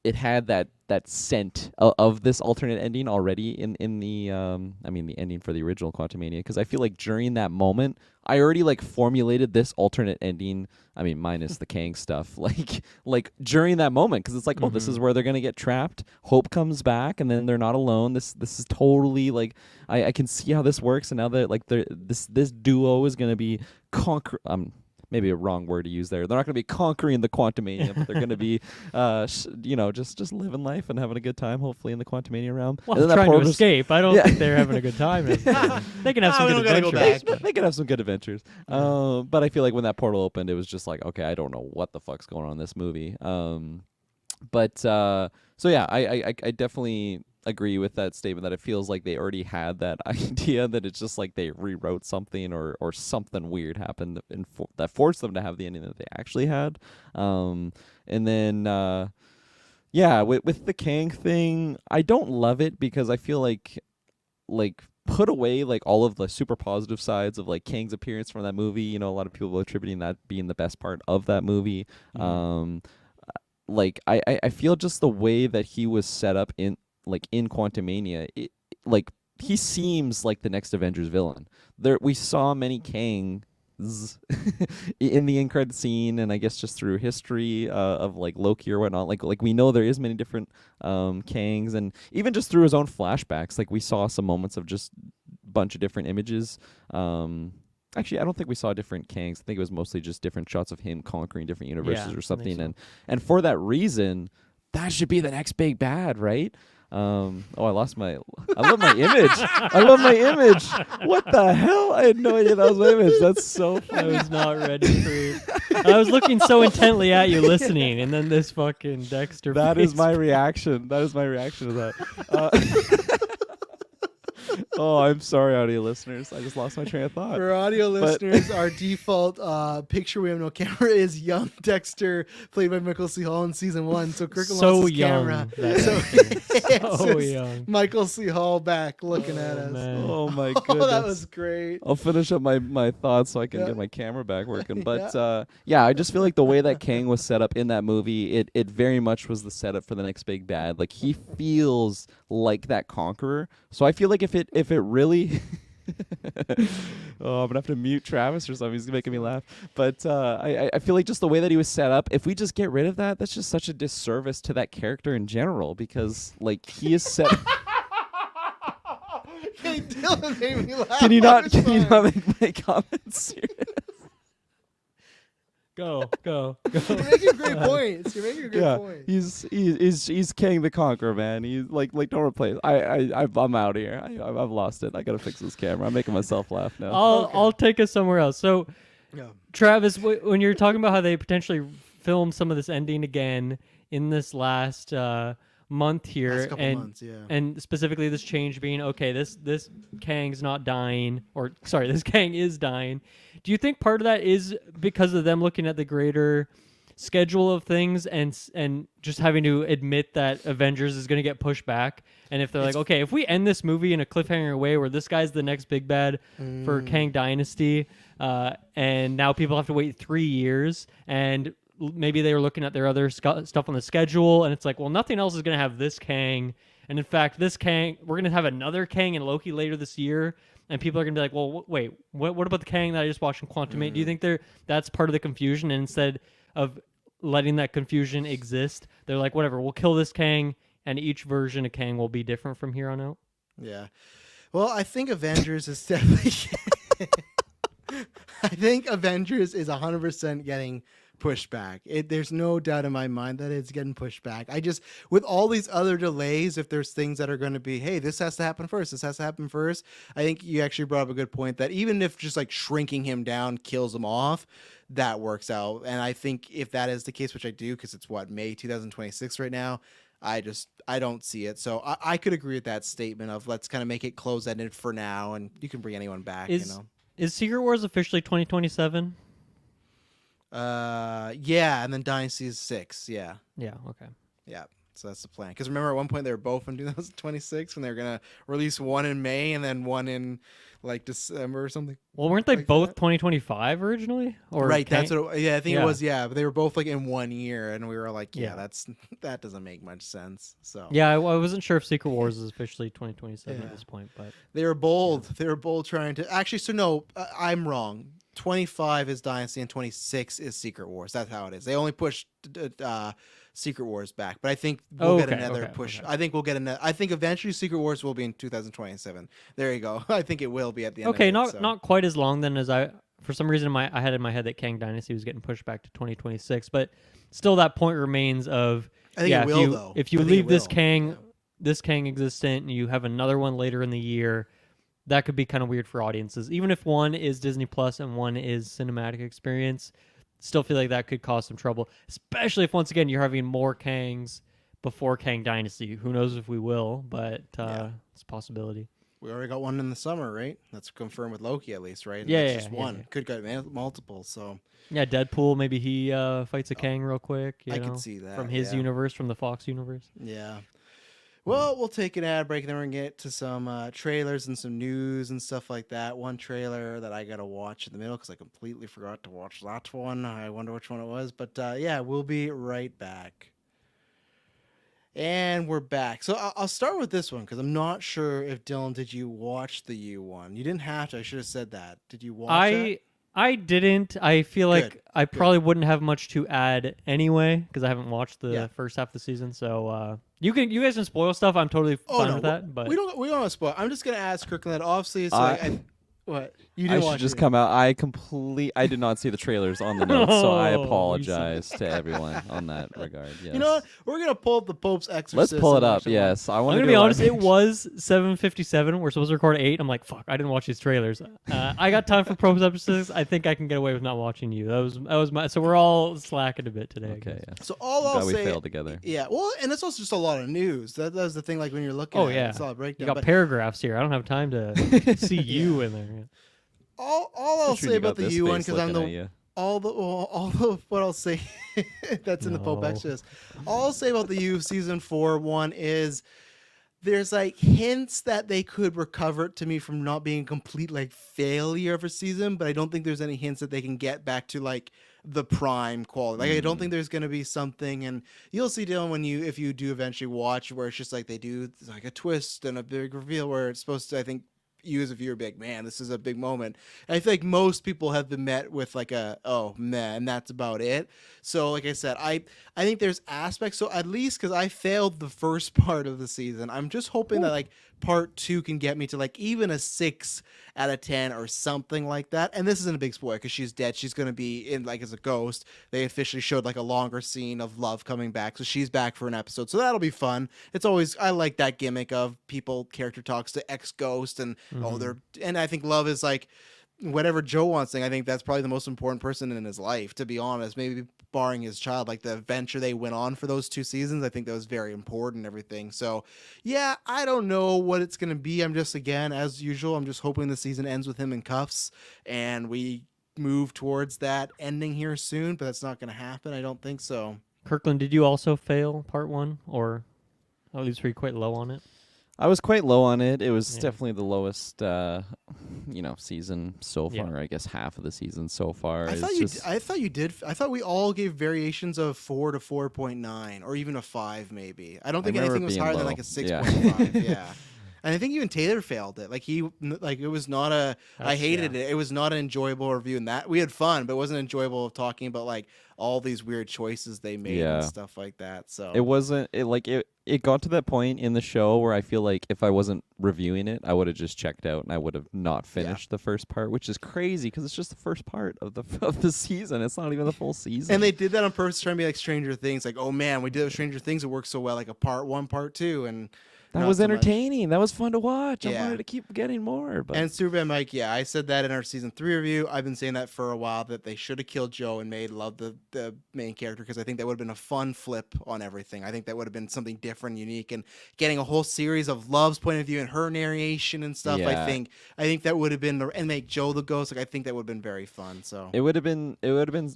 it had that scent of this alternate ending already in the the ending for the original Quantumania, because I feel like during that moment I already like formulated this alternate ending, minus the Kang stuff, like during that moment, because it's like, oh, this is where they're gonna get trapped, Hope comes back, and then they're not alone. This is totally like I can see how this works, and now that like this duo is gonna be maybe a wrong word to use there. They're not going to be conquering the Quantumania, but they're going to be, just living life and having a good time, hopefully, in the Quantumania realm. Well, trying to escape. I don't think they're having a good time. They can have some good adventures. They can have some good adventures. But I feel like when that portal opened, it was just like, okay, I don't know what the fuck's going on in this movie. So yeah, I definitely agree with that statement that it feels like they already had that idea, that it's just like they rewrote something or something weird happened that forced them to have the ending that they actually had. And then with the Kang thing, I don't love it because I feel like put away like all of the super positive sides of like Kang's appearance from that movie. You know, a lot of people attributing that being the best part of that movie. Like I feel just the way that he was set up in Quantumania, he seems like the next Avengers villain. We saw many Kangs in the end credit scene, and I guess just through history of like Loki or whatnot. Like we know there is many different Kangs, and even just through his own flashbacks, like we saw some moments of just a bunch of different images. Actually, I don't think we saw different Kangs. I think it was mostly just different shots of him conquering different universes or something. So. And for that reason, that should be the next big bad, right? I love my image. I love my image. What the hell? I had no idea that was my image. That's so funny. I was not ready for it. I was looking so intently at you listening, and then this fucking Dexter. That is my reaction. That is my reaction to that. Oh, I'm sorry, audio listeners. I just lost my train of thought. For audio listeners, our default picture we have no camera is young Dexter, played by Michael C. Hall in season 1. So Kirk So lost his young. camera. So young. Michael C. Hall back looking at us. Man. Oh my goodness. That was great. I'll finish up my thoughts so I can get my camera back working. But I just feel like the way that Kang was set up in that movie, it very much was the setup for the next big bad. Like he feels like that conqueror. So I feel like if it really oh, I'm gonna have to mute Travis or something. He's making me laugh. But I feel like just the way that he was set up, if we just get rid of that, that's just such a disservice to that character in general, because like he is set. Hey, Dylan made me laugh. Can you not make my comments serious? Go. You're making great points. He's King the Conqueror, man. He's like don't replace. I'm out of here. I've lost it. I gotta fix this camera. I'm making myself laugh now. I'll take us somewhere else. So, Travis, when you're talking about how they potentially filmed some of this ending again in this last month here, and specifically this change being okay, this Kang's not dying, or sorry, this Kang is dying. Do you think part of that is because of them looking at the greater schedule of things and just having to admit that Avengers is going to get pushed back? And if they're like, okay, if we end this movie in a cliffhanger way where this guy's the next big bad for Kang Dynasty, and now people have to wait 3 years, and maybe they were looking at their other stuff on the schedule, and it's like, well, nothing else is going to have this Kang. And in fact, this Kang, we're going to have another Kang in Loki later this year. And people are going to be like, well, wait, what about the Kang that I just watched in Quantamnia? Do you think that's part of the confusion? And instead of letting that confusion exist, they're like, whatever, we'll kill this Kang, and each version of Kang will be different from here on out? Yeah. Well, I think Avengers is definitely... I think Avengers is 100% getting pushed back. There's no doubt in my mind that it's getting pushed back. With all these other delays, if there's things that are going to be, hey, this has to happen first, I think you actually brought up a good point that even if just like shrinking him down kills him off, that works out. And I think if that is the case, which I do, because it's May 2026 right now, I don't see it. So I could agree with that statement of let's kind of make it close-ended for now, and you can bring anyone back. Is Secret Wars officially 2027? Yeah, and then Dynasty is 6. Yeah, okay, yeah. So that's the plan. Because remember, at one point they were both in 2026 when they were gonna release one in May and then one in like December or something. Well, weren't they both 2025 originally? Or right, that's what. I think it was. Yeah, but they were both like in 1 year, and we were like, that doesn't make much sense. So I wasn't sure if Secret Wars is officially 2027 at this point, but they were bold. They were bold trying to actually. So no, I'm wrong. 25 is Dynasty and 26 is Secret Wars. That's how it is. They only pushed Secret Wars back, but I think we'll get another push. Okay. I think we'll get another. I think eventually Secret Wars will be in 2027. There you go. I think it will be at the end. Okay, not quite as long then as for some reason I had in my head that Kang Dynasty was getting pushed back to 2026, but still that point remains of I think it will though. If you leave this Kang existent and you have another one later in the year, that could be kind of weird for audiences. Even if one is Disney Plus and one is cinematic experience, still feel like that could cause some trouble, especially if once again you're having more Kangs before Kang Dynasty. Who knows if we will, but it's a possibility. We already got one in the summer, right? That's confirmed with Loki at least, right? And that's just one. Yeah. Could get multiple, so... Yeah, Deadpool, maybe he fights a Kang real quick. I could see that. From his universe, from the Fox universe. Yeah. Well, we'll take an ad break, and then we're going to get to some trailers and some news and stuff like that. One trailer that I got to watch in the middle because I completely forgot to watch that one. I wonder which one it was. But we'll be right back. And we're back. So I'll start with this one because I'm not sure if Dylan, did you watch the U one? You didn't have to. I should have said that. Did you watch it? I didn't. I feel like I probably wouldn't have much to add anyway because I haven't watched the first half of the season. So you guys can spoil stuff. I'm totally fine with that. But we don't want to spoil. I'm just gonna ask Kirkland. Obviously, What? You I didn't should watch just it? come out. I did not see the trailers on the notes, so I Oh, you apologize to everyone on that regard. Yes. You know what? We're gonna pull up the Pope's Exorcist. Let's pull it and up. watch it. Yes, I I'm want gonna to be honest. It was 7:57. We're supposed to record at 8. I'm like, fuck. I didn't watch these trailers. I got time for Probe's episodes. I think I can get away with not watching you. That was my. So we're all slacking a bit today. Okay. Yeah. So all I'll we say, failed together. yeah. Well, and it's also just a lot of news. That's the thing. Like when you're looking. Oh at yeah. It's all a breakdown. You got but paragraphs here. I don't have time to see you in there. Yeah. all I'll say about the U one because I'm the all the what I'll say that's in the Pope Exorcist. All I'll say about the U season 4 one is there's like hints that they could recover it to me from not being a complete like failure of a season, but I don't think there's any hints that they can get back to like the prime quality. Like I don't think there's gonna be something, and you'll see Dylan if you do eventually watch where it's just like they do like a twist and a big reveal where it's supposed to, I think, you as a viewer be like, man, this is a big moment. And I feel like most people have been met with like a, oh man, and that's about it. So like I said, I think there's aspects. So at least because I failed the first part of the season, I'm just hoping that like part 2 can get me to like even a 6 out of 10 or something like that. And this isn't a big spoiler because she's dead. She's going to be in like as a ghost. They officially showed like a longer scene of Love coming back. So she's back for an episode. So that'll be fun. It's always, I like that gimmick of character talks to ex-ghost and and I think Love is like, whatever Joe wants thing, I think that's probably the most important person in his life, to be honest, maybe barring his child. Like the adventure they went on for those 2 seasons, I think that was very important and everything. So yeah, I don't know what it's going to be. I'm just, again, as usual, I'm just hoping the season ends with him in cuffs and we move towards that ending here soon, but that's not going to happen. I don't think so. Kirkland, did you also fail part 1, or at least were you quite low on it? I was quite low on it. It was definitely the lowest, season so far. I guess half of the season so far. I thought you did. I thought we all gave variations of 4 to 4.9, or even a 5, maybe. I don't think anything was higher than like a 6.5. Yeah. And I think even Taylor failed it. Like it was not a. I hated it. It was not an enjoyable review. And that we had fun, but it wasn't enjoyable of talking about like all these weird choices they made and stuff like that. So it wasn't. It got to that point in the show where I feel like if I wasn't reviewing it, I would have just checked out and I would have not finished the first part, which is crazy because it's just the first part of the season. It's not even the full season. And they did that on purpose, trying to be like Stranger Things. Like, oh man, we did with Stranger Things. It worked so well. Like a part 1, part 2, and. That was entertaining. That was fun to watch. Yeah. I wanted to keep getting more. But. And Superbad Mike, I said that in our season 3 review. I've been saying that for a while, that they should have killed Joe and made Love the main character, because I think that would have been a fun flip on everything. I think that would have been something different, unique, and getting a whole series of Love's point of view and her narration and stuff. Yeah. I think that would have been and make Joe the ghost. Like I think that would have been very fun. So it would have been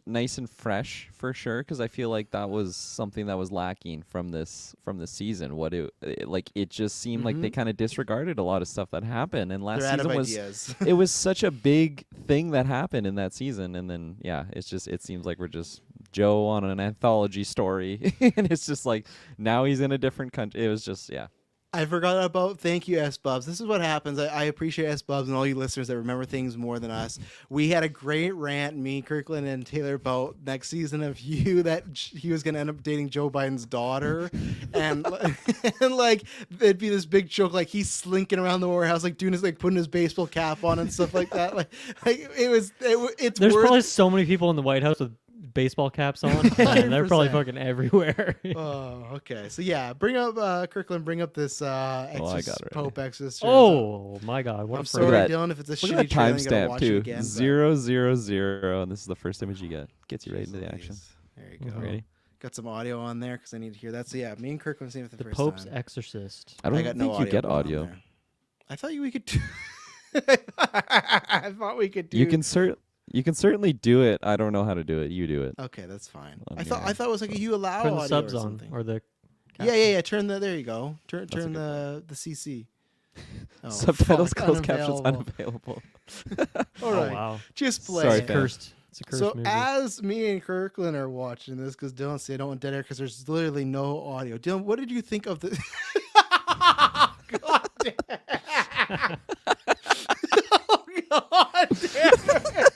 nice and fresh for sure, because I feel like that was something that was lacking from this season. It just seemed like they kind of disregarded a lot of stuff that happened, and last season was it was such a big thing that happened in that season, and then it seems like we're just Joe on an anthology story and it's just like now he's in a different country. It was just I forgot about, thank you, S-Bubs. This is what happens. I appreciate S-Bubs and all you listeners that remember things more than us. We had a great rant, me, Kirkland, and Taylor, about next season of You, that he was going to end up dating Joe Biden's daughter. and like, it'd be this big joke, like he's slinking around the warehouse, like doing his, like putting his baseball cap on and stuff like that. It's There's probably so many people in the White House with baseball caps on. Man, they're probably fucking everywhere. Oh, okay. So bring up Kirkland. Bring up this Pope Exorcist. Oh my God! What I'm sorry, Dylan. If it's a shitty timestamp too, 000, and this is the first image you get. Gets you right into the action. There you go. Ready? Got some audio on there because I need to hear that. So me and Kirkland seen it for the first Pope's time. Exorcist. I don't think you get audio. I thought we could do. I thought we could do. You can certainly do it. I don't know how to do it. You do it. Okay, that's fine. I thought it was like you allow turn audio the subs or on something. or the. Yeah. Turn the. There you go. Turn the CC. Oh, subtitles, closed captions unavailable. All right. Oh, wow. Just play. Sorry, It's cursed. It's a cursed So movie. as me and Kirkland are watching this, because Dylan said I don't want dead air because there's literally no audio. Dylan, what did you think of the? God damn. Oh God damn it.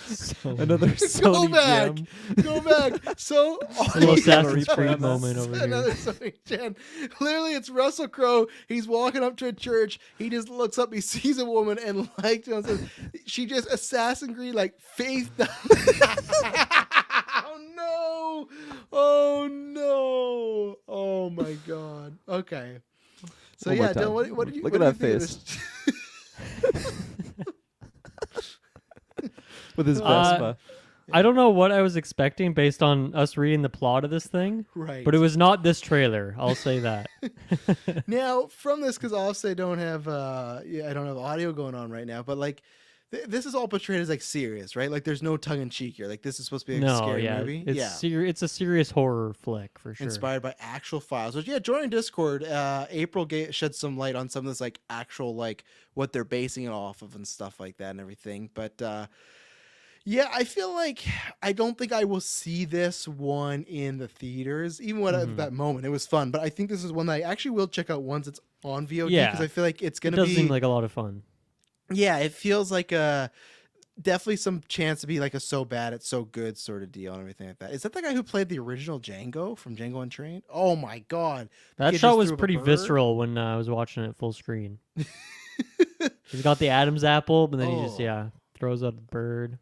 So Another Sony gem. Go back. So A little Assassin's Creed moment over another here. Sony gem. Clearly, it's Russell Crowe. He's walking up to a church. He just looks up. He sees a woman and says, she just Assassin's Creed like faith. Oh no! Oh no! Oh my God! Okay. So One more time. Dylan, what did you look what at did you that think face? of this? With his Vespa. I don't know what I was expecting based on us reading the plot of this thing, Right. but it was not this trailer. I'll say that. Now, from this, because obviously I don't have audio going on right now, but like this is all portrayed as like serious, right? Like there's no tongue in cheek here. Like this is supposed to be a scary movie. It's a serious horror flick for sure. Inspired by actual files. Which join Discord. April shed some light on some of this like actual like what they're basing it off of and stuff like that and everything. But yeah, I feel like I don't think I will see this one in the theaters. Even when at that moment it was fun, but I think this is one that I actually will check out once it's on VOD because I feel like it's gonna does seem like a lot of fun. Yeah, it feels like definitely some chance to be like a so bad it's so good sort of deal and everything like that. Is that the guy who played the original Django from Django Unchained? Oh my God, that shot was pretty visceral when I was watching it full screen. He's got the Adam's apple, but then he just throws out the bird.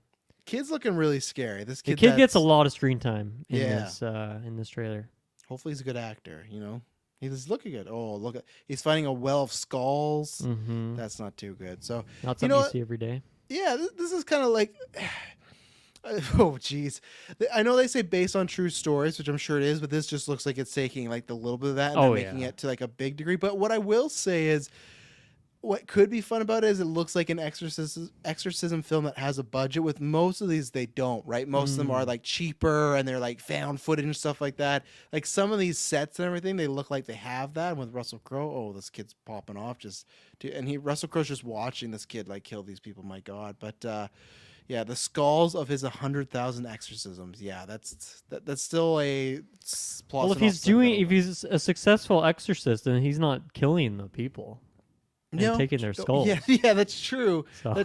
Kid's looking really scary. This kid, the kid gets a lot of screen time in this trailer. Hopefully he's a good actor, you know. He's looking good. Oh, look at he's fighting a well of skulls. Mm-hmm. That's not too good. So not something you see every day. Yeah, this is kind of like oh geez. I know they say based on true stories, which I'm sure it is, but this just looks like it's taking like the little bit of that and then making it to like a big degree. But what I will say is what could be fun about it is it looks like an exorcism film that has a budget. With most of these, they don't, right? Most of them are like cheaper and they're like found footage and stuff like that. Like some of these sets and everything, they look like they have that. And with Russell Crowe, oh, this kid's popping off Russell Crowe's just watching this kid like kill these people. My God. But yeah, the skulls of his 100,000 exorcisms. Yeah, that's still a plot. Well, if he's a successful exorcist, then he's not killing the people. And taking their skulls. Yeah, that's true. So. I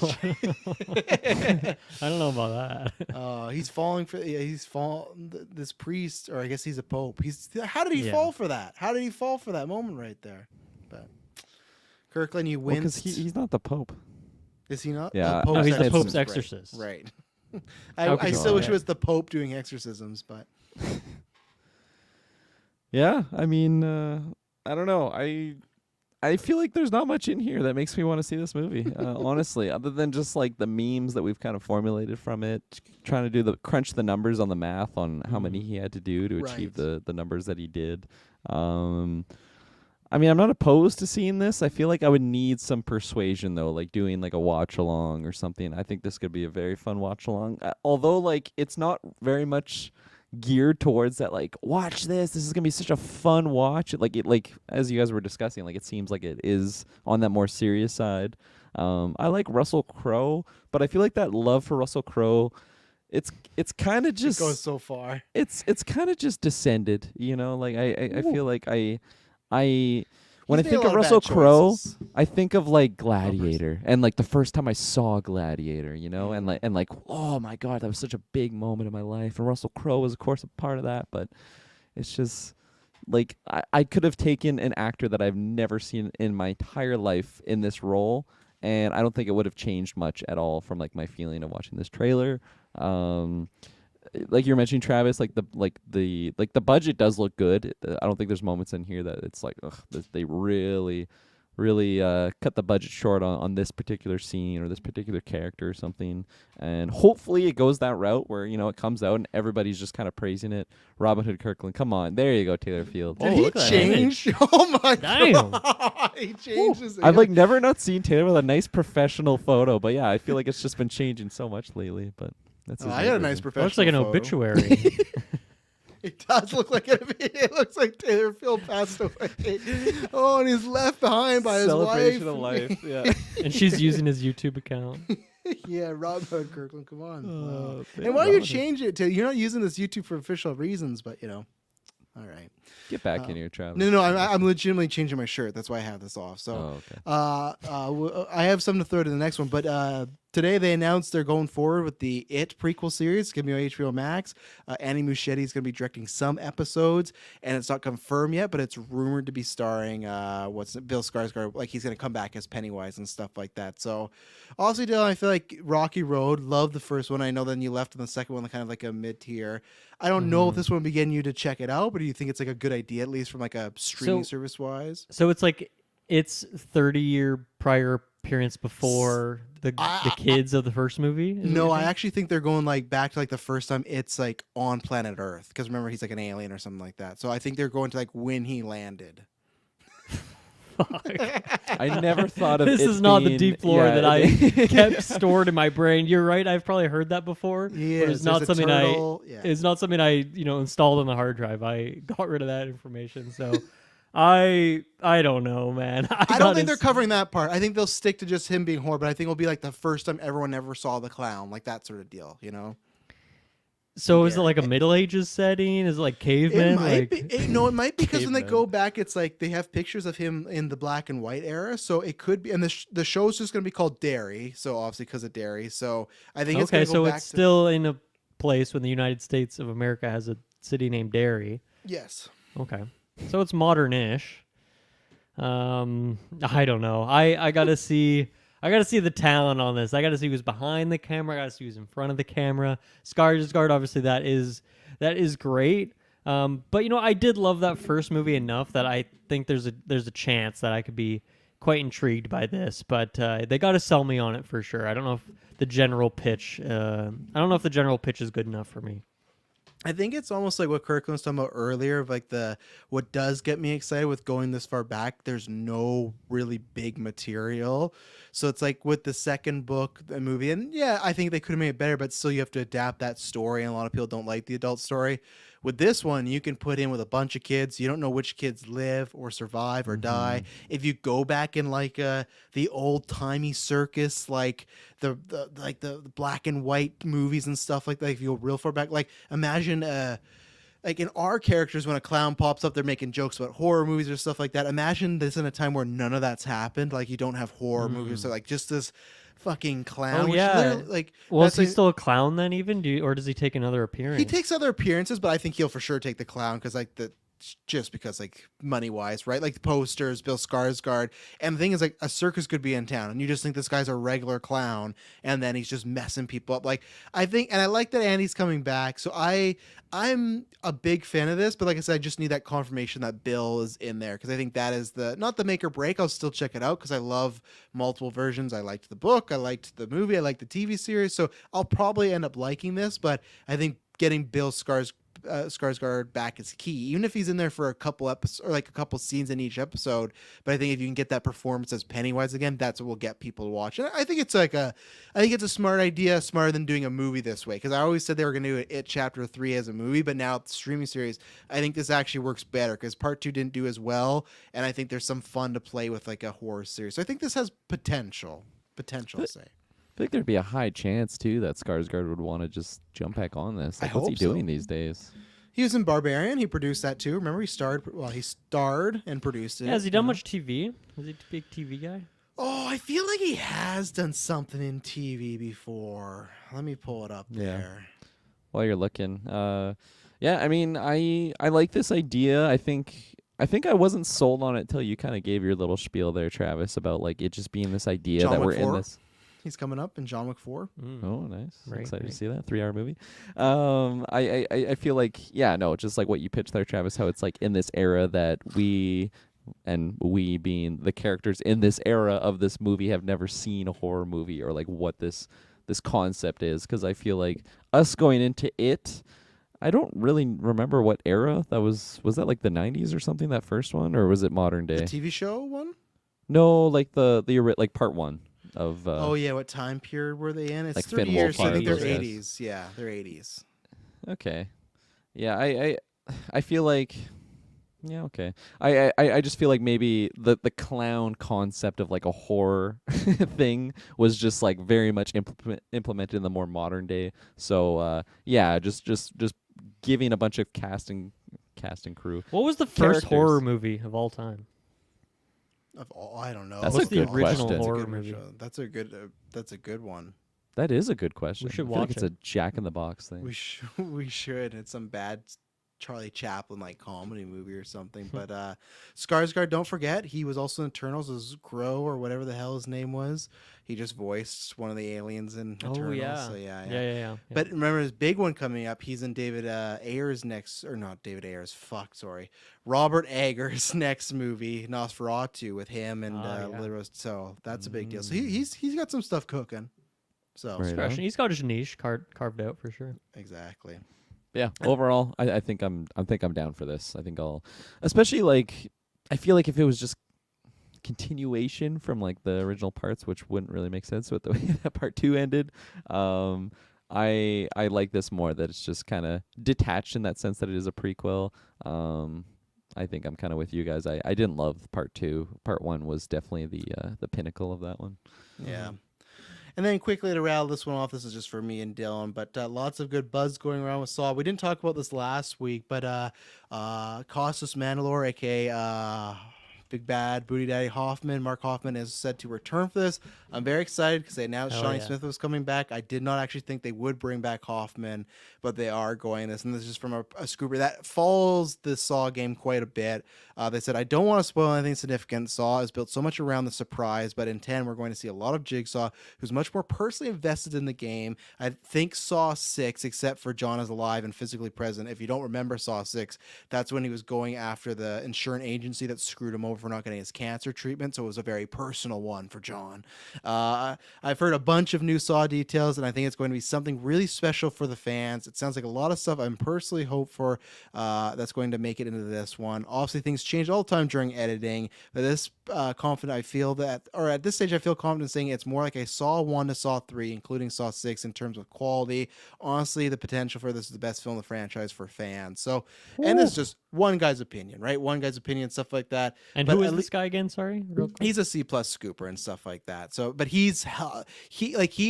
don't know about that. He's falling for. This priest, or I guess he's a pope. How did he fall for that? How did he fall for that moment right there? But Kirkland, you win because he's not the pope. Is he not? Yeah, no, he's the Pope's exorcist. Right. I still wish it was the Pope doing exorcisms, but. Yeah, I mean, I don't know. I feel like there's not much in here that makes me want to see this movie, honestly, other than just like the memes that we've kind of formulated from it, trying to do crunch the numbers on the math on how many he had to do to achieve the numbers that he did. I mean, I'm not opposed to seeing this. I feel like I would need some persuasion though, like doing like a watch along or something. I think this could be a very fun watch along. Although like it's not very much geared towards that, like, watch this is gonna be such a fun watch. Like as you guys were discussing, like it seems like it is on that more serious side. I like Russell Crowe, but I feel like that love for Russell Crowe, it's kind of just it goes so far. It's kind of just descended, you know. Like I feel like I when I think of Russell Crowe, I think of like Gladiator, and like the first time I saw Gladiator, you know, and like oh my God, that was such a big moment in my life, and Russell Crowe was of course a part of that. But it's just like I could have taken an actor that I've never seen in my entire life in this role, and I don't think it would have changed much at all from like my feeling of watching this trailer. Like you're mentioning, Travis, like the budget does look good. I don't think there's moments in here that it's like they really cut the budget short on this particular scene or this particular character or something. And hopefully it goes that route where, you know, it comes out and everybody's just kind of praising it. Robin Hood Kirkland, come on, there you go, Taylor Field. Did he change? Oh my God, he changes. I've like never not seen Taylor with a nice professional photo, but yeah, I feel like it's just been changing so much lately. But that's I got a nice professional. Looks like an photo. Obituary. It does look like it looks like Taylor Field passed away. Oh, and he's left behind by his wife. Celebration of life, yeah. And she's using his YouTube account. Yeah, Rob Hood Kirkland, come on. Wow. And why do you change it to? You're not using this YouTube for official reasons, but you know. All right. Get back in here, Travis. No, I'm legitimately changing my shirt. That's why I have this off. So, I have something to throw to the next one. But today they announced they're going forward with the It prequel series. It's going to be on HBO Max. Andy Muschietti is going to be directing some episodes, and it's not confirmed yet, but it's rumored to be starring Bill Skarsgård. Like he's going to come back as Pennywise and stuff like that. So, also, Dylan, I feel like Rocky Road. Loved the first one. I know then you left on the second one, kind of like a mid tier. I don't know if this one would begin you to check it out, but do you think it's like a good idea, at least from like a streaming service wise? So it's like it's 30-year prior appearance before the kids of the first movie? No, I actually think they're going like back to like the first time it's like on planet Earth, because remember he's like an alien or something like that. So I think they're going to like when he landed. I never thought of this it is not being, the deep lore that I kept stored in my brain. You're right. I've probably heard that before. Yeah, but it's not something It's not something I installed on the hard drive. I got rid of that information. So I don't know, man. I don't think they're covering that part. I think they'll stick to just him being horror, but I think it'll be like the first time everyone ever saw the clown, like that sort of deal, you know? So is it like a Middle Ages setting? Is it like cavemen? It might be. No, it might be because when they go back, it's like they have pictures of him in the black and white era. So it could be, and the show's just going to be called Derry. So obviously because of Derry. So I think it's going to go back. So it's still in a place when the United States of America has a city named Derry. Yes. Okay. So it's modern-ish. I don't know. I gotta see the talent on this. I gotta see who's behind the camera. I gotta see who's in front of the camera. Skarsgård, obviously, that is great. But I did love that first movie enough that I think there's a chance that I could be quite intrigued by this. But they gotta sell me on it for sure. I don't know if the general pitch. Is good enough for me. I think it's almost like what Kirkland was talking about earlier of like what does get me excited with going this far back. There's no really big material. So it's like with the second book, the movie, and yeah, I think they could have made it better, but still you have to adapt that story. And a lot of people don't like the adult story. With this one, you can put in with a bunch of kids. You don't know which kids live or survive or die. If you go back in like the old timey circus, like the black and white movies and stuff like that. If you go real far back, like imagine like in our characters, when a clown pops up, they're making jokes about horror movies or stuff like that. Imagine this in a time where none of that's happened. Like you don't have horror movies, so like just this fucking clown. Oh yeah. Like, well, is he still a clown then? Even or does he take another appearance? He takes other appearances, but I think he'll for sure take the clown because just because like money wise, right? Like the posters, Bill Skarsgård, and the thing is like a circus could be in town, and you just think this guy's a regular clown, and then he's just messing people up. Like I think, and I like that Andy's coming back, so I'm a big fan of this, but like I said, I just need that confirmation that Bill is in there because I think that is not the make or break. I'll still check it out because I love multiple versions. I liked the book, I liked the movie, I liked the TV series, so I'll probably end up liking this. But I think getting Bill Skarsgård back is key, even if he's in there for a couple episodes or like a couple scenes in each episode. But I think if you can get that performance as Pennywise again, that's what will get people to watch. And I think it's a smart idea, smarter than doing a movie this way. Because I always said they were going to do It Chapter 3 as a movie, but now it's a streaming series. I think this actually works better because Part 2 didn't do as well, and I think there's some fun to play with like a horror series. So I think this has potential. I'll say. I think there'd be a high chance too that Skarsgård would want to just jump back on this. Like, what's he doing these days? He was in Barbarian. He produced that too. Remember, he starred and produced it. Yeah, has he done much TV? Is he a big TV guy? Oh, I feel like he has done something in TV before. Let me pull it up there. While you're looking, yeah, I mean, I like this idea. I think I wasn't sold on it till you kind of gave your little spiel there, Travis, about like it just being this idea that we're in this. He's coming up in John Wick 4. Oh, nice. Excited to see that. 3-hour movie. I feel like, just like what you pitched there, Travis, how it's like in this era that we being the characters in this era of this movie have never seen a horror movie or like what this concept is. Because I feel like us going into it, I don't really remember what era that was. Was that like the 90s or something, that first one? Or was it modern day? The TV show one? No, like the like part one. Of what time period were they in? It's like 30 Finn years. So I think they're Wolfhard, 80s. Yeah, they're 80s. Okay. Yeah, I feel like okay. I just feel like maybe the clown concept of like a horror thing was just like very much implemented in the more modern day. So just giving a bunch of casting crew. What was the first horror movie of all time? Of all, I don't know. That's What's a good the original question. horror movie? That's a good one. That is a good question. We should I feel like watch it's it. a Jack in the Box thing. We should. It's some bad Charlie Chaplin like comedy movie or something. But Skarsgård, don't forget, he was also in Eternals as Grow or whatever the hell his name was. He just voiced one of the aliens in Eternals. Oh yeah. So Yeah. But remember his big one coming up. He's in David Ayer's next, or not David Ayer's. Robert Eggers' next movie, Nosferatu, with him and so that's a big deal. So he's got some stuff cooking. So Right. He's got his niche carved out for sure. exactly. Yeah. Overall, I think I'm down for this. I think I'll, especially like, I feel like if it was just continuation from like the original parts, which wouldn't really make sense with the way that part 2 ended. I like this more, that it's just kind of detached in that sense that it is a prequel. I think I'm kind of with you guys. I didn't love part 2. Part 1 was definitely the pinnacle of that one. Yeah. And then quickly to rattle this one off, this is just for me and Dylan, but lots of good buzz going around with Saw. We didn't talk about this last week, but Costas Mandalore, aka Big Bad Booty Daddy Mark Hoffman, is said to return for this. I'm very excited because they announced Shawnee Smith was coming back. I did not actually think they would bring back Hoffman, but they are going this. And this is just from a scooper that follows the Saw game quite a bit. They said, I don't want to spoil anything significant. Saw is built so much around the surprise, but in 10, we're going to see a lot of Jigsaw, who's much more personally invested in the game. I think Saw 6, except for John is alive and physically present. If you don't remember Saw 6, that's when he was going after the insurance agency that screwed him over for not getting his cancer treatment. So it was a very personal one for John. I've heard a bunch of new Saw details, and I think it's going to be something really special for the fans. It sounds like a lot of stuff I'm personally hope for that's going to make it into this one. Obviously, things change all the time during editing, but this confident I feel that, or at this stage I feel confident saying it's more like a Saw 1 to Saw 3, including Saw 6 in terms of quality. Honestly, the potential for this is the best film in the franchise for fans. So, and this is just one guy's opinion, right? One guy's opinion, stuff like that. And but who is this guy again? Sorry, real quick. He's a C+ scooper and stuff like that. So, but he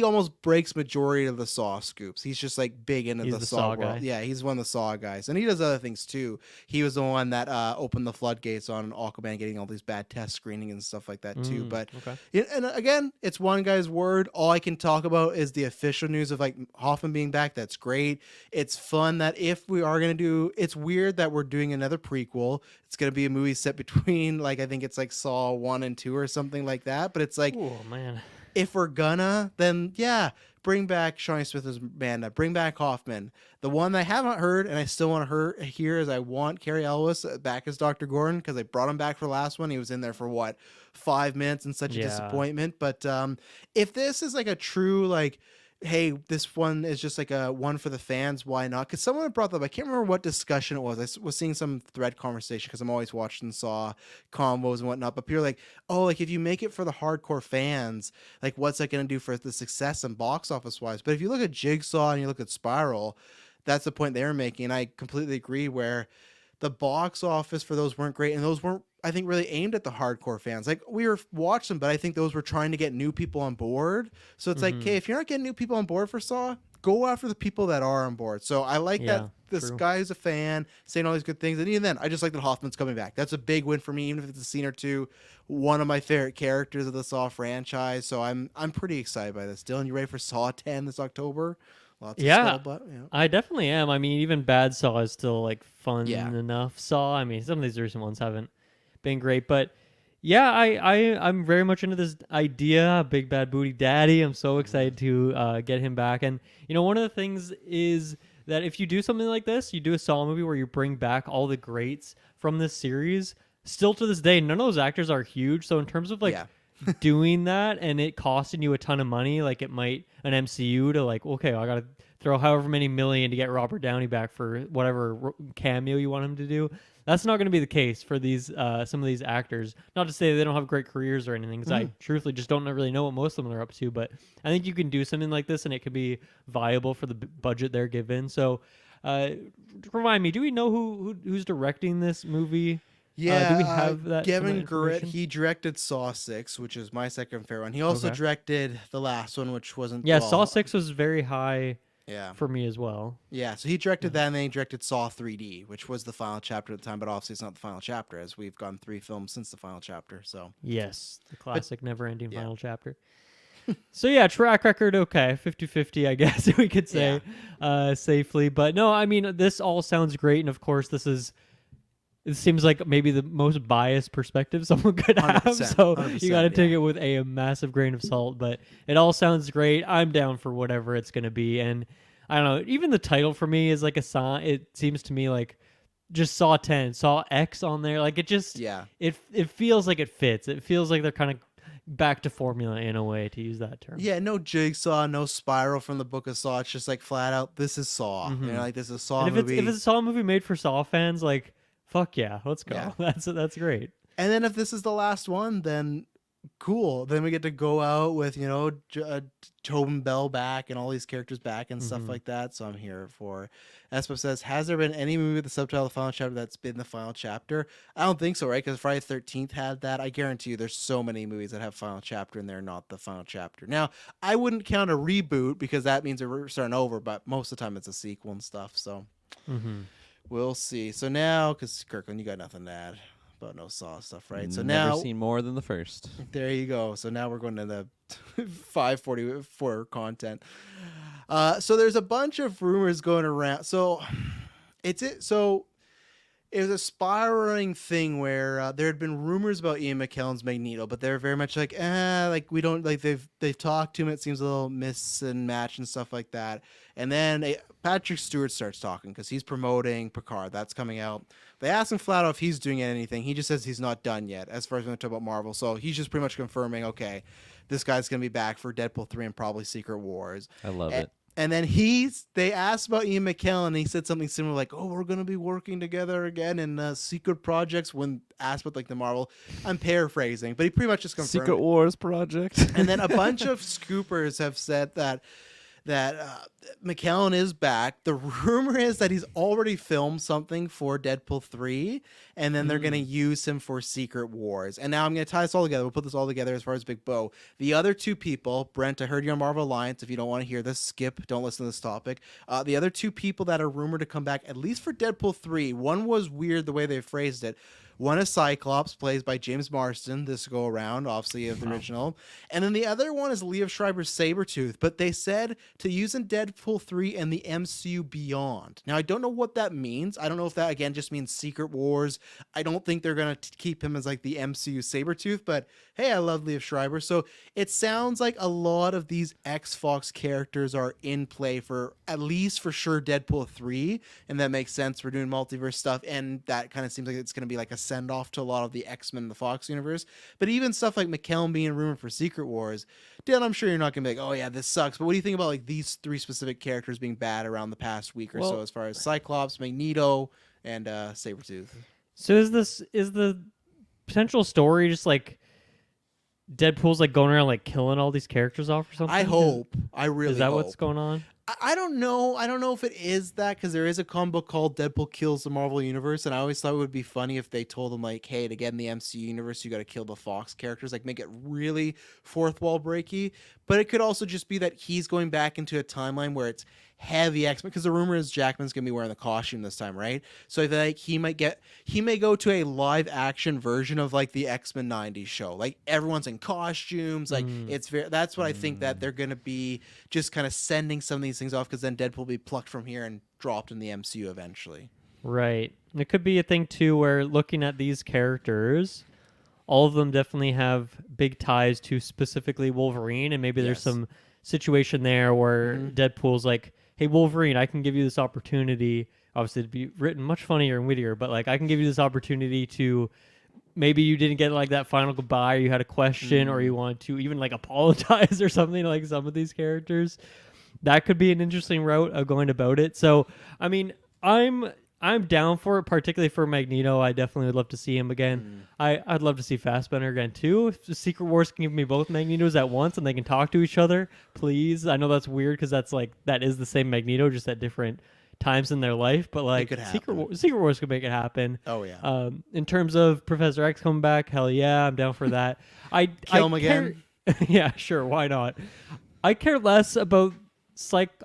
almost breaks majority of the Saw scoops. He's just like big into the Saw world. Guy. Yeah, he's one of the Saw guys, and he does other things too. He was the one that opened the floodgates on Aquaman getting all these bad test screening and stuff like that too. But and again, it's one guy's word. All I can talk about is the official news of like Hoffman being back. That's great. It's fun that if we are gonna do, it's weird that we're doing another prequel. It's gonna be a movie set between like I think it's like Saw 1 and 2 or something like that. But it's like, oh man, if we're gonna, then yeah, bring back Shawnee Smith as Amanda, bring back Hoffman. The one I haven't heard and I still want to hear is I want Cary Elwes back as Dr. Gordon, because I brought him back for the last one. He was in there for 5 minutes and such a disappointment. But if this is like a true like, hey, this one is just like a one for the fans, why not? Because someone brought up, I can't remember what discussion it was. I was seeing some thread conversation because I'm always watching Saw combos and whatnot. But people are like, oh, like if you make it for the hardcore fans, like what's that going to do for the success and box office wise? But if you look at Jigsaw and you look at Spiral, that's the point they're making. And I completely agree where the box office for those weren't great. And those weren't, I think, really aimed at the hardcore fans. Like we were watching them, but I think those were trying to get new people on board. So it's like, okay, if you're not getting new people on board for Saw, go after the people that are on board. So I like that this guy is a fan saying all these good things. And even then, I just like that Hoffman's coming back. That's a big win for me, even if it's a scene or two. One of my favorite characters of the Saw franchise. So I'm pretty excited by this. Dylan, you ready for Saw 10 this October? I definitely am. I mean, even bad Saw is still like fun enough Saw. I mean, some of these recent ones haven't been great, but yeah, I'm very much into this idea, Big Bad Booty Daddy. I'm so excited to get him back. And you know, one of the things is that if you do something like this, you do a Saw movie where you bring back all the greats from this series. Still to this day, none of those actors are huge. So in terms of like doing that and it costing you a ton of money, like it might an MCU to like, okay, I gotta throw however many million to get Robert Downey back for whatever cameo you want him to do. That's not going to be the case for these some of these actors. Not to say they don't have great careers or anything, because I truthfully just don't really know what most of them are up to. But I think you can do something like this, and it could be viable for the budget they're given. So, remind me, do we know who's directing this movie? Yeah, do we have that? Gavin Garrett, he directed Saw 6, which is my second favorite one. He also directed the last one, which wasn't. Yeah, Saw 6 was very high. Yeah, for me as well. Yeah, so he directed that, and then he directed Saw 3D, which was the final chapter at the time, but obviously it's not the final chapter, as we've gone 3 films since the final chapter. So yes, the classic never-ending final chapter. So yeah, track record, okay, 50-50, I guess we could say safely. But no, I mean, this all sounds great, and of course, it seems like maybe the most biased perspective someone could have. So you got to take it with a massive grain of salt. But it all sounds great. I'm down for whatever it's going to be, and I don't know. Even the title for me is like a song. It seems to me like just Saw 10, Saw X on there. Like it just it feels like it fits. It feels like they're kind of back to formula in a way, to use that term. Yeah, no Jigsaw, no Spiral from the Book of Saw. It's just like flat out, this is Saw. You know, like this is a Saw movie. If it's a Saw movie made for Saw fans, like fuck yeah, let's go. Yeah. That's great. And then if this is the last one, then cool. Then we get to go out with, you know, Tobin Bell back and all these characters back and stuff like that. So I'm here for. Espo says, has there been any movie with the subtitle The Final Chapter that's been the final chapter? I don't think so, right? Because Friday the 13th had that. I guarantee you there's so many movies that have Final Chapter and they're not the final chapter. Now, I wouldn't count a reboot because that means we're starting over, but most of the time it's a sequel and stuff. So we'll see. So now, because Kirkland, you got nothing to add about no Saw stuff, right? So Never now seen more than the first. There you go. So now we're going to the 544 content. So there's a bunch of rumors going around. So it was a spiraling thing where there had been rumors about Ian McKellen's Magneto, but they're very much like, like we don't like they've talked to him. It seems a little miss and match and stuff like that. And then Patrick Stewart starts talking because he's promoting Picard. That's coming out. They ask him flat out if he's doing anything. He just says he's not done yet as far as when we talk about Marvel. So he's just pretty much confirming, okay, this guy's going to be back for Deadpool 3 and probably Secret Wars. I love it. And then they asked about Ian McKellen, and he said something similar like, oh, we're going to be working together again in secret projects when asked about like the Marvel. I'm paraphrasing, but he pretty much just confirmed Secret Wars project. And then a bunch of scoopers have said that McKellen is back. The rumor is that he's already filmed something for Deadpool 3, and then they're going to use him for Secret Wars. And now I'm going to tie this all together. We'll put this all together as far as Big Bo. The other two people, Brent, I heard you on Marvel Alliance. If you don't want to hear this, skip. Don't listen to this topic. The other two people that are rumored to come back, at least for Deadpool 3, one was weird the way they phrased it. One is Cyclops, played by James Marsden, this go around, obviously of the original. And then the other one is Liev Schreiber's Sabertooth, but they said to use in Deadpool 3 and the MCU beyond. Now, I don't know what that means. I don't know if that, again, just means Secret Wars. I don't think they're going to keep him as like the MCU Sabertooth, but hey, I love Liev Schreiber. So it sounds like a lot of these X-Fox characters are in play for, at least for sure, Deadpool 3, and that makes sense. We're doing multiverse stuff, and that kind of seems like it's going to be like a send off to a lot of the X-Men in the Fox universe. But even stuff like McKellen being rumored for Secret Wars, Dan, I'm sure you're not gonna be like, oh yeah, this sucks. But what do you think about like these three specific characters being bad around the past week or so, as far as Cyclops, Magneto, and Sabertooth? So is the potential story just like Deadpool's like going around like killing all these characters off or something? I hope. I really Is that hope. what's going on? I don't know. I don't know if it is that, because there is a comic book called Deadpool Kills the Marvel Universe, and I always thought it would be funny if they told them like, hey, to get in the MCU universe, you got to kill the Fox characters, like make it really fourth wall breaky. But it could also just be that he's going back into a timeline where it's heavy X-Men, because the rumor is Jackman's gonna be wearing the costume this time, right? So I feel like he may go to a live action version of like the X-Men 90s show, like everyone's in costumes, like that's what I think, that they're gonna be just kind of sending some of these things off, because then Deadpool will be plucked from here and dropped in the MCU eventually. Right. It could be a thing too where looking at these characters, all of them definitely have big ties to specifically Wolverine, and maybe there's some situation there where Deadpool's like, hey, Wolverine, I can give you this opportunity. Obviously, it'd be written much funnier and wittier, but like, I can give you this opportunity to, maybe you didn't get like that final goodbye, or you had a question, or you want to even like apologize or something, like some of these characters. That could be an interesting route of going about it. So, I mean, I'm down for it, particularly for Magneto. I definitely would love to see him again. I'd love to see Fassbender again too. If the Secret Wars can give me both Magnetos at once and they can talk to each other, please. I know that's weird because that is the same Magneto, just at different times in their life. But like Secret Wars could make it happen. Oh yeah. In terms of Professor X coming back, hell yeah, I'm down for that. Kill him again. Yeah, sure, why not? I care less about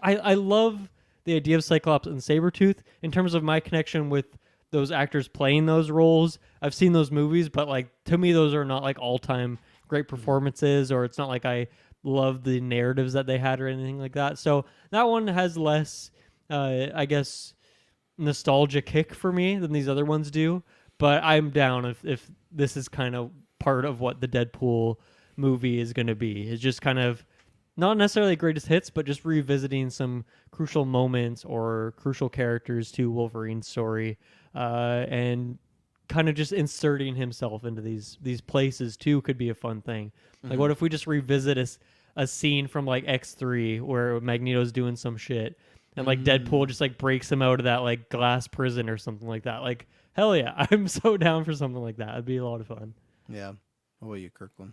I love the idea of Cyclops and Sabertooth. In terms of my connection with those actors playing those roles, I've seen those movies, but like to me those are not like all-time great performances, or it's not like I love the narratives that they had or anything like that. So that one has less, I guess, nostalgia kick for me than these other ones do. But I'm down if this is kind of part of what the Deadpool movie is going to be. It's just kind of not necessarily greatest hits, but just revisiting some crucial moments or crucial characters to Wolverine's story, and kind of just inserting himself into these places too could be a fun thing. Like, what if we just revisit a scene from like X3 where Magneto's doing some shit, and like Deadpool just like breaks him out of that like glass prison or something like that? Like, hell yeah, I'm so down for something like that. It'd be a lot of fun. Yeah. What about you, Kirkland?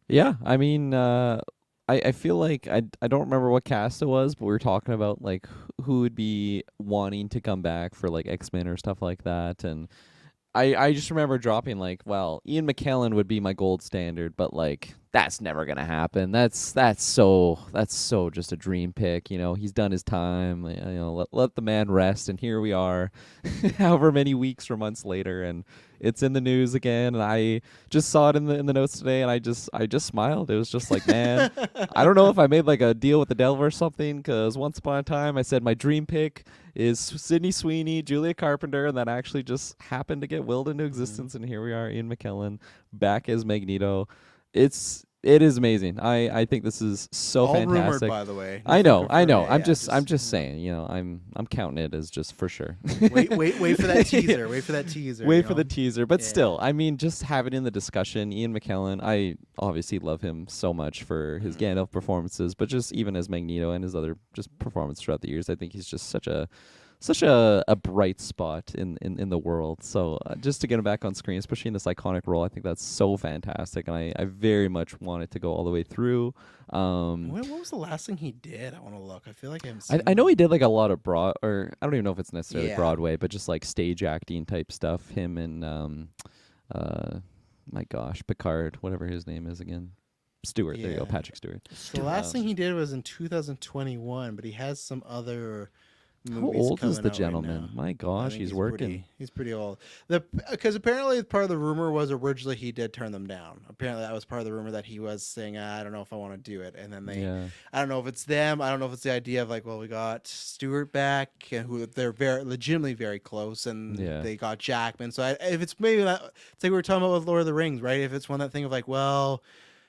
Yeah, I mean, I feel like I don't remember what cast it was, but we were talking about like who would be wanting to come back for like X-Men or stuff like that, and I just remember dropping like, well, Ian McKellen would be my gold standard, but like that's never gonna happen. That's so just a dream pick. You know, he's done his time. You know, let the man rest. And here we are, however many weeks or months later, and it's in the news again. And I just saw it in the notes today, and I just smiled. It was just like, man, I don't know if I made like a deal with the devil or something, because once upon a time I said my dream pick is Sydney Sweeney, Julia Carpenter, and that actually just happened to get willed into existence. And here we are, Ian McKellen back as Magneto. It is amazing. I think this is so all fantastic. Rumored, by the way. I know. Yeah, I'm just saying. You know, I'm counting it as just for sure. wait for that teaser. Wait for that teaser. Wait for the teaser. But still, I mean, just have it in the discussion. Ian McKellen, I obviously love him so much for his Gandalf performances, but just even as Magneto and his other just performance throughout the years, I think he's just such a bright spot in the world. So just to get him back on screen, especially in this iconic role, I think that's so fantastic, and I very much want it to go all the way through. What was the last thing he did? I want to look. I feel like I haven't seen I know he did like a lot of or I don't even know if it's necessarily Broadway, but just like stage acting type stuff. Him and my gosh, Picard, whatever his name is again. Stewart. There you go, Patrick Stewart. The last thing he did was in 2021, but he has some other How old is the gentleman? Right, my gosh, he's working. He's pretty old. Because apparently part of the rumor was originally he did turn them down. Apparently that was part of the rumor that he was saying, I don't know if I want to do it. And then I don't know if it's them. I don't know if it's the idea of like, well, we got Stewart back, and who they're legitimately very close, and they got Jackman. So if it's maybe that, it's like we were talking about with Lord of the Rings, right? If it's one that thing of like, well,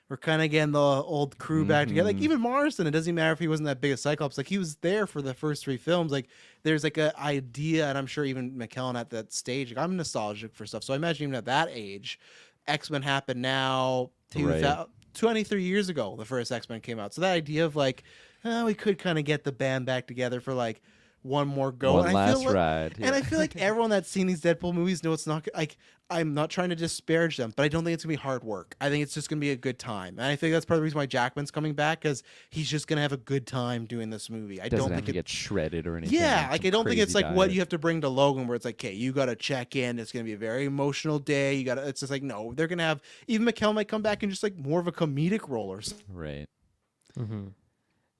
we're kind of getting the old crew back together. Like even Marston, it doesn't matter if he wasn't that big a Cyclops. Like he was there for the first 3 films. Like there's like an idea, and I'm sure even McKellen at that stage, like I'm nostalgic for stuff. So I imagine even at that age, X-Men happened now. 23 years ago, the first X-Men came out. So that idea of like, we could kind of get the band back together for like one more go. One last ride. And I feel like everyone that's seen these Deadpool movies knows it's not like, I'm not trying to disparage them, but I don't think it's gonna be hard work. I think it's just gonna be a good time, and I think that's part of the reason why Jackman's coming back, because he's just gonna have a good time doing this movie. I don't think it gets shredded or anything. Yeah, like I don't think it's like what you have to bring to Logan, where it's like, okay, you got to check in. It's gonna be a very emotional day. You got to. It's just like no, they're gonna have even McKellen might come back in just like more of a comedic role or something. Right.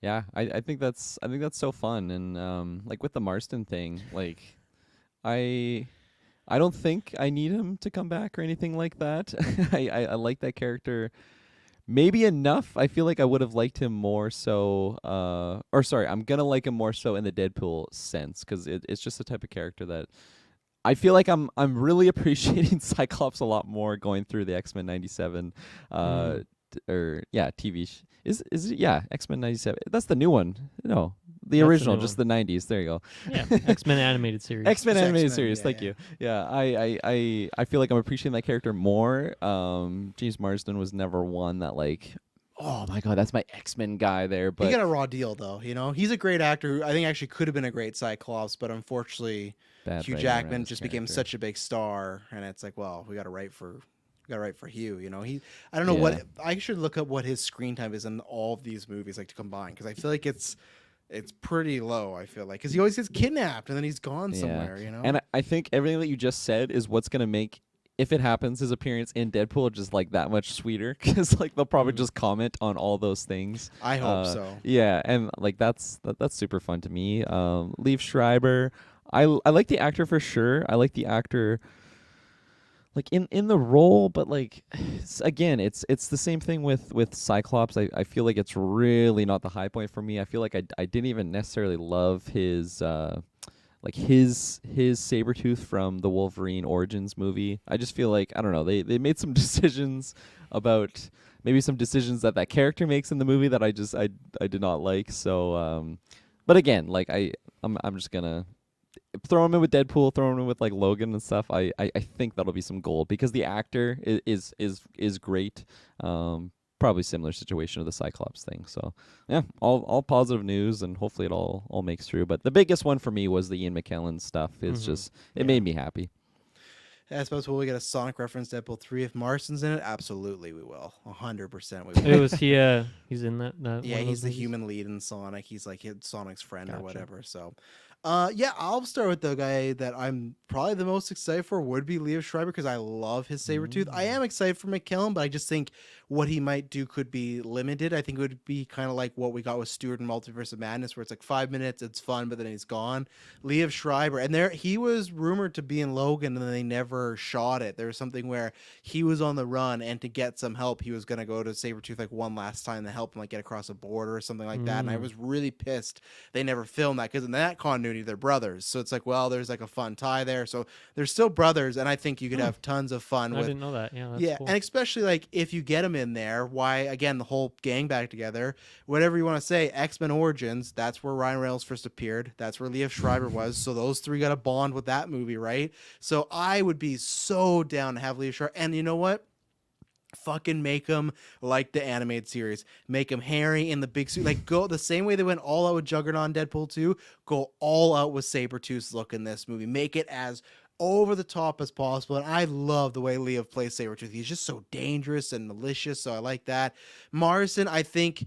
Yeah, I think that's so fun, and like with the Marston thing, like I don't think I need him to come back or anything like that. I like that character maybe enough. I feel like I would have liked him more so, I'm going to like him more so in the Deadpool sense, because it's just the type of character that I feel like I'm really appreciating Cyclops a lot more going through the X-Men 97 TV. Is it? Yeah, X-Men 97. That's the new one. No. The original, just the 90s. There you go. Yeah, X-Men animated series. X-Men animated series. Thank you. Yeah, I feel like I'm appreciating that character more. James Marsden was never one that like, oh my god, that's my X-Men guy there. But he got a raw deal though. You know, he's a great actor who I think actually could have been a great Cyclops, but unfortunately, Hugh Jackman just became such a big star, and it's like, well, we got to write for Hugh. You know, I don't know what I should look up what his screen time is in all of these movies, like to combine, because I feel like it's pretty low, I feel like, because he always gets kidnapped and then he's gone somewhere, you know? And I think everything that you just said is what's going to make, if it happens, his appearance in Deadpool just like that much sweeter, because like they'll probably just comment on all those things. I hope so. Yeah, and like that's super fun to me. Liev Schreiber, I like the actor for sure. I like the actor. like in the role, but like again, it's the same thing with Cyclops. I feel like it's really not the high point for me. I feel like I didn't even necessarily love his like his Sabertooth from the Wolverine Origins movie. I just feel like I don't know, they made some decisions about maybe some decisions that character makes in the movie that I did not like. So but again, like I'm just gonna throw him in with Deadpool, throw him in with like Logan and stuff. I think that'll be some gold because the actor is great. Probably similar situation to the Cyclops thing. So yeah, all positive news, and hopefully it all makes through. But the biggest one for me was the Ian McKellen stuff. It's just it made me happy. I suppose will we get a Sonic reference to Deadpool 3 if Marston's in it? Absolutely, we will. 100% we will. It was he's in that yeah, he's the movies? human lead in Sonic. He's like Sonic's friend or whatever. So, yeah, I'll start with the guy that I'm probably the most excited for would be Liev Schreiber because I love his Sabertooth. I am excited for McKellen, but I just think what he might do could be limited. I think it would be kind of like what we got with Stewart in Multiverse of Madness, where it's like 5 minutes, it's fun, but then he's gone. Liev Schreiber, and he was rumored to be in Logan, and then they never shot it. There was something where he was on the run, and to get some help, he was going to go to Sabertooth like one last time to help him like get across a border or something like that. And I was really pissed they never filmed that because in that continuity, they're brothers. So it's like, well, there's like a fun tie there. So they're still brothers, and I think you could have tons of fun I with. didn't know that. Yeah, that's cool. And especially like if you get them in there, why again the whole gang back together, whatever you want to say, X-Men Origins. That's where Ryan Reynolds first appeared. That's where Liev Schreiber was. So those three got a bond with that movie, right? So I would be so down to have Liev Schreiber, and you know what? Fucking make him like the animated series. Make him hairy in the big suit. Like go the same way they went all out with Juggernaut and Deadpool 2. Go all out with Sabertooth's look in this movie. Make it as over the top as possible. And I love the way Liev plays Sabertooth. He's just so dangerous and malicious. So I like that. Morrison, I think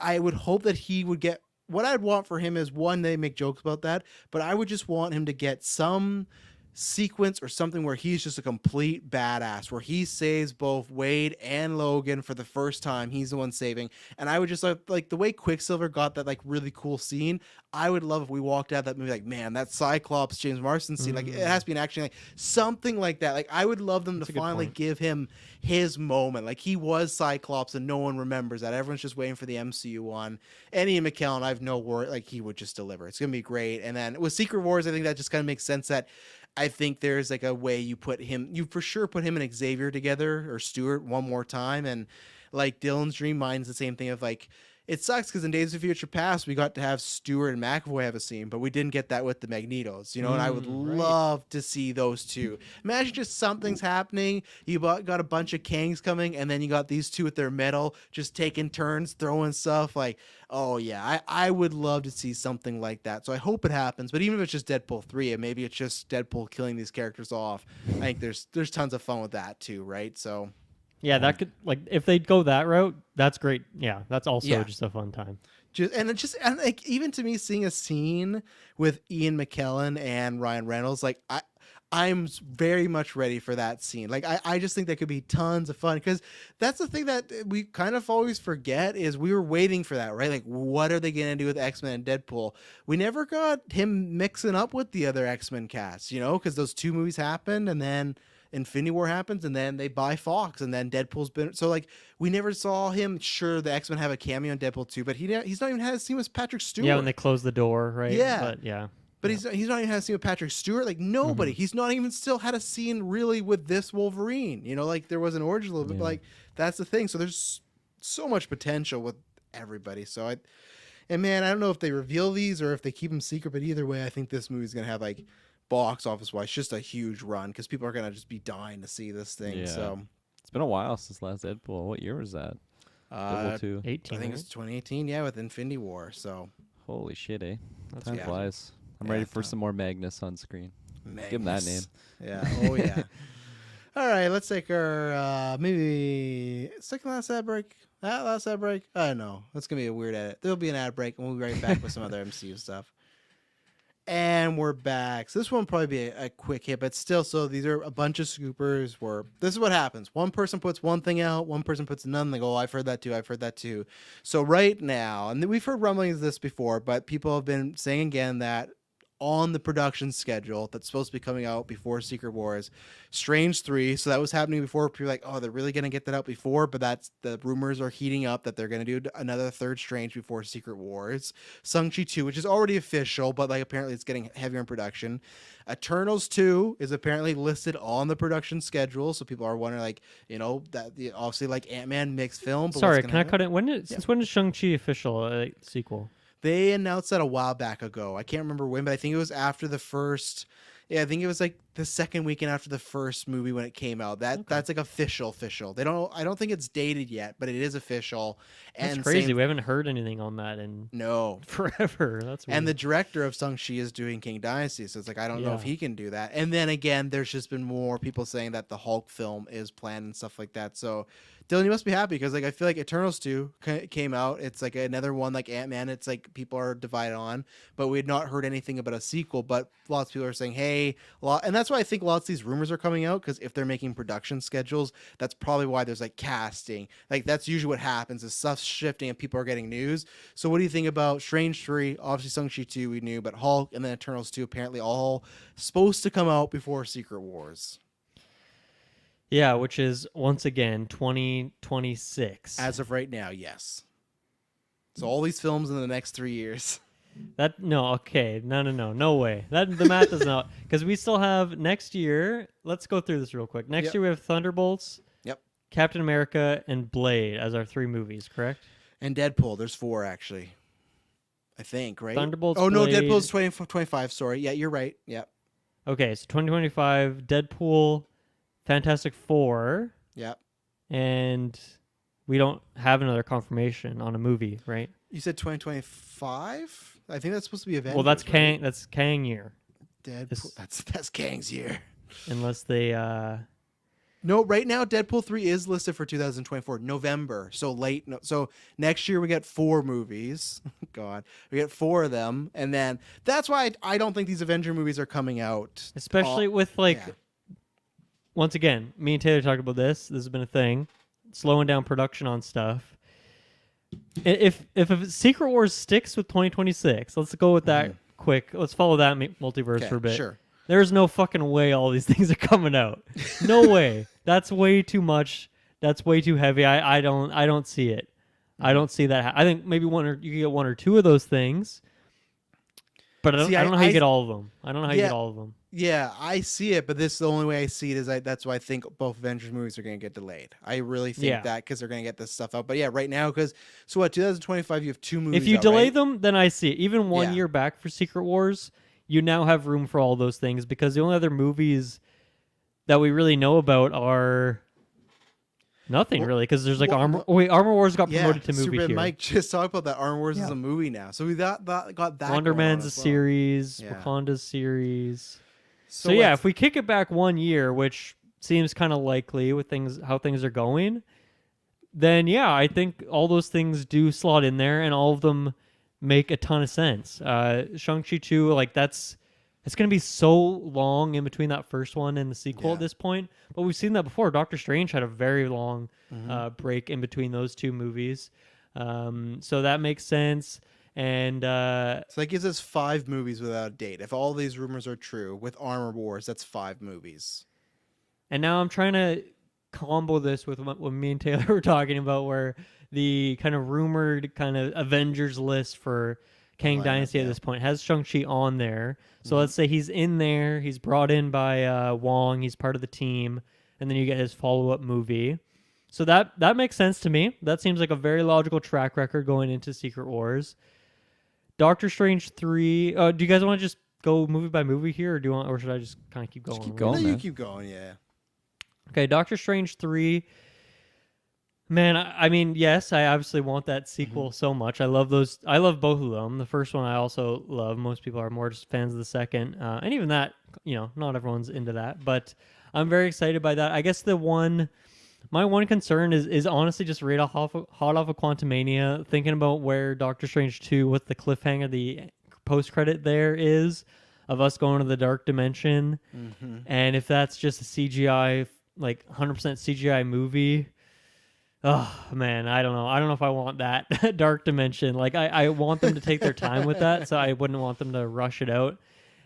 I would hope that he would get what I'd want for him is one, they make jokes about that, but I would just want him to get some sequence or something where he's just a complete badass, where he saves both Wade and Logan for the first time. He's the one saving. And I would just like the way Quicksilver got that like really cool scene. I would love if we walked out of that movie like, man, that Cyclops James Marsden scene, like it has to be an action, like something like that. Like I would love them to finally give him his moment. Like he was Cyclops and no one remembers that. Everyone's just waiting for the MCU one. And Ian McKellen, I have no worry, like he would just deliver. It's gonna be great. And then with Secret Wars, I think that just kind of makes sense that I think there's like a way you for sure put him and Xavier together or Stewart one more time. And like Dylan's dream, mine's the same thing of like, it sucks because in Days of Future Past, we got to have Stewart and McAvoy have a scene, but we didn't get that with the Magnetos, you know, and I would love to see those two. Imagine just something's happening. You got a bunch of Kangs coming, and then you got these two with their metal just taking turns, throwing stuff like, oh yeah, I would love to see something like that. So I hope it happens, but even if it's just Deadpool 3 and maybe it's just Deadpool killing these characters off, I think there's tons of fun with that too, right? So yeah, that could like if they go that route, that's great. Yeah, that's also just a fun time. And like even to me, seeing a scene with Ian McKellen and Ryan Reynolds, like I'm very much ready for that scene. Like I just think that could be tons of fun because that's the thing that we kind of always forget is we were waiting for that, right? Like what are they gonna do with X-Men and Deadpool? We never got him mixing up with the other X-Men cast, you know, because those two movies happened and then Infinity War happens and then they buy Fox and then Deadpool's been so like we never saw him. Sure, the X-Men have a cameo in Deadpool 2, but he's not even had a scene with Patrick Stewart. Yeah, when they close the door, right? Yeah, but he's not even had a scene with Patrick Stewart. Like nobody. He's not even still had a scene really with this Wolverine. You know, like there was an origin a little bit. But like that's the thing. So there's so much potential with everybody. So man, I don't know if they reveal these or if they keep them secret. But either way, I think this movie's gonna have like box office wise just a huge run because people are gonna just be dying to see this thing. So it's been a while since last Deadpool. What year was that? Deadpool 2. 18. I think it's 2018. Yeah, with Infinity War. So holy shit, eh? Time yeah. flies. I'm ready for some more Magnus on screen. Magnus. Give him that name. Yeah. Oh yeah. All right, let's take our maybe second last ad break. Last ad break. I don't know. That's gonna be a weird edit. There'll be an ad break, and we'll be right back with some other MCU stuff. And we're back. So this one will probably be a quick hit, but still, so these are a bunch of scoopers where this is what happens. One person puts one thing out, one person puts another, they go, oh, I've heard that too. So right now, and we've heard rumblings of this before, but people have been saying again that on the production schedule that's supposed to be coming out before Secret Wars. Strange 3, so that was happening before. People were like, oh, they're really going to get that out before, but that's the rumors are heating up that they're going to do another third Strange before Secret Wars. Shang-Chi 2, which is already official, but like apparently it's getting heavier in production. Eternals 2 is apparently listed on the production schedule, so people are wondering, like, you know, that obviously like Ant-Man mixed film. But sorry, can I cut it? Since when is Shang-Chi official sequel? They announced that a while back ago. I can't remember when, but I think it was after the first. Yeah, I think it was like the second weekend after the first movie when it came out. That's like official. I don't think it's dated yet, but it is official. That's crazy. We haven't heard anything on that in forever. That's weird. And the director of Shang-Chi is doing King Dynasty, so it's like I don't know if he can do that. And then again, there's just been more people saying that the Hulk film is planned and stuff like that. So Dylan, you must be happy because like I feel like Eternals 2 came out. It's like another one like Ant-Man. It's like people are divided on, but we had not heard anything about a sequel. But lots of people are saying, hey, and that's why I think lots of these rumors are coming out, because if they're making production schedules, that's probably why there's like casting. Like that's usually what happens is stuff's shifting and people are getting news. So what do you think about Strange 3? Obviously Shang-Chi 2 we knew, but Hulk and then Eternals 2 apparently all supposed to come out before Secret Wars. Yeah, which is once again 2026. As of right now, yes. So all these films in the next 3 years. No way. That the math is not, because we still have next year. Let's go through this real quick. Next year we have Thunderbolts, Captain America, and Blade as our 3 movies, correct? And Deadpool. There's 4 actually. I think, right? Thunderbolts. Oh no, Blade. Deadpool's 25. Sorry, yeah, you're right. Yep. Okay, so 2025, Deadpool, Fantastic Four. Yep. And we don't have another confirmation on a movie, right? You said 2025? I think that's supposed to be Avengers. Well, that's Kang. Right? That's Kang year. Deadpool. That's Kang's year. Unless they. No, right now Deadpool 3 is listed for 2024 November. So late. So next year we get 4 movies. God, we get 4 of them, and then that's why I don't think these Avenger movies are coming out. Especially with like. Yeah. Once again, me and Taylor talked about this. This has been a thing, slowing down production on stuff. If Secret Wars sticks with 2026, let's go with that quick. Let's follow that multiverse for a bit. Sure. There's no fucking way all these things are coming out. No way. That's way too much. That's way too heavy. I don't see it. I don't see that. I think maybe you can get 1 or 2 of those things. But I don't know how you get all of them. I don't know how you get all of them. Yeah, I see it, but the only way I see it is that's why I think both Avengers movies are going to get delayed. I really think that because they're going to get this stuff out. But yeah, right now, 2025, you have 2 movies. If you out, delay right? them, then I see it. Even 1 year back for Secret Wars, you now have room for all those things, because the only other movies that we really know about are nothing really, because there's like Armor Wars got promoted to movie here. Mike just talked about that. Armor Wars is a movie now, so we got that. Wonder Man's a series, Wakanda's series. So yeah, if we kick it back 1 year, which seems kind of likely with how things are going, then yeah, I think all those things do slot in there, and all of them make a ton of sense. Shang-Chi 2, like it's going to be so long in between that first one and the sequel at this point, but we've seen that before. Doctor Strange had a very long break in between those 2 movies, so that makes sense. And so that gives us 5 movies without a date. If all these rumors are true, with Armor Wars, that's 5 movies. And now I'm trying to combo this with what me and Taylor were talking about, where the kind of rumored kind of Avengers list for Kang Dynasty at this point has Shang-Chi on there. So let's say he's in there. He's brought in by Wong. He's part of the team. And then you get his follow-up movie. So that makes sense to me. That seems like a very logical track record going into Secret Wars. Doctor Strange 3. Do you guys want to just go movie by movie here, or should I just kind of keep going? Just keep going, man. You keep going, yeah. Okay, Doctor Strange 3. Man, I mean, yes, I obviously want that sequel so much. I love those. I love both of them. The first one I also love. Most people are more just fans of the second, and even that, not everyone's into that. But I'm very excited by that. I guess my one concern is honestly just right hot off of Quantamania, thinking about where Doctor Strange 2, what the cliffhanger, the post-credit there is, of us going to the dark dimension. And if that's just a CGI, like 100% CGI movie, oh, man, I don't know. I don't know if I want that dark dimension. Like, I want them to take their time with that, so I wouldn't want them to rush it out.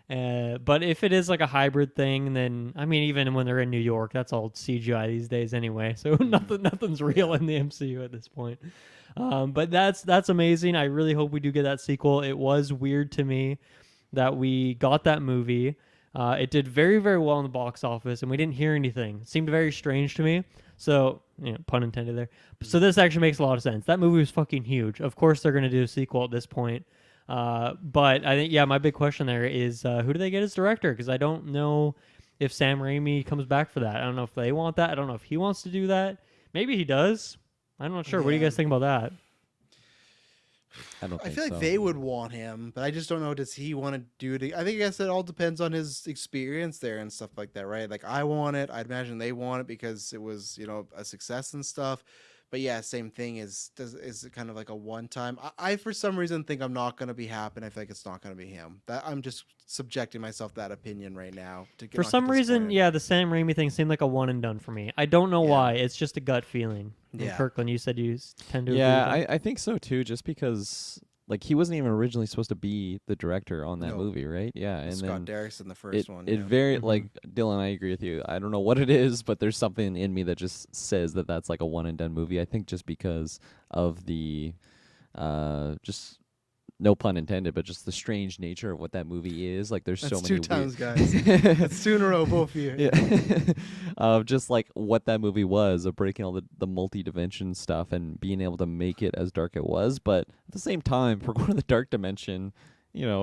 But if it is like a hybrid thing, then I mean, even when they're in New York, that's all CGI these days anyway. So nothing's real in the MCU at this point. But that's amazing. I really hope we do get that sequel. It was weird to me that we got that movie. It did very, very well in the box office, and we didn't hear anything. It seemed very strange to me. So, pun intended there. So this actually makes a lot of sense. That movie was fucking huge. Of course, they're going to do a sequel at this point. But I think, my big question there is who do they get as director? Because I don't know if Sam Raimi comes back for that. I don't know if they want that. I don't know if he wants to do that. Maybe he does. I'm not sure. What do you guys think about that? I feel like they would want him, but I just don't know. Does he want to do it? I guess it all depends on his experience there and stuff like that, right? Like I want it. I'd imagine they want it because it was, a success and stuff. But yeah, same thing is it kind of like a one time. I for some reason think I'm not going to be happy. And I feel like it's not going to be him. That I'm just subjecting myself to that opinion right now. For some reason, the Sam Raimi thing seemed like a one and done for me. I don't know why. It's just a gut feeling. Yeah. Kirkland, you said you tend to agree with I think so too, just because he wasn't even originally supposed to be the director on that movie, right? Yeah, and Scott Derrickson, the first one. It very Dylan, I agree with you. I don't know what it is, but there's something in me that just says that that's like a one and done movie. I think just because of the just no pun intended, but just the strange nature of what that movie is. Like, there's That's so many. Two times, guys. That's 2 in a row, both of you. Yeah. Of just like what that movie was, of breaking all the multi-dimension stuff and being able to make it as dark it was. But at the same time, if we're going to the dark dimension,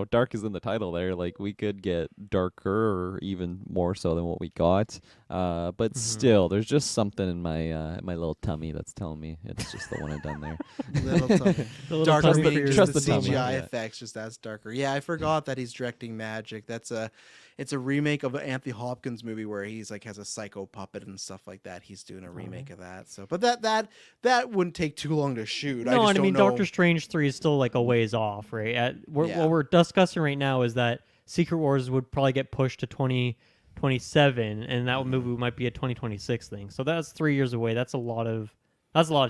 dark is in the title there. Like, we could get darker or even more so than what we got. But still, there's just something in my little tummy that's telling me it's just the one and done there. Little tummy. Dark trust meaning the just the tummy. CGI effects, just that's darker. Yeah, I forgot that he's directing Magic. It's a remake of an Anthony Hopkins movie where he's like has a psycho puppet and stuff like that. He's doing a remake of that. So, but that wouldn't take too long to shoot. No, I mean Doctor Strange 3 is still like a ways off, right? What we're discussing right now is that Secret Wars would probably get pushed to 2027, and that movie might be a 2026 thing. So that's 3 years away. That's a lot of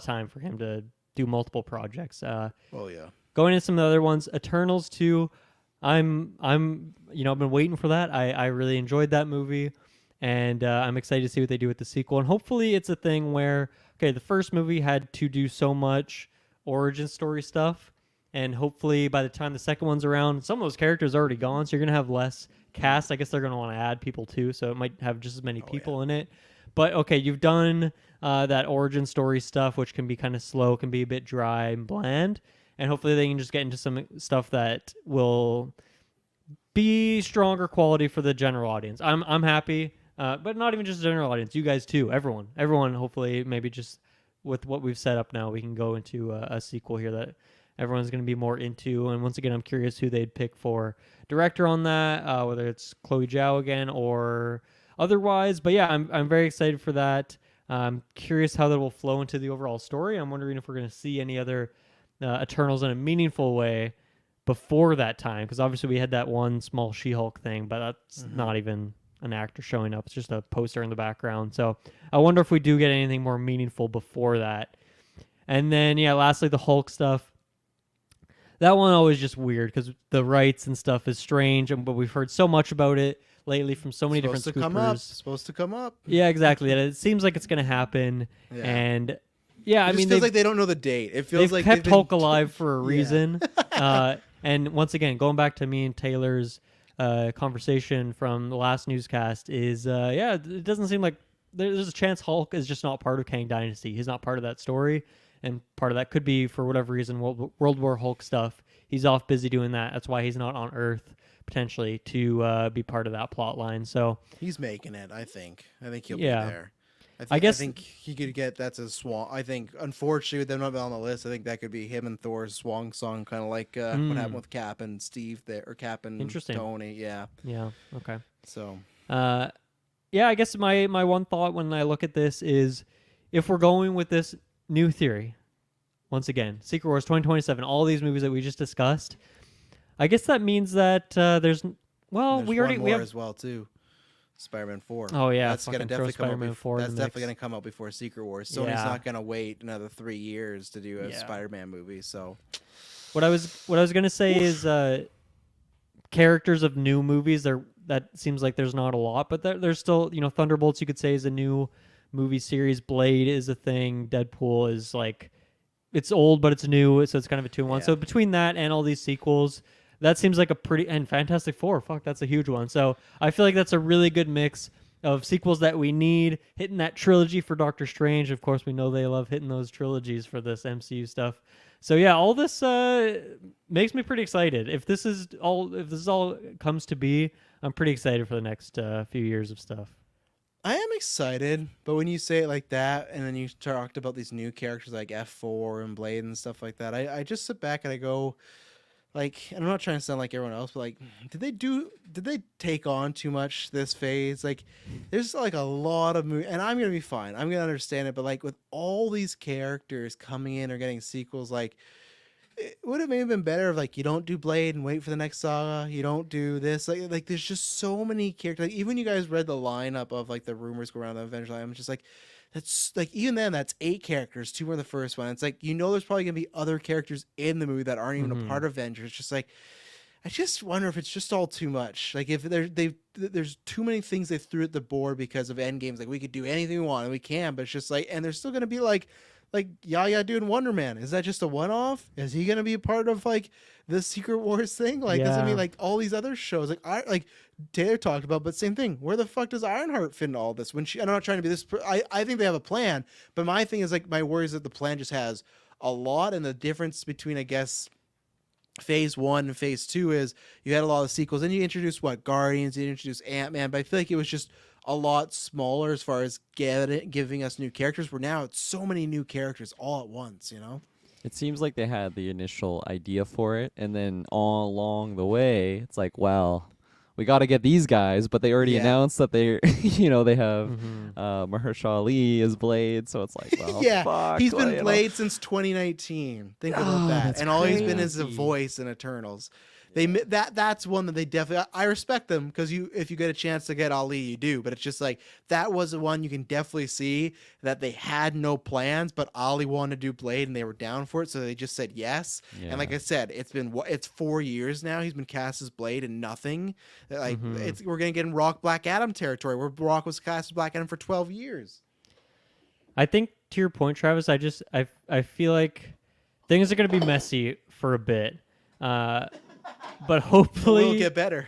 time for him to do multiple projects. Going into some of the other ones, Eternals 2. I'm I've been waiting for that. I really enjoyed that movie, and I'm excited to see what they do with the sequel. And hopefully it's a thing where, the first movie had to do so much origin story stuff, and hopefully by the time the second one's around, some of those characters are already gone, so you're going to have less cast. I guess they're going to want to add people too, so it might have just as many people in it. But, you've done that origin story stuff, which can be kind of slow, can be a bit dry and bland. And hopefully they can just get into some stuff that will be stronger quality for the general audience. I'm happy, but not even just the general audience. You guys too, everyone. Hopefully, maybe just with what we've set up now, we can go into a sequel here that everyone's going to be more into. And once again, I'm curious who they'd pick for director on that, whether it's Chloe Zhao again or otherwise. But yeah, I'm very excited for that. I'm curious how that will flow into the overall story. I'm wondering if we're going to see any other Eternals in a meaningful way before that time, because obviously we had that one small She-Hulk thing, but that's not even an actor showing up. It's just a poster in the background. So I wonder if we do get anything more meaningful before that. And then, lastly, the Hulk stuff. That one always just weird because the rights and stuff is strange, but we've heard so much about it lately from so many different scoopers. Supposed to come up. Yeah, exactly. It seems like it's going to happen. Yeah. And I mean, feels like they don't know the date. It feels like kept Hulk alive for a reason. And once again, going back to me and Taylor's conversation from the last newscast is, it doesn't seem like there's a chance Hulk is just not part of Kang Dynasty. He's not part of that story, and part of that could be for whatever reason World War Hulk stuff. He's off busy doing that. That's why he's not on Earth potentially to be part of that plot line. So he's making it. I think he'll be there. I think he could get that's a swan. I think, unfortunately, with them not being on the list, I think that could be him and Thor's swan song, kind of like what happened with Cap and Steve there, or Cap and Tony. Yeah. Yeah. Okay. So. I guess my one thought when I look at this is, if we're going with this new theory, once again, Secret Wars 2027, all these movies that we just discussed, I guess that means that there's we have as well too. Spider-Man 4. Oh yeah, that's gonna definitely come out. That's definitely gonna come out before Secret Wars. Sony's not gonna wait another 3 years to do a Spider-Man movie. So, what I was gonna say is, characters of new movies, that seems like there's not a lot, but there's still, Thunderbolts you could say is a new movie series. Blade is a thing. Deadpool is like, it's old, but it's new, so it's kind of a 2-in-1. Yeah. So between that and all these sequels, that seems like a pretty, and Fantastic Four, fuck, that's a huge one. So I feel like that's a really good mix of sequels that we need, hitting that trilogy for Doctor Strange. Of course, we know they love hitting those trilogies for this MCU stuff. So yeah, all this makes me pretty excited. If this is all comes to be, I'm pretty excited for the next few years of stuff. I am excited, but when you say it like that, and then you talked about these new characters like F4 and Blade and stuff like that, I just sit back and I go, like, and I'm not trying to sound like everyone else, but like, did they take on too much this phase? Like, there's like a lot of movies, and I'm gonna be fine. I'm gonna understand it, but like with all these characters coming in or getting sequels, like, it would have maybe been better if like you don't do Blade and wait for the next saga. You don't do this. Like there's just so many characters. Like, even you guys read the lineup of like the rumors go around the Avengers. I'm just like, that's like, even then that's 8 characters. 2 were the first one. It's like, there's probably gonna be other characters in the movie that aren't even a part of Avengers. It's just like, I just wonder if it's just all too much. Like, if there's too many things they threw at the board because of Endgames. Like, we could do anything we want and we can, but it's just like, and they're still gonna be like Yaya doing Wonder Man. Is that just a one-off? Is he gonna be a part of like the Secret Wars thing? Like, does it mean like all these other shows like Taylor talked about, but same thing. Where the fuck does Ironheart fit in all this? When I'm not trying to be this. I think they have a plan, but my thing is like, my worry is that the plan just has a lot, and the difference between, I guess, phase 1 and phase 2 is you had a lot of sequels, and you introduced Guardians, you introduced Ant-Man, but I feel like it was just a lot smaller as far as giving us new characters, where now it's so many new characters all at once, It seems like they had the initial idea for it, and then all along the way, it's like, well, we got to get these guys, but they already announced that they have Mahershala Ali as Blade, so it's like, well, fuck, he's been Blade since 2019. Think about that, and all he's been is a voice in Eternals. That's one that they definitely. I respect them, because if you get a chance to get Ali, you do. But it's just like, that was the one you can definitely see that they had no plans, but Ali wanted to do Blade and they were down for it, so they just said yes. Yeah. And like I said, it's 4 years now he's been cast as Blade and nothing. Like, we're gonna get in Rock Black Adam territory, where Rock was cast as Black Adam for 12 years. I think, to your point, Travis, I feel like things are gonna be messy for a bit. But hopefully it'll get better.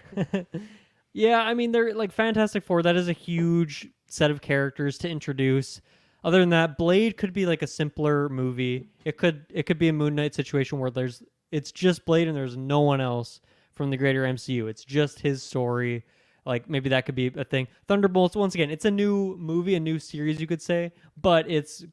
Yeah, I mean, they're like Fantastic Four. That is a huge set of characters to introduce. Other than that, Blade could be like a simpler movie. It could be a Moon Knight situation where it's just Blade and there's no one else from the greater MCU. It's just his story. Like, maybe that could be a thing. Thunderbolts, once again, it's a new movie, a new series, you could say, but it's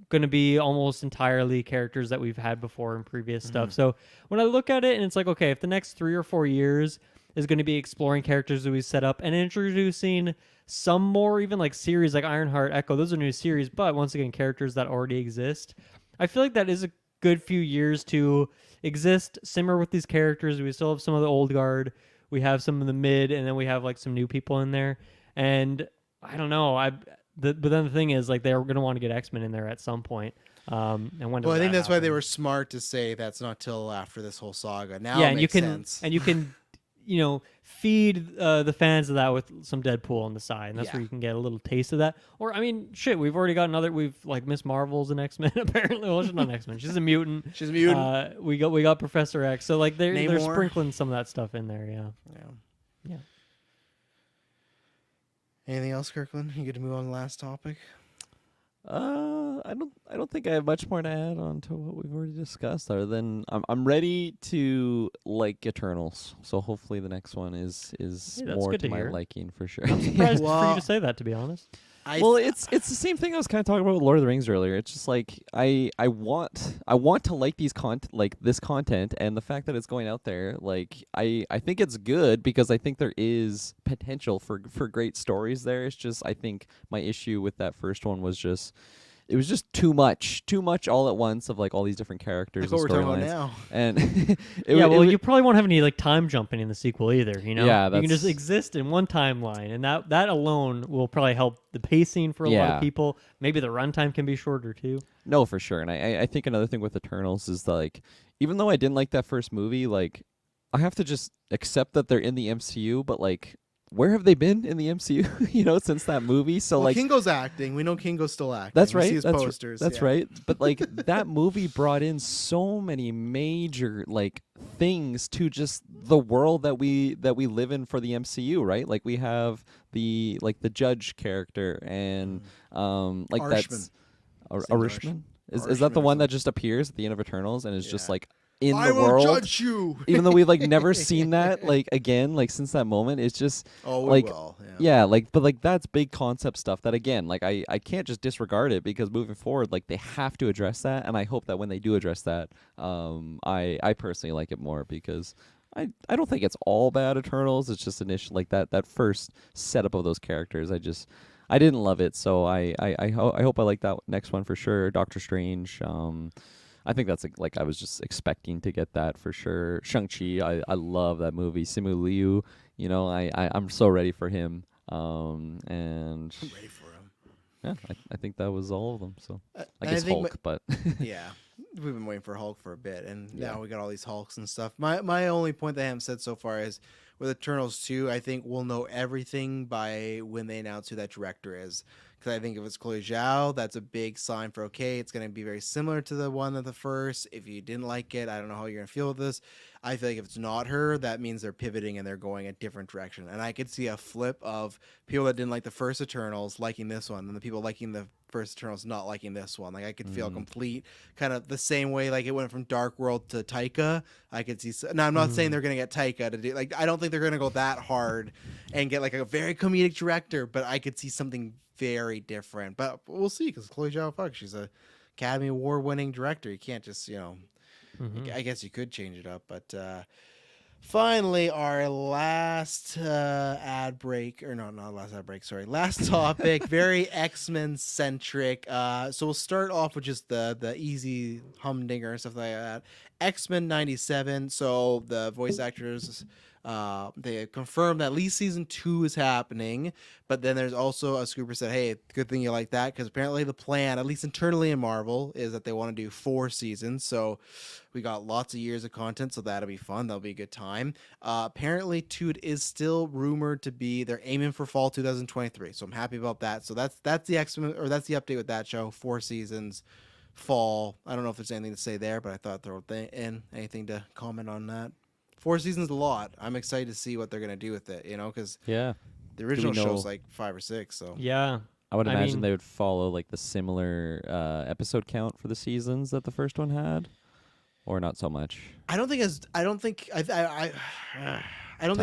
going to be almost entirely characters that we've had before in previous stuff. So when I look at it, and it's like, okay, if the next 3 or 4 years is going to be exploring characters that we set up and introducing some more, even like series like Ironheart, Echo, those are new series, but once again, characters that already exist. I feel like that is a good few years to exist, simmer with these characters. We still have some of the old guard, we have some of the mid, and then we have like some new people in there. And I don't know, but then the thing is, like, they're going to want to get X-Men in there at some point. And when does I think that's happen? why they were smart to say that's not till after this whole saga. Now yeah, it makes sense. And you can, feed the fans of that with some Deadpool on the side, and that's where you can get a little taste of that. Or, I mean, shit, we've already got we've like Miss Marvel's an X-Men apparently. Well, she's not an X-Men. She's a mutant. She's a mutant. We got Professor X. So like they're sprinkling some of that stuff in there. Yeah. Anything else, Kirkland? You get to move on to the last topic. I don't think I have much more to add on to what we've already discussed, other than I'm ready to like Eternals. So hopefully the next one is more to my liking for sure. I'm surprised for you to say that, to be honest. It's the same thing I was kind of talking about with Lord of the Rings earlier. It's just like I want to like this content, and the fact that it's going out there, like I think it's good, because I think there is potential for great stories there. It's just, I think my issue with that first one was just, it was just too much all at once of like all these different characters and storylines. Now. And you probably won't have any like time jumping in the sequel either. Yeah, you can just exist in one timeline, and that alone will probably help the pacing for a lot of people. Maybe the runtime can be shorter too. No, for sure. And I think another thing with Eternals is, like, even though I didn't like that first movie, like, I have to just accept that they're in the MCU, but like, where have they been in the MCU? Since that movie. So well, like, Kingo's acting. We know Kingo's still acting. that's We right. see his posters. That's right. But like, that movie brought in so many major like things to just the world that we live in for the MCU, right? Like we have the Judge character and like Arshman. that's Arishman. Is that the one that just appears at the end of Eternals and is just like in I the will world? judge you. Even though we've like never seen that like again like since that moment, it's just we will. Yeah, like, but like that's big concept stuff that again, like I can't just disregard it because moving forward, like they have to address that, and I hope that when they do address that, I personally like it more because I don't think it's all bad Eternals. It's just initial like that first setup of those characters. I didn't love it, so I hope I like that next one for sure. Doctor Strange. I think that's like I was just expecting to get that for sure. Shang-Chi, I love that movie. Simu Liu, I'm so ready for him. And I'm ready for him. Yeah, I think that was all of them. So I guess Hulk, but yeah, we've been waiting for Hulk for a bit, and now we got all these Hulks and stuff. My only point that I haven't said so far is with Eternals 2, I think we'll know everything by when they announce who that director is. Because I think if it's Chloe Zhao, that's a big sign for okay, it's going to be very similar to the one of the first. If you didn't like it, I don't know how you're going to feel with this. I feel like if it's not her, that means they're pivoting and they're going a different direction. And I could see a flip of people that didn't like the first Eternals liking this one, and the people liking the first Eternals not liking this one. Like I could feel complete kind of the same way like it went from Dark World to Taika. I could see. Now I'm not saying they're going to get Taika to do like I don't think they're going to go that hard and get like a very comedic director, but I could see something very different. But we'll see because Chloe Zhao, she's a Academy Award winning director. You can't just I guess you could change it up, but finally, our last ad break, or no, not last ad break, sorry, last topic, very X-Men centric. So we'll start off with just the easy humdinger and stuff like that. X-Men 97. So the voice actors, they confirmed that at least season 2 is happening, but then there's also a scooper said, hey, good thing you like that, because apparently the plan, at least internally in Marvel, is that they want to do 4 seasons. So we got lots of years of content, so that'll be fun. That'll be a good time. Apparently, Toot is still rumored to be. They're aiming for fall 2023, so I'm happy about that. So that's the X-Men, or that's the update with that show. 4 seasons, fall. I don't know if there's anything to say there, but I thought throw in anything to comment on that. 4 seasons is a lot. I'm excited to see what they're gonna do with it. Because the original show's like 5 or 6. So yeah. I would imagine they would follow like the similar episode count for the seasons that the first one had. Or not so much. I don't think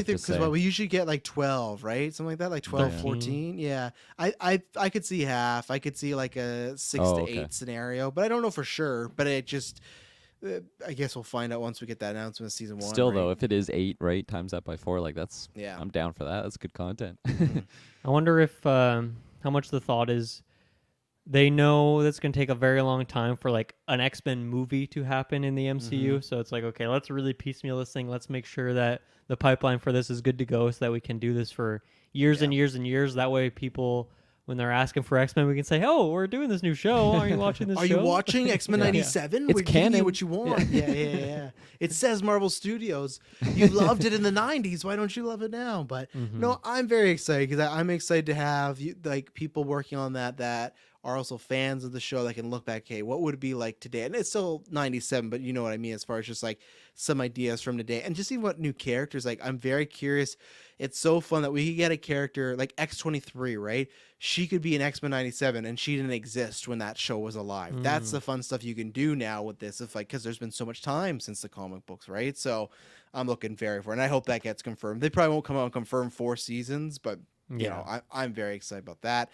because we usually get like 12, right? Something like that, like 12, 14. Yeah. I could see half. I could see like a 6 to 8 scenario, but I don't know for sure. But it just, I guess we'll find out once we get that announcement of season 1. Still right? though, if it is 8, right, times that by 4, like that's I'm down for that. That's good content. I wonder if how much the thought is. They know that's going to take a very long time for like an X-Men movie to happen in the MCU. So it's like, okay, let's really piecemeal this thing. Let's make sure that the pipeline for this is good to go so that we can do this for years and years and years. That way people, when they're asking for X-Men, we can say, oh, we're doing this new show. Are you watching this show? Are you watching X-Men 97? It's canon. You what you want. Yeah. It says Marvel Studios. You loved it in the 90s. Why don't you love it now? But no, I'm very excited because I'm excited to have like people working on that are also fans of the show that can look back, hey, what would it be like today? And it's still 97, but you know what I mean as far as just like some ideas from today and just even what new characters, like I'm very curious. It's so fun that we could get a character like X-23, right? She could be an X-Men 97 and she didn't exist when that show was alive. That's the fun stuff you can do now with this, if like, because there's been so much time since the comic books, right? So I'm looking very for it, and I hope that gets confirmed. They probably won't come out and confirm 4 seasons, but you know, I'm very excited about that.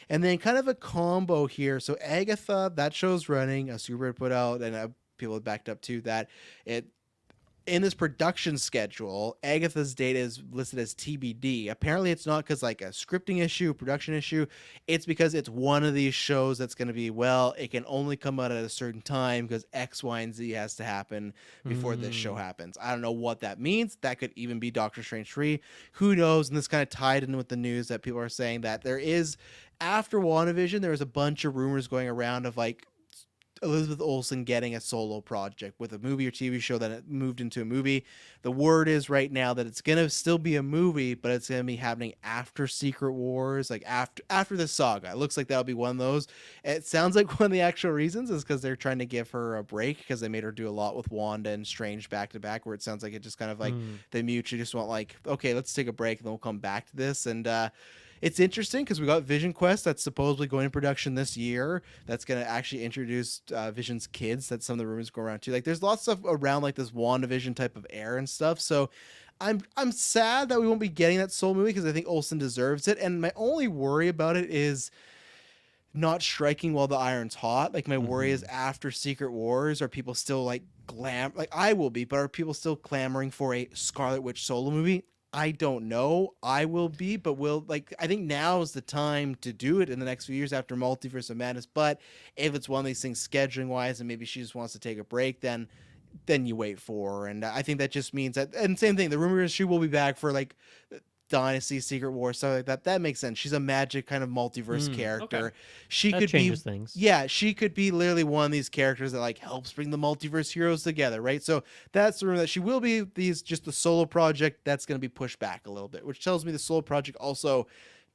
And then kind of a combo here. So Agatha, that show's running. A Super put out, and people have backed up too, that it in this production schedule, Agatha's date is listed as TBD. Apparently it's not because like a scripting issue, production issue. It's because it's one of these shows that's going to be, well, it can only come out at a certain time because X, Y, and Z has to happen before this show happens. I don't know what that means. That could even be Doctor Strange 3. Who knows? And this kind of tied in with the news that people are saying that there is, after WandaVision, there was a bunch of rumors going around of like Elizabeth Olsen getting a solo project with a movie or TV show that it moved into a movie. The word is right now that it's gonna still be a movie, but it's gonna be happening after Secret Wars, like after the saga. It looks like that'll be one of those. It sounds like one of the actual reasons is because they're trying to give her a break because they made her do a lot with Wanda and Strange back to back, where it sounds like it just kind of like they mutually just want like, okay, let's take a break and then we'll come back to this. And it's interesting because we got Vision Quest that's supposedly going in production this year. That's going to actually introduce Vision's kids. That's some of the rumors go around too. Like there's lots of stuff around like this WandaVision type of air and stuff. So I'm sad that we won't be getting that Soul movie because I think Olsen deserves it. And my only worry about it is not striking while the iron's hot. Like my worry is after Secret Wars, are people still like like I will be, but are people still clamoring for a Scarlet Witch solo movie? I don't know. I will be, but I think now is the time to do it in the next few years after Multiverse of Madness. But if it's one of these things scheduling wise and maybe she just wants to take a break, then you wait for her. And I think that just means that, and same thing, the rumor is she will be back for like Dynasty, Secret War, stuff like that. That makes sense. She's a magic kind of multiverse character. Okay. She that could changes be things. Yeah, she could be literally one of these characters that like helps bring the multiverse heroes together, right? So that's the rumor that she will be just the solo project that's going to be pushed back a little bit, which tells me the solo project also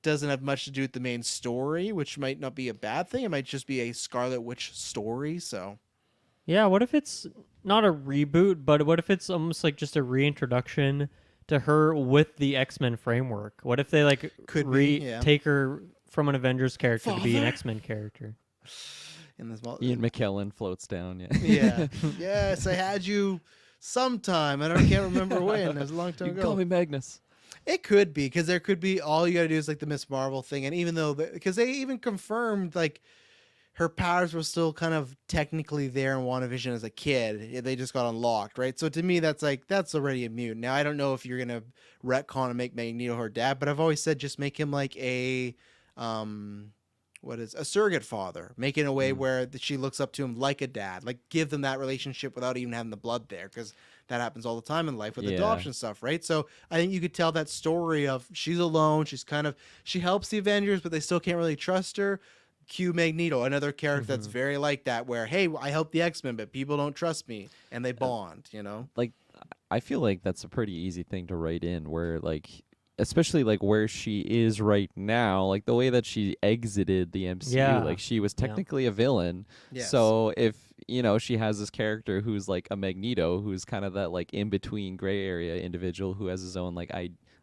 doesn't have much to do with the main story, which might not be a bad thing. It might just be a Scarlet Witch story. So yeah, what if it's not a reboot, but what if it's almost like just a reintroduction to her with the X-Men framework? What if they like take her from an Avengers character to be an X-Men character? In this Ian McKellen floats down. Yeah. Yes, I had you sometime. I can't remember when. It was a long time ago. Call me Magnus. It could be because there could be all you got to do is like the Miss Marvel thing, and even though because they even confirmed like her powers were still kind of technically there in WandaVision as a kid. They just got unlocked, right? So to me, that's already immune. Now, I don't know if you're going to retcon and make Magneto her dad, but I've always said just make him like a surrogate father. Make it in a way where she looks up to him like a dad. Like give them that relationship without even having the blood there, because that happens all the time in life with adoption stuff, right? So I think you could tell that story of she's alone. She helps the Avengers, but they still can't really trust her. Cue Magneto, another character that's very like that, where, hey, I help the X-Men, but people don't trust me, and they bond, Like, I feel like that's a pretty easy thing to write in, where, like, especially, like, where she is right now, like, the way that she exited the MCU, like, she was technically a villain. Yes. So if, she has this character who's, like, a Magneto, who's kind of that, like, in-between gray area individual who has his own, like,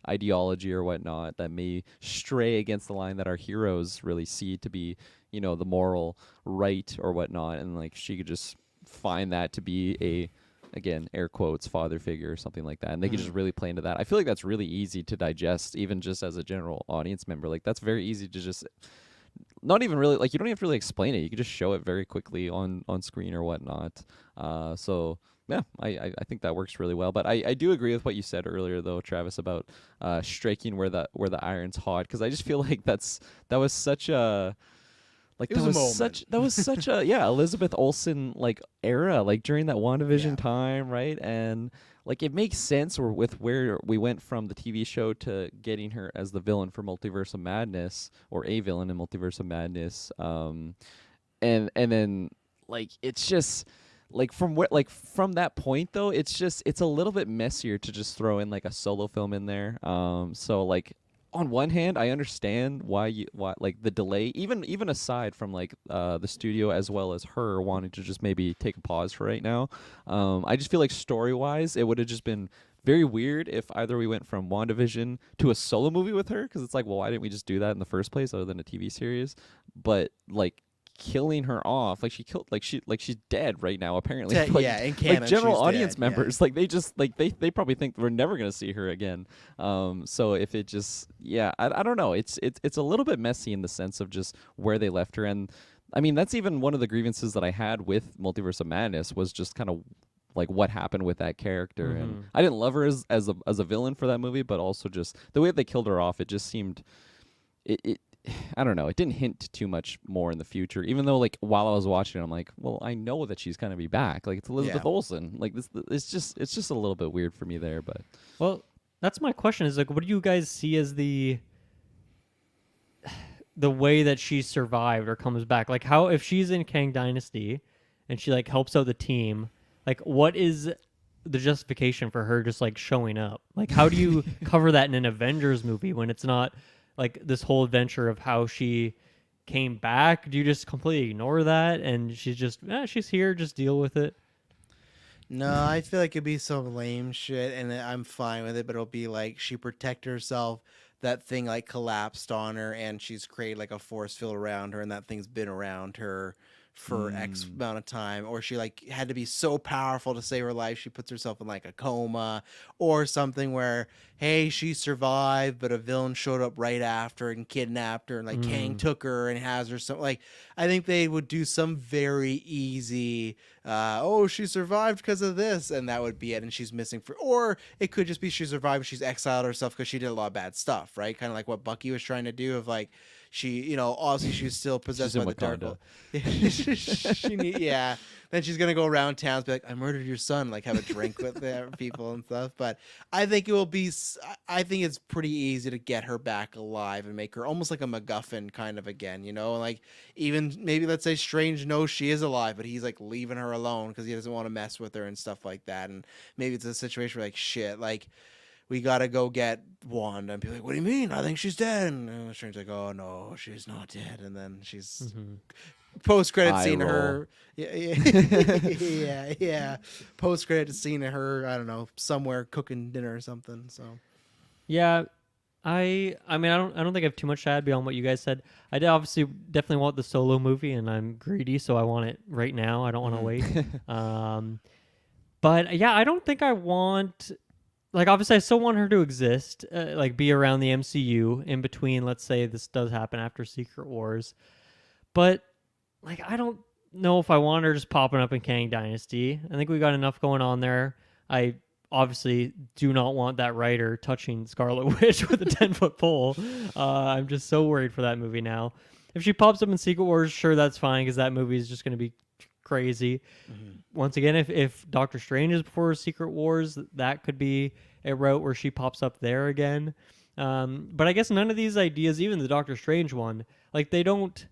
ideology or whatnot that may stray against the line that our heroes really see to be, the moral right or whatnot, and like she could just find that to be a, again, air quotes, father figure or something like that, and they could just really play into that. I feel like that's really easy to digest, even just as a general audience member. Like that's very easy to just not even really, like, you don't have to really explain it. You can just show it very quickly on screen or whatnot. So yeah, I think that works really well. But I do agree with what you said earlier, though, Travis, about striking where the iron's hot, because I just feel like that was such a Elizabeth Olsen like era, like during that WandaVision time, right? And like it makes sense with where we went from the TV show to getting her as the villain for Multiverse of Madness, or a villain in Multiverse of Madness, and then like it's just like from that point though, it's a little bit messier to just throw in like a solo film in there. So like, on one hand, I understand why like the delay, even aside from like the studio as well as her wanting to just maybe take a pause for right now. I just feel like story-wise, it would have just been very weird if either we went from WandaVision to a solo movie with her, because it's like, well, why didn't we just do that in the first place other than a TV series? But like killing her off, like she's dead right now apparently. In canon, like general she's audience dead, members, like they just like they probably think we're never gonna see her again. So if it just I don't know, it's a little bit messy in the sense of just where they left her. And I mean, that's even one of the grievances that I had with Multiverse of Madness, was just kind of like what happened with that character. And I didn't love her as a villain for that movie, but also just the way that they killed her off, it just seemed it I don't know, it didn't hint too much more in the future, even though like while I was watching it, I'm like, well, I know that she's going to be back. Like it's Elizabeth Olsen. Like this, it's just a little bit weird for me there. But well, that's my question, is like, what do you guys see as the way that she survived or comes back? Like how, if she's in Kang Dynasty and she like helps out the team. Like, what is the justification for her just like showing up? Like, how do you cover that in an Avengers movie when it's not like this whole adventure of how she came back? Do you just completely ignore that and she's just she's here, just deal with it? No, I feel like it'd be some lame shit, and I'm fine with it. But it'll be like she protected herself. That thing like collapsed on her, and she's created like a force field around her, and that thing's been around her for X amount of time. Or she like had to be so powerful to save her life, she puts herself in like a coma, or something where hey, she survived, but a villain showed up right after and kidnapped her, and like Kang took her and has her. So like, I think they would do some very easy. Oh, she survived because of this, and that would be it. And she's missing or it could just be she survived. She's exiled herself because she did a lot of bad stuff, right? Kind of like what Bucky was trying to do. Of like, she, obviously she's still possessed by the dark. Yeah. Then she's gonna go around town and be like, "I murdered your son," like have a drink with the people and stuff. But I think it will be. I think it's pretty easy to get her back alive and make her almost like a MacGuffin kind of again. Like even maybe let's say Strange knows she is alive, but he's like leaving her alone because he doesn't want to mess with her and stuff like that. And maybe it's a situation where like shit, like we gotta go get Wanda and be like, "What do you mean? I think she's dead." And Strange's like, "Oh no, she's not dead." And then she's. Post-credit scene of her, yeah. Post-credit scene of her, I don't know, somewhere cooking dinner or something. So, yeah, I mean, I don't think I have too much to add beyond what you guys said. I obviously definitely want the Solo movie, and I'm greedy, so I want it right now. I don't want to wait. But yeah, I don't think I want. Like, obviously, I still want her to exist, like be around the MCU in between. Let's say this does happen after Secret Wars, but. Like, I don't know if I want her just popping up in Kang Dynasty. I think we got enough going on there. I obviously do not want that writer touching Scarlet Witch with a 10-foot pole. I'm just so worried for that movie now. If she pops up in Secret Wars, sure, that's fine, because that movie is just going to be crazy. Once again, if Doctor Strange is before Secret Wars, that could be a route where she pops up there again. But I guess none of these ideas, even the Doctor Strange one, like, they don't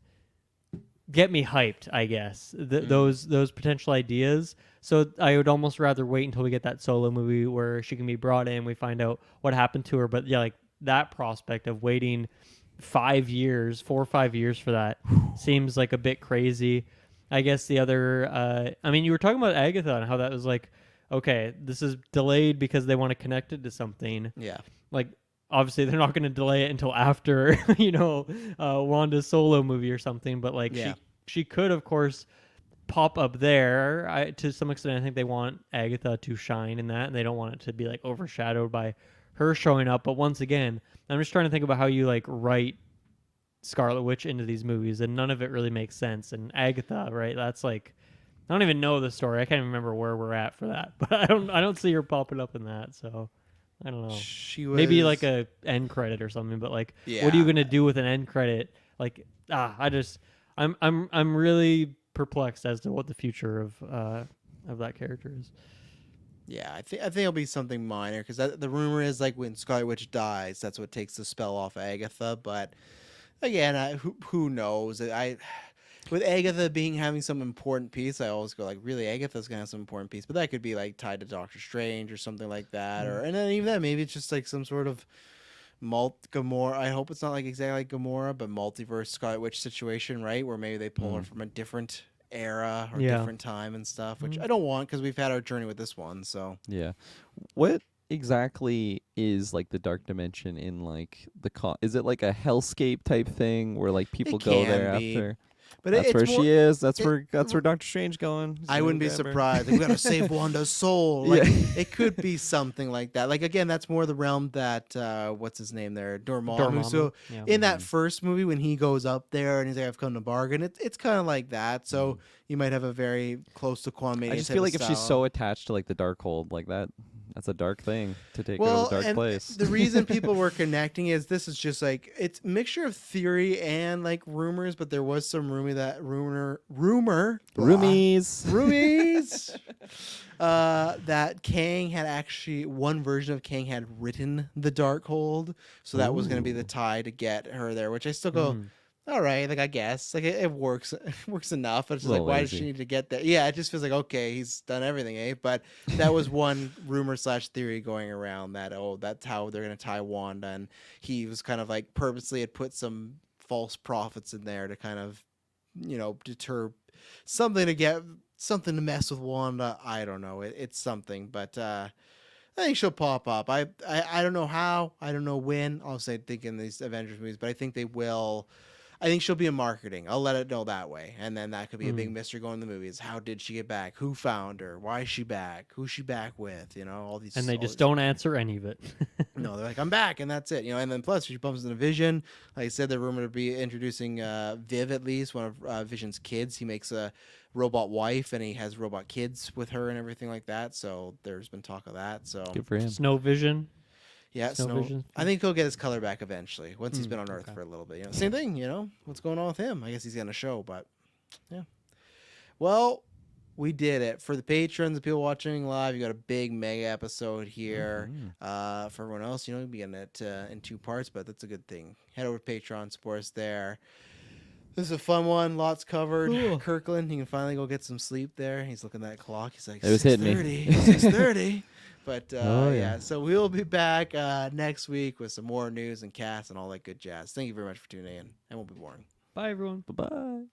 get me hyped, I guess, those potential ideas. So I would almost rather wait until we get that Solo movie where she can be brought in, we find out what happened to her. But yeah, like that prospect of waiting 4 or 5 years for that seems like a bit crazy. I guess the other, I mean, you were talking about Agatha and how that was like, okay, this is delayed because they want to connect it to something. Yeah. Like, obviously, they're not going to delay it until after, Wanda's Solo movie or something. But like, she could, of course, pop up there. To some extent, I think they want Agatha to shine in that, and they don't want it to be like overshadowed by her showing up. But once again, I'm just trying to think about how you like write Scarlet Witch into these movies, and none of it really makes sense. And Agatha, right? That's like, I don't even know the story. I can't even remember where we're at for that. But I don't see her popping up in that. So. I don't know. Maybe like a end credit or something, but like, what are you gonna do with an end credit? Like, I'm really perplexed as to what the future of that character is. Yeah, I think it'll be something minor because the rumor is like when Scarlet Witch dies, that's what takes the spell off Agatha. But again, who knows? With Agatha having some important piece, I always go like, really, Agatha's gonna have some important piece, but that could be like tied to Doctor Strange or something like that, and then even that maybe it's just like some sort of Gamora. I hope it's not like exactly like Gamora, but multiverse Scarlet Witch situation, right? Where maybe they pull her from a different era or different time and stuff, which I don't want because we've had our journey with this one. So yeah, what exactly is like the dark dimension in like is it like a hellscape type thing where like people go there after? But that's where she is. That's where Doctor Strange going. I wouldn't be surprised. We gotta save Wanda's soul. Like, it could be something like that. Like again, that's more the realm that what's his name there, Dormammu. So in that first movie, when he goes up there and he's like, "I've come to bargain," it's kind of like that. So you might have a very close to Quantamnia. I just feel like if she's so attached to like the Darkhold like that. That's a dark thing to take her to a dark place. The reason people were connecting is this is just like it's a mixture of theory and like rumors, but there was some rumor that Kang had actually one version of Kang had written the Darkhold, so that was going to be the tie to get her there. Which I still go, all right, like I guess like it works, it works enough. It's just like, Little why does she lazy. need to get that? Yeah, it just feels like okay, he's done everything, eh? But that was one rumor / theory going around that that's how they're gonna tie Wanda, and he was kind of like purposely had put some false prophets in there to kind of, deter something to get something to mess with Wanda. I don't know. It's something, but I think she'll pop up. I don't know how. I don't know when. I'll say think in these Avengers movies, but I think they will. I think she'll be in marketing. I'll let it know that way, and then that could be a big mystery going in the movies. How did she get back? Who found her? Why is she back? Who's she back with? All these. And they just don't answer any of it. No, they're like, I'm back, and that's it. And then plus she bumps into Vision. Like I said, they're rumored to be introducing Viv, at least one of Vision's kids. He makes a robot wife, and he has robot kids with her and everything like that. So there's been talk of that. So Good for him. Snow Vision. yeah, Snow Vision. I think he'll get his color back eventually once he's been on Earth for a little bit. Same thing. What's going on with him? I guess he's gonna show, but yeah. Well, we did it for the patrons, the people watching live. You got a big mega episode here. For everyone else, you'll be getting it in 2 parts, but that's a good thing. Head over to Patreon, support us there. This is a fun one. Lots covered. Ooh. Kirkland, he can finally go get some sleep there. He's looking at that clock. He's like, it was hitting me. 6:30. But yeah. yeah, so we'll be back next week with some more news and casts and all that good jazz. Thank you very much for tuning in, and we'll be boring. Bye, everyone. Bye-bye.